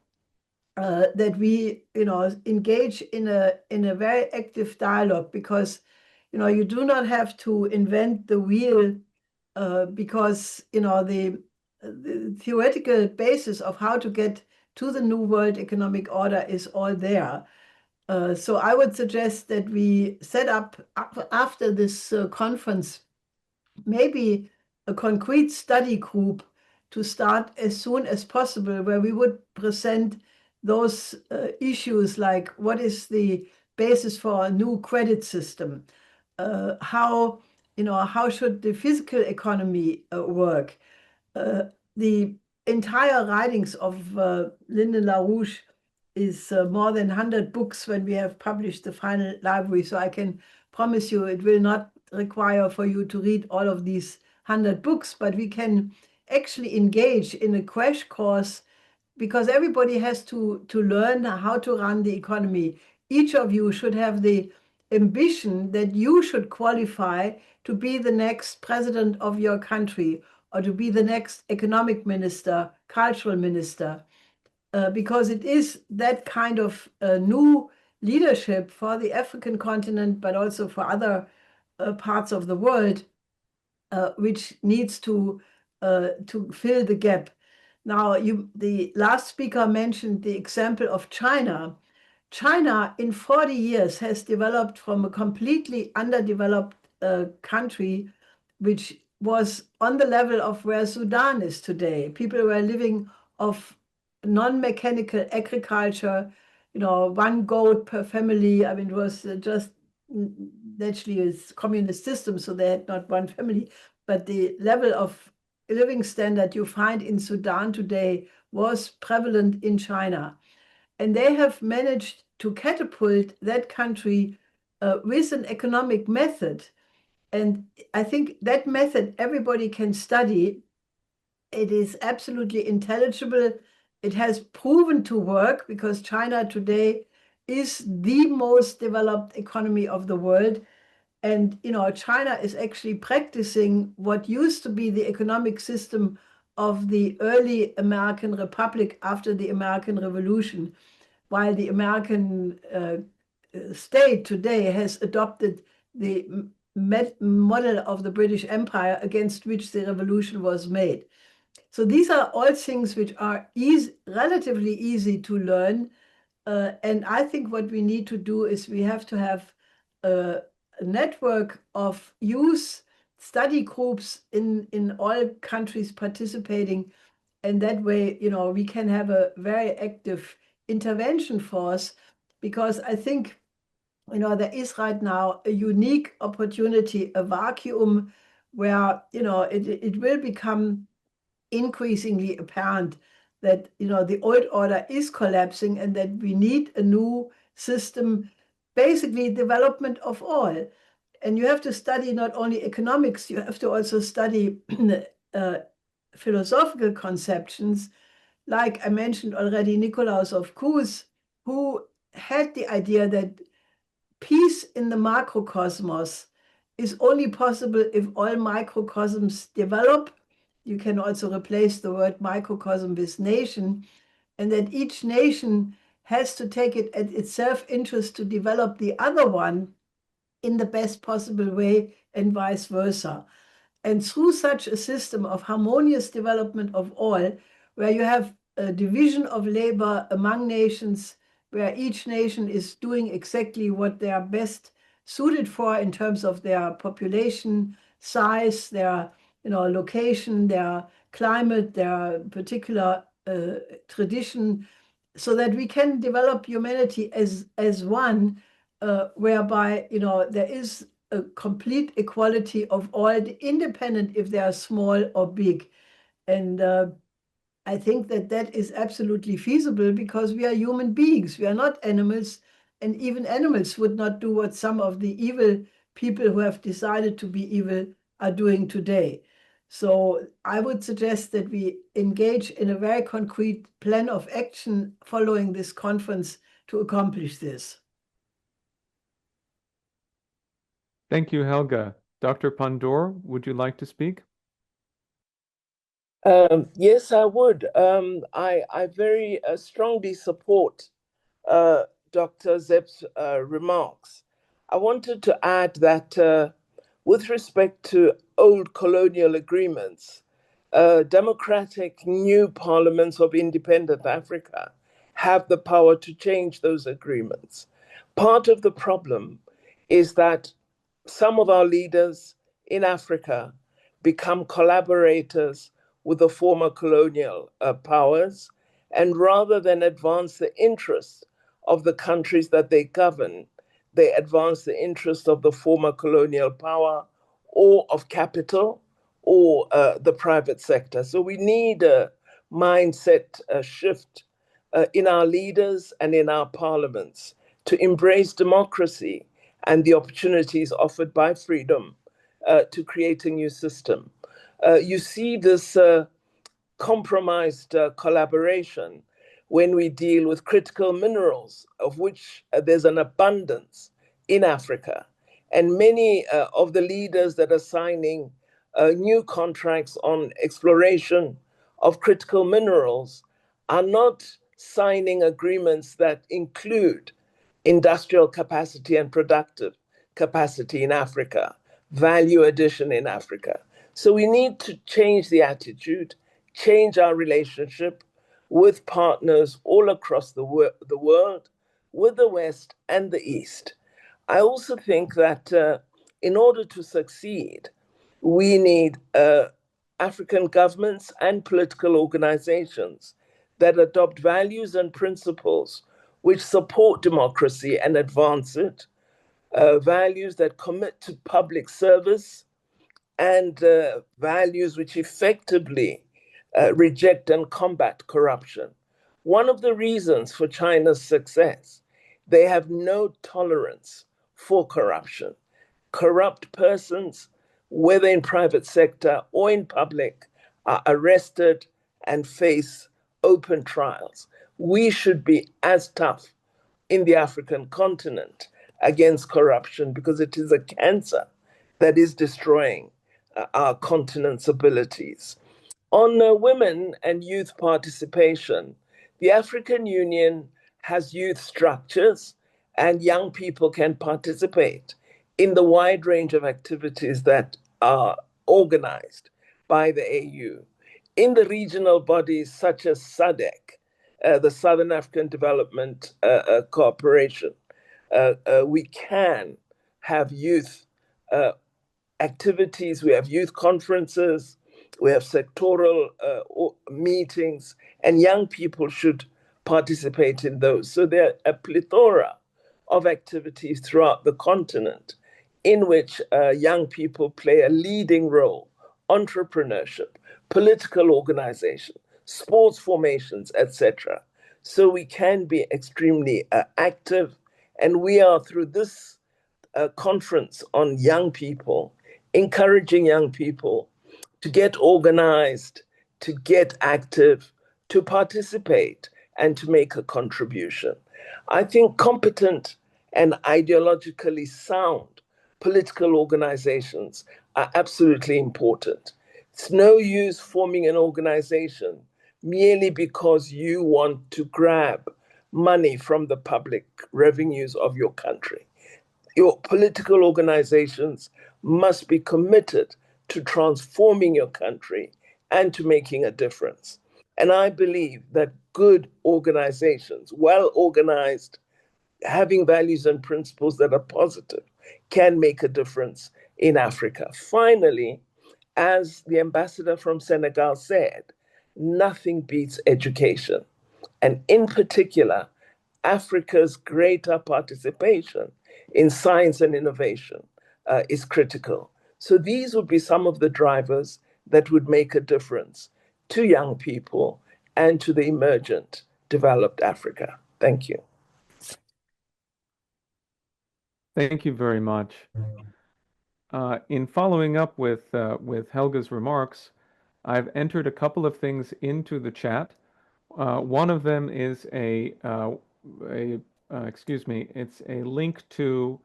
that we, engage in a very active dialogue, because, you do not have to invent the wheel, because, the theoretical basis of how to get to the new world economic order is all there. So I would suggest that we set up after this conference, maybe a concrete study group to start as soon as possible, where we would present those issues like what is the basis for a new credit system, how should the physical economy work. The entire writings of LaRouche is more than 100 books when we have published the final library. So I can promise you it will not require for you to read all of these 100 books, but we can actually engage in a crash course, because everybody has to learn how to run the economy. Each of you should have the ambition that you should qualify to be the next president of your country, or to be the next economic minister, cultural minister, because it is that kind of new leadership for the African continent, but also for other parts of the world, which needs to fill the gap. Now, the last speaker mentioned the example of China. China, in 40 years, has developed from a completely underdeveloped country, which was on the level of where Sudan is today. People were living off non-mechanical agriculture, 1 goat per family. I mean, it was just naturally a communist system, so they had not one family. But the level of living standard you find in Sudan today was prevalent in China. And they have managed to catapult that country with an economic method. And I think that method everybody can study. It is absolutely intelligible. It has proven to work, because China today is the most developed economy of the world. And, China is actually practicing what used to be the economic system of the early American Republic after the American Revolution, while the American state today has adopted the model of the British Empire against which the revolution was made. So these are all things which are relatively easy to learn. And I think what we need to do is we have to have a network of youth study groups in all countries participating. And that way, we can have a very active intervention force, because I think, there is right now a unique opportunity, a vacuum where, it will become increasingly apparent that, the old order is collapsing and that we need a new system, basically development of all. And you have to study not only economics, you have to also study philosophical conceptions. Like I mentioned already, Nicolaus of Cues, who had the idea that peace in the macrocosmos is only possible if all microcosms develop. You can also replace the word microcosm with nation, and that each nation has to take it at its self-interest to develop the other one in the best possible way, and vice versa. And through such a system of harmonious development of all, where you have a division of labor among nations, where each nation is doing exactly what they are best suited for in terms of their population size, their location, their climate, their particular tradition, so that we can develop humanity as one, whereby there is a complete equality of all, independent if they are small or big. And I think that is absolutely feasible, because we are human beings. We are not animals, and even animals would not do what some of the evil people who have decided to be evil are doing today. So I would suggest that we engage in a very concrete plan of action following this conference to accomplish this. Thank you, Helga. Dr. Pandor, would you like to speak? Yes, I would. I very strongly support Dr. Zepp's remarks. I wanted to add that with respect to old colonial agreements, democratic new parliaments of independent Africa have the power to change those agreements. Part of the problem is that some of our leaders in Africa become collaborators with the former colonial powers, and rather than advance the interests of the countries that they govern, they advance the interests of the former colonial power or of capital or the private sector. So we need a mindset shift in our leaders and in our parliaments to embrace democracy and the opportunities offered by freedom to create a new system. You see this compromised collaboration when we deal with critical minerals, of which there's an abundance in Africa. And many of the leaders that are signing new contracts on exploration of critical minerals are not signing agreements that include industrial capacity and productive capacity in Africa, value addition in Africa. So we need to change the attitude, change our relationship with partners all across the world, with the West and the East. I also think that in order to succeed, we need African governments and political organizations that adopt values and principles which support democracy and advance it, values that commit to public service, and values which effectively reject and combat corruption. One of the reasons for China's success, they have no tolerance for corruption. Corrupt persons, whether in private sector or in public, are arrested and face open trials. We should be as tough in the African continent against corruption, because it is a cancer that is destroying our continent's abilities. On women and youth participation, the African Union has youth structures, and young people can participate in the wide range of activities that are organized by the AU, in the regional bodies such as SADC, the Southern African Development Cooperation, we can have youth activities, we have youth conferences, we have sectoral meetings, and young people should participate in those. So there are a plethora of activities throughout the continent in which young people play a leading role: entrepreneurship, political organization, sports formations, etc. So we can be extremely active, and we are, through this conference on young people, encouraging young people to get organized, to get active, to participate, and to make a contribution. I think competent and ideologically sound political organizations are absolutely important. It's no use forming an organization merely because you want to grab money from the public revenues of your country. Your political organizations must be committed to transforming your country and to making a difference. And I believe that good organizations, well organized, having values and principles that are positive, can make a difference in Africa. Finally, as the ambassador from Senegal said, nothing beats education. And in particular, Africa's greater participation in science and innovation is critical. So these would be some of the drivers that would make a difference to young people and to the emergent developed Africa. Thank you. Thank you very much. In following up with Helga's remarks, I've entered a couple of things into the chat. One of them is it's a link to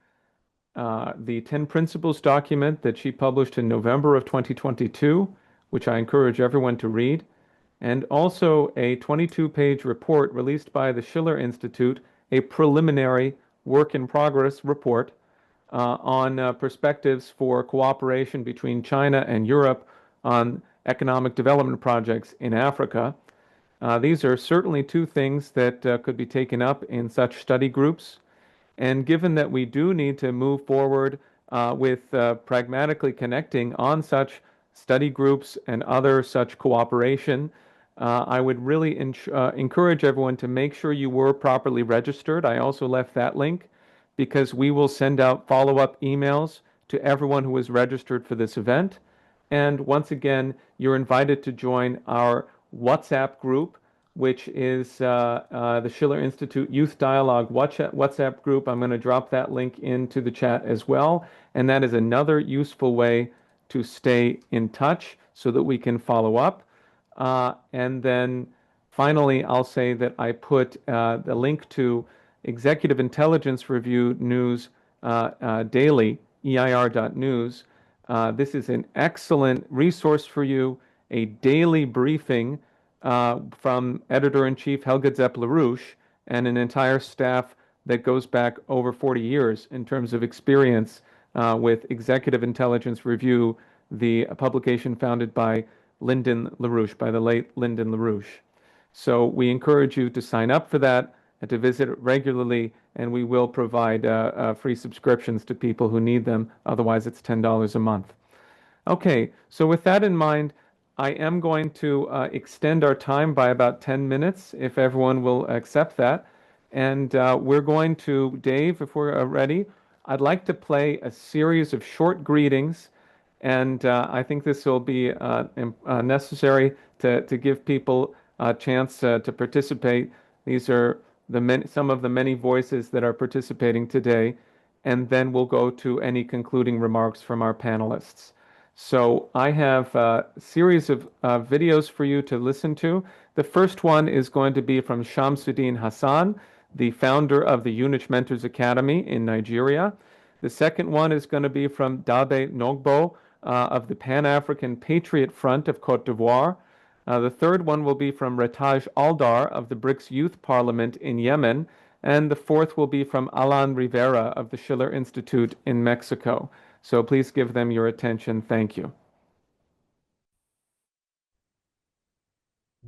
the 10 Principles document that she published in November of 2022, which I encourage everyone to read, and also a 22-page report released by the Schiller Institute, a preliminary work in progress report on perspectives for cooperation between China and Europe on economic development projects in Africa. These are certainly two things that could be taken up in such study groups. And given that we do need to move forward with pragmatically connecting on such study groups and other such cooperation, I would really encourage everyone to make sure you were properly registered. I also left that link because we will send out follow-up emails to everyone who is registered for this event. And once again, you're invited to join our WhatsApp group, which is the Schiller Institute Youth Dialogue WhatsApp group. I'm going to drop that link into the chat as well. And that is another useful way to stay in touch so that we can follow up. And then finally, I'll say that I put the link to Executive Intelligence Review News Daily, EIR.news. This is an excellent resource for you, a daily briefing from Editor-in-Chief Helga Zepp-LaRouche and an entire staff that goes back over 40 years in terms of experience with Executive Intelligence Review, the publication founded by Lyndon LaRouche, by the late Lyndon LaRouche. So we encourage you to sign up for that and to visit it regularly, and we will provide free subscriptions to people who need them. Otherwise, it's $10 a month. Okay, so with that in mind, I am going to extend our time by about 10 minutes, if everyone will accept that. And we're going to, Dave, if we're ready, I'd like to play a series of short greetings. And I think this will be necessary to give people a chance to participate. These are some of the many voices that are participating today. And then we'll go to any concluding remarks from our panelists. So I have a series of videos for you to listen to. The first one is going to be from Shamsudeen Hassan, the founder of the Yhunich Mentors Academy in Nigeria. The second one is going to be from Dabe Nogbo of the Pan-African Patriot Front of Côte d'Ivoire. The third one will be from Retaj Aldar of the BRICS Youth Parliament in Yemen. And the fourth will be from Alain Rivera of the Schiller Institute in Mexico. So please give them your attention. Thank you.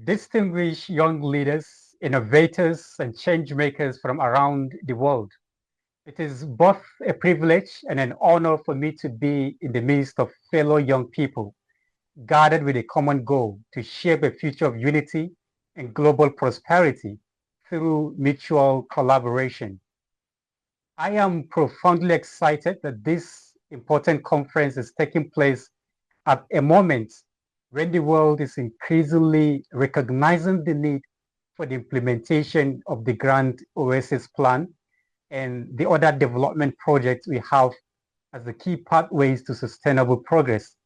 Distinguished young leaders, innovators, and change makers from around the world. It is both a privilege and an honor for me to be in the midst of fellow young people, guided with a common goal to shape a future of unity and global prosperity through mutual collaboration. I am profoundly excited that this important conference is taking place at a moment when the world is increasingly recognizing the need for the implementation of the Grand Oasis Plan and the other development projects we have as the key pathways to sustainable progress.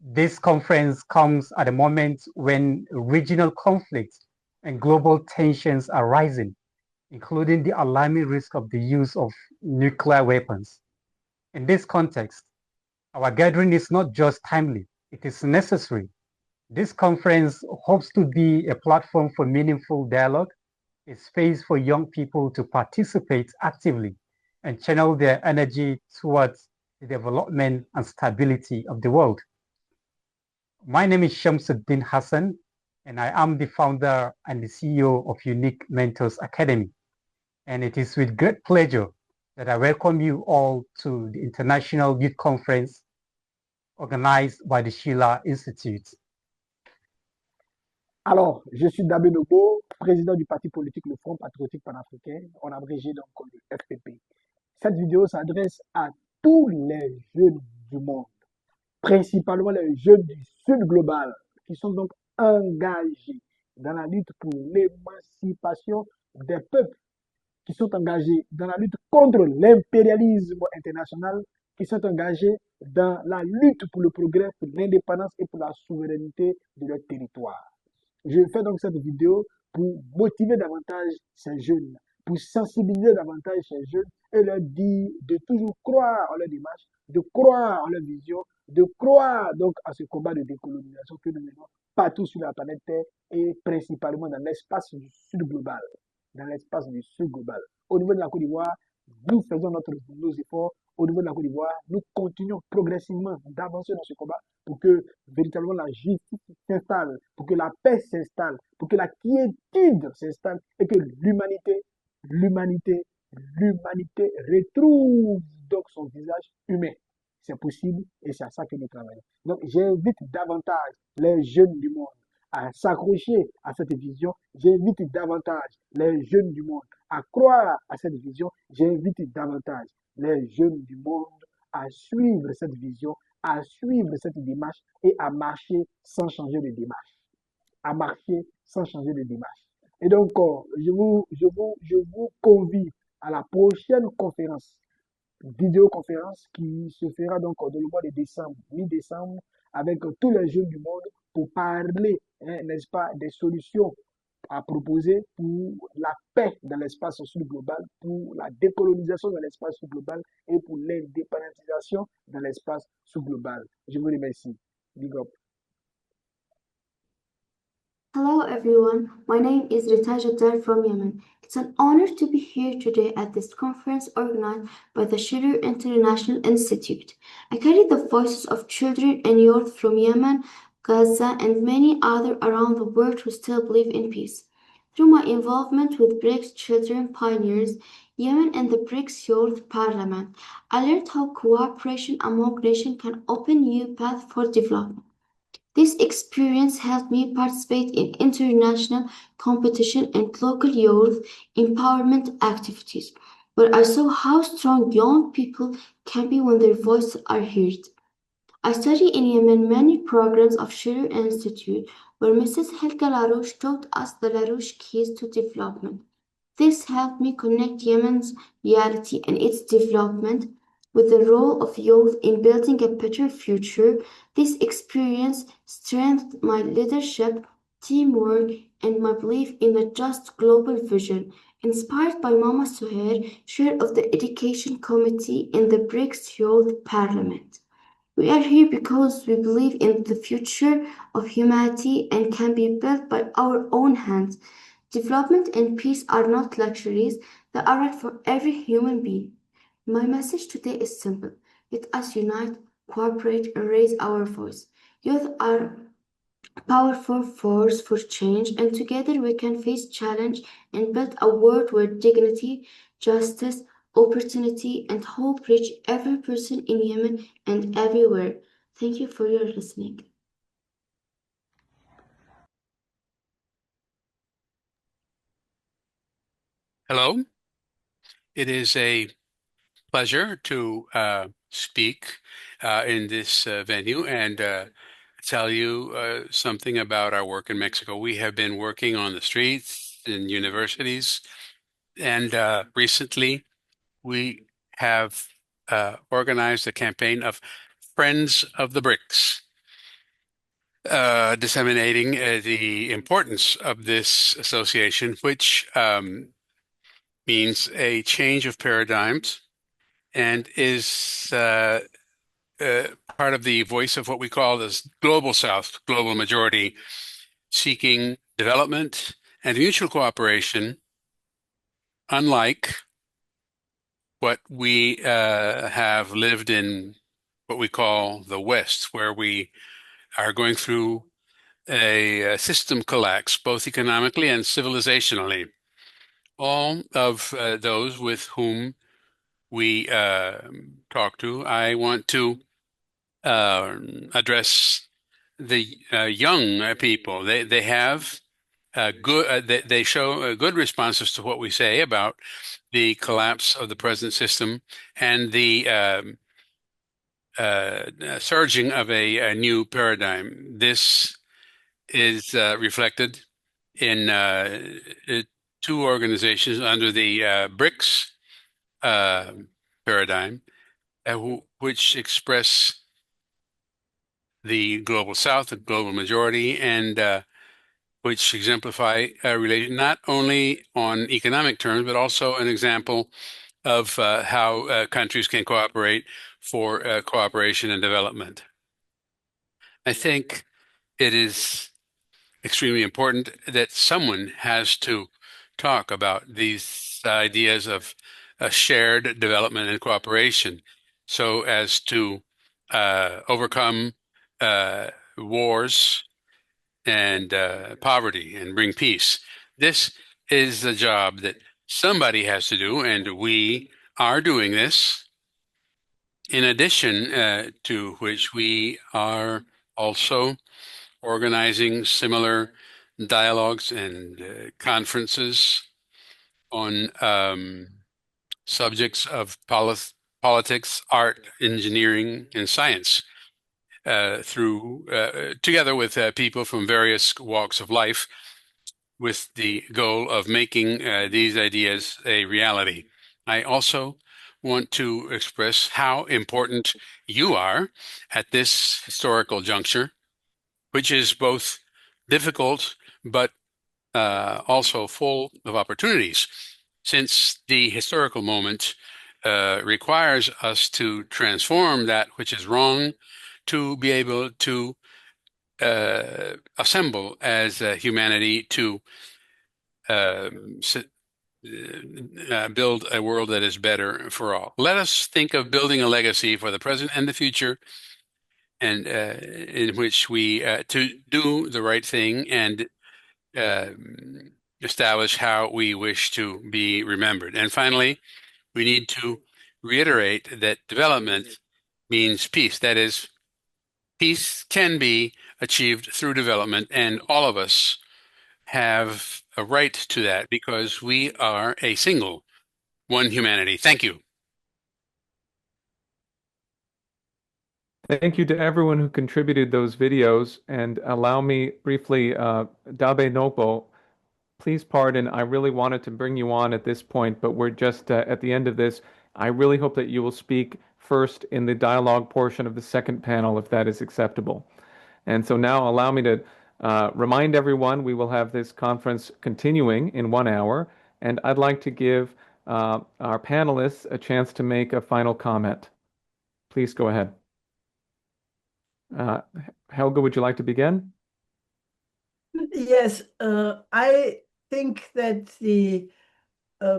This conference comes at a moment when regional conflicts and global tensions are rising, including the alarming risk of the use of nuclear weapons. In this context, our gathering is not just timely, it is necessary. This conference hopes to be a platform for meaningful dialogue, a space for young people to participate actively and channel their energy towards the development and stability of the world. My name is Shamsudeen Hassan, and I am the founder and the CEO of Yhunich Mentors Academy. And it is with great pleasure that I welcome you all to the International Youth Conference organized by the Schiller Institute. Alors, je suis Dabe Nogbo, président du parti politique le Front Patriotique Panafricain, en abrégé donc le FPP. Cette vidéo s'adresse à tous les jeunes du monde, principalement les jeunes du Sud global, qui sont donc engagés dans la lutte pour l'émancipation des peuples, qui sont engagés dans la lutte contre l'impérialisme international, qui sont engagés dans la lutte pour le progrès, pour l'indépendance et pour la souveraineté de leur territoire. Je fais donc cette vidéo pour motiver davantage ces jeunes, pour sensibiliser davantage ces jeunes et leur dire de toujours croire en leur démarche, de croire en leur vision, de croire donc à ce combat de décolonisation que nous menons partout sur la planète Terre et principalement dans l'espace du Sud global. Dans l'espace du Sud global. Au niveau de la Côte d'Ivoire, nous faisons nos efforts. Au niveau de la Côte d'Ivoire, nous continuons progressivement d'avancer dans ce combat pour que véritablement la justice s'installe, pour que la paix s'installe, pour que la quiétude s'installe et que l'humanité retrouve donc son visage humain. C'est possible et c'est à ça que nous travaillons. Donc j'invite davantage les jeunes du monde à s'accrocher à cette vision. J'invite davantage les jeunes du monde à croire à cette vision. J'invite davantage les jeunes du monde à suivre cette vision, à suivre cette démarche et à marcher sans changer de démarche. À marcher sans changer de démarche. Et donc, je vous convie à la prochaine conférence, vidéoconférence qui se fera donc dans le mois de décembre, mi-décembre, avec tous les jeunes du monde pour parler, n'est-ce pas, des solutions à proposer pour la paix dans l'espace sud-global, pour la décolonisation dans l'espace sud-global et pour l'indépendantisation dans l'espace sud-global. Je vous remercie. Big up. Hello everyone, my name is Retaj Aldar from Yemen. It's an honor to be here today at this conference organized by the Schiller International Institute. I carry the voices of children and youth from Yemen, Gaza, and many others around the world who still believe in peace. Through my involvement with BRICS Children Pioneers, Yemen and the BRICS Youth Parliament, I learned how cooperation among nations can open new paths for development. This experience helped me participate in international competition and local youth empowerment activities, where I saw how strong young people can be when their voices are heard. I studied in Yemen many programs of Schiller Institute, where Mrs. Helga LaRouche taught us the LaRouche keys to development. This helped me connect Yemen's reality and its development with the role of youth in building a better future. This experience strengthened my leadership, teamwork, and my belief in a just global vision. Inspired by Mama Suhair, chair of the Education Committee in the BRICS Youth Parliament. We are here because we believe in the future of humanity and can be built by our own hands. Development and peace are not luxuries, they are right for every human being. My message today is simple. Let us unite, cooperate, and raise our voice. Youth are a powerful force for change, and together we can face challenge and build a world where dignity, justice, opportunity, and hope reach every person in Yemen and everywhere. Thank you for your listening. Hello. It is a pleasure to speak in this venue and tell you something about our work in Mexico. We have been working on the streets in universities, and recently we have organized a campaign of Friends of the BRICS, disseminating the importance of this association, which means a change of paradigms and is part of the voice of what we call this global South, global majority, seeking development and mutual cooperation, unlike what we have lived in what we call the West, where we are going through a system collapse, both economically and civilizationally. All of those with whom we talk to, I want to address the young people. They have good. They show good responses to what we say about the collapse of the present system and the surging of a new paradigm. This is reflected in two organizations under the BRICS paradigm, which express the global South, the global majority, and which exemplify a relation not only on economic terms, but also an example of how countries can cooperate for cooperation and development. I think it is extremely important that someone has to talk about these ideas of shared development and cooperation so as to overcome wars and poverty and bring peace. This is the job that somebody has to do, and we are doing this. In addition to which, we are also organizing similar dialogues and conferences on subjects of politics, art, engineering, and science, together with people from various walks of life, with the goal of making these ideas a reality. I also want to express how important you are at this historical juncture, which is both difficult but also full of opportunities, since the historical moment requires us to transform that which is wrong to be able to assemble as humanity to build a world that is better for all. Let us think of building a legacy for the present and the future, and in which we to do the right thing and establish how we wish to be remembered. And finally, we need to reiterate that development means peace. That is, peace can be achieved through development, and all of us have a right to that because we are a single, one humanity. Thank you. Thank you to everyone who contributed those videos. And allow me briefly, Dabe Nogbo, please pardon, I really wanted to bring you on at this point, but we're just at the end of this. I really hope that you will speak first in the dialogue portion of the second panel, if that is acceptable. And so now allow me to remind everyone we will have this conference continuing in 1 hour, and I'd like to give our panelists a chance to make a final comment. Please go ahead. Helga, would you like to begin? Yes, I think that the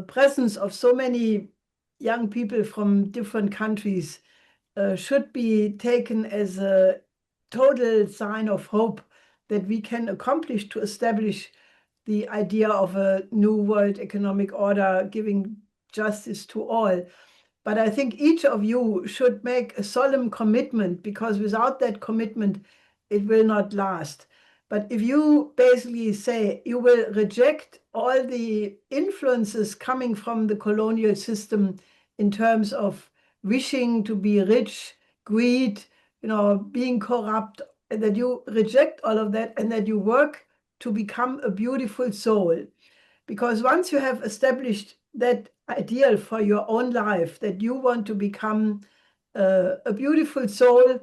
presence of so many young people from different countries should be taken as a total sign of hope that we can accomplish to establish the idea of a new world economic order, giving justice to all. But I think each of you should make a solemn commitment, because without that commitment, it will not last. But if you basically say you will reject all the influences coming from the colonial system in terms of wishing to be rich, greed, being corrupt, and that you reject all of that and that you work to become a beautiful soul. Because once you have established that ideal for your own life, that you want to become a beautiful soul,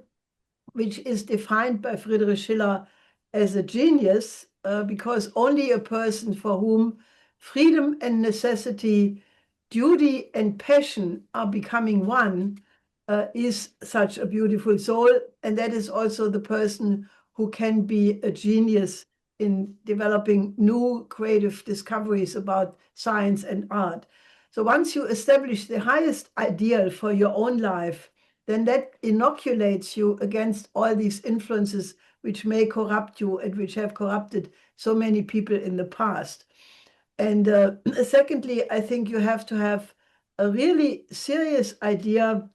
which is defined by Friedrich Schiller as a genius, because only a person for whom freedom and necessity, duty and passion are becoming one is such a beautiful soul. And that is also the person who can be a genius in developing new creative discoveries about science and art. So once you establish the highest ideal for your own life, then that inoculates you against all these influences which may corrupt you and which have corrupted so many people in the past. And secondly, I think you have to have a really serious idea.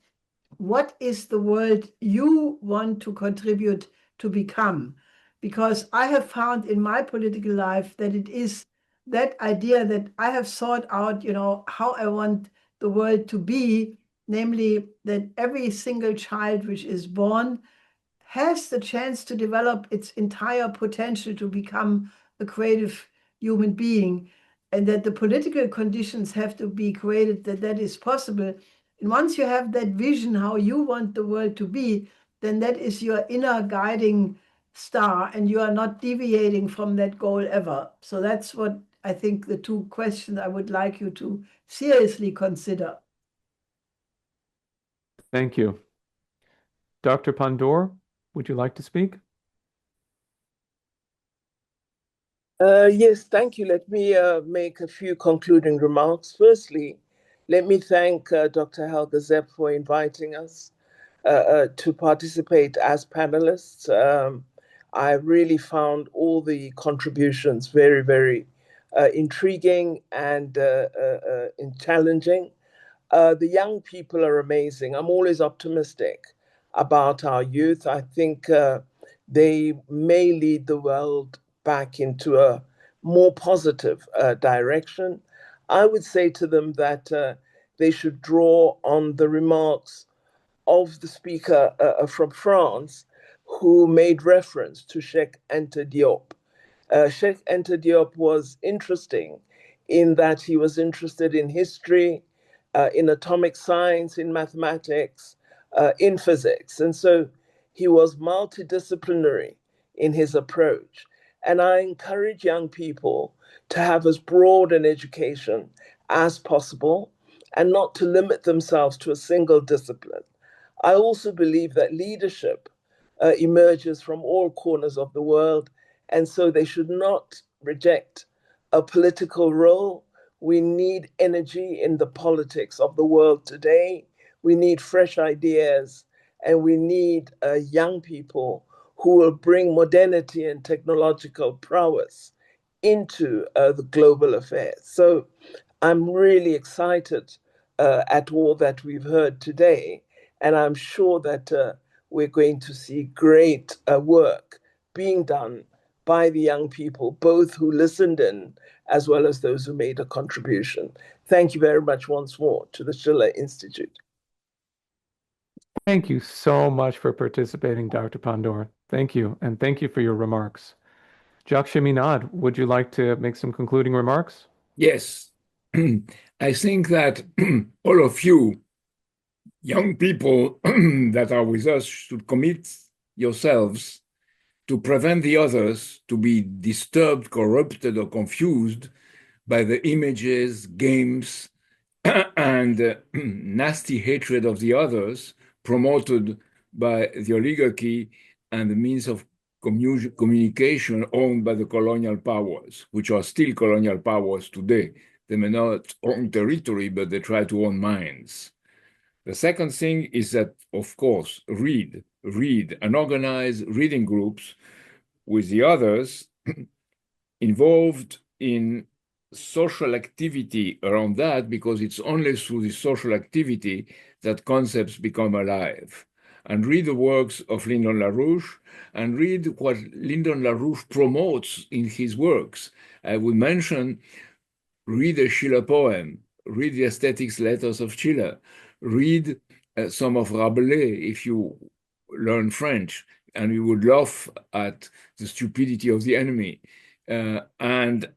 What is the world you want to contribute to become? Because I have found in my political life that it is that idea that I have sought out, how I want the world to be, namely that every single child which is born has the chance to develop its entire potential to become a creative human being, and that the political conditions have to be created that is possible. And once you have that vision, how you want the world to be, then that is your inner guiding star, and you are not deviating from that goal ever. So that's what I think the two questions I would like you to seriously consider. Thank you. Dr. Pandor, would you like to speak? Yes, thank you. Let me make a few concluding remarks. Firstly, let me thank Dr. Helga Zepp for inviting us to participate as panelists. I really found all the contributions very, very intriguing and challenging. The young people are amazing. I'm always optimistic about our youth. I think they may lead the world back into a more positive direction. I would say to them that they should draw on the remarks of the speaker from France, who made reference to Cheikh Anta Diop. Cheikh Anta Diop was interesting in that he was interested in history, in atomic science, in mathematics, in physics. And so he was multidisciplinary in his approach. And I encourage young people to have as broad an education as possible and not to limit themselves to a single discipline. I also believe that leadership emerges from all corners of the world, and so they should not reject a political role. We need energy in the politics of the world today. We need fresh ideas, and we need young people who will bring modernity and technological prowess into the global affairs. So I'm really excited at all that we've heard today, and I'm sure that we're going to see great work being done by the young people, both who listened in as well as those who made a contribution. Thank you very much once more to the Schiller Institute. Thank you so much for participating, Dr. Pandor. Thank you, and thank you for your remarks. Jacques Cheminade, would you like to make some concluding remarks? Yes. I think that all of you, young people that are with us, should commit yourselves to prevent the others to be disturbed, corrupted, or confused by the images, games, and nasty hatred of the others promoted by the oligarchy and the means of communication owned by the colonial powers, which are still colonial powers today. They may not own territory, but they try to own minds. The second thing is that, of course, read, and organize reading groups with the others involved in social activity around that, because it's only through the social activity that concepts become alive. And read the works of Lyndon LaRouche, and read what Lyndon LaRouche promotes in his works. I would mention, read a Schiller poem, read the Aesthetics Letters of Schiller, read some of Rabelais if you learn French, and you would laugh at the stupidity of the enemy. And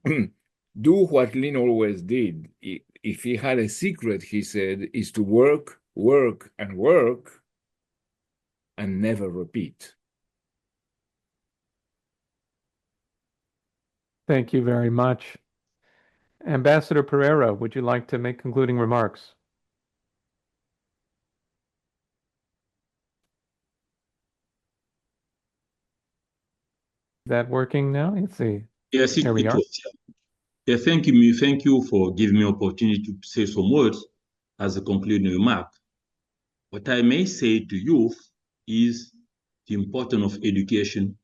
do what Lynn always did. If he had a secret, he said, is to work, and never repeat. Thank you very much. Ambassador Pereira, would you like to make concluding remarks? Is that working now? Let's see. Yes, Here we are. Yeah, thank you. Thank you for giving me opportunity to say some words as a concluding remark. What I may say to youth is the importance of education.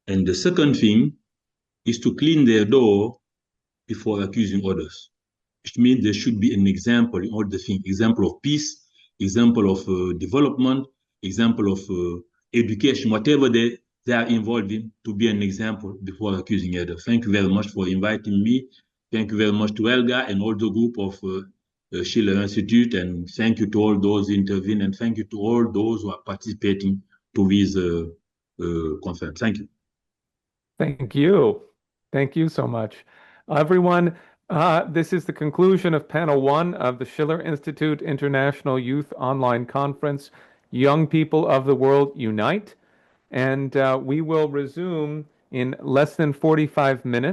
And the second thing is to clean their door before accusing others, which means there should be an example in all the things, example of peace, example of development, example of education, whatever they are involved in, to be an example before accusing others. Thank you very much for inviting me. Thank you very much to Helga and all the group of Schiller Institute, and thank you to all those intervening, and thank you to all those who are participating to this conference. Thank you. Thank you. Thank you so much. Everyone, this is the conclusion of panel 1 of the Schiller Institute International Youth Online Conference, Young People of the World Unite. And we will resume in less than 45 minutes.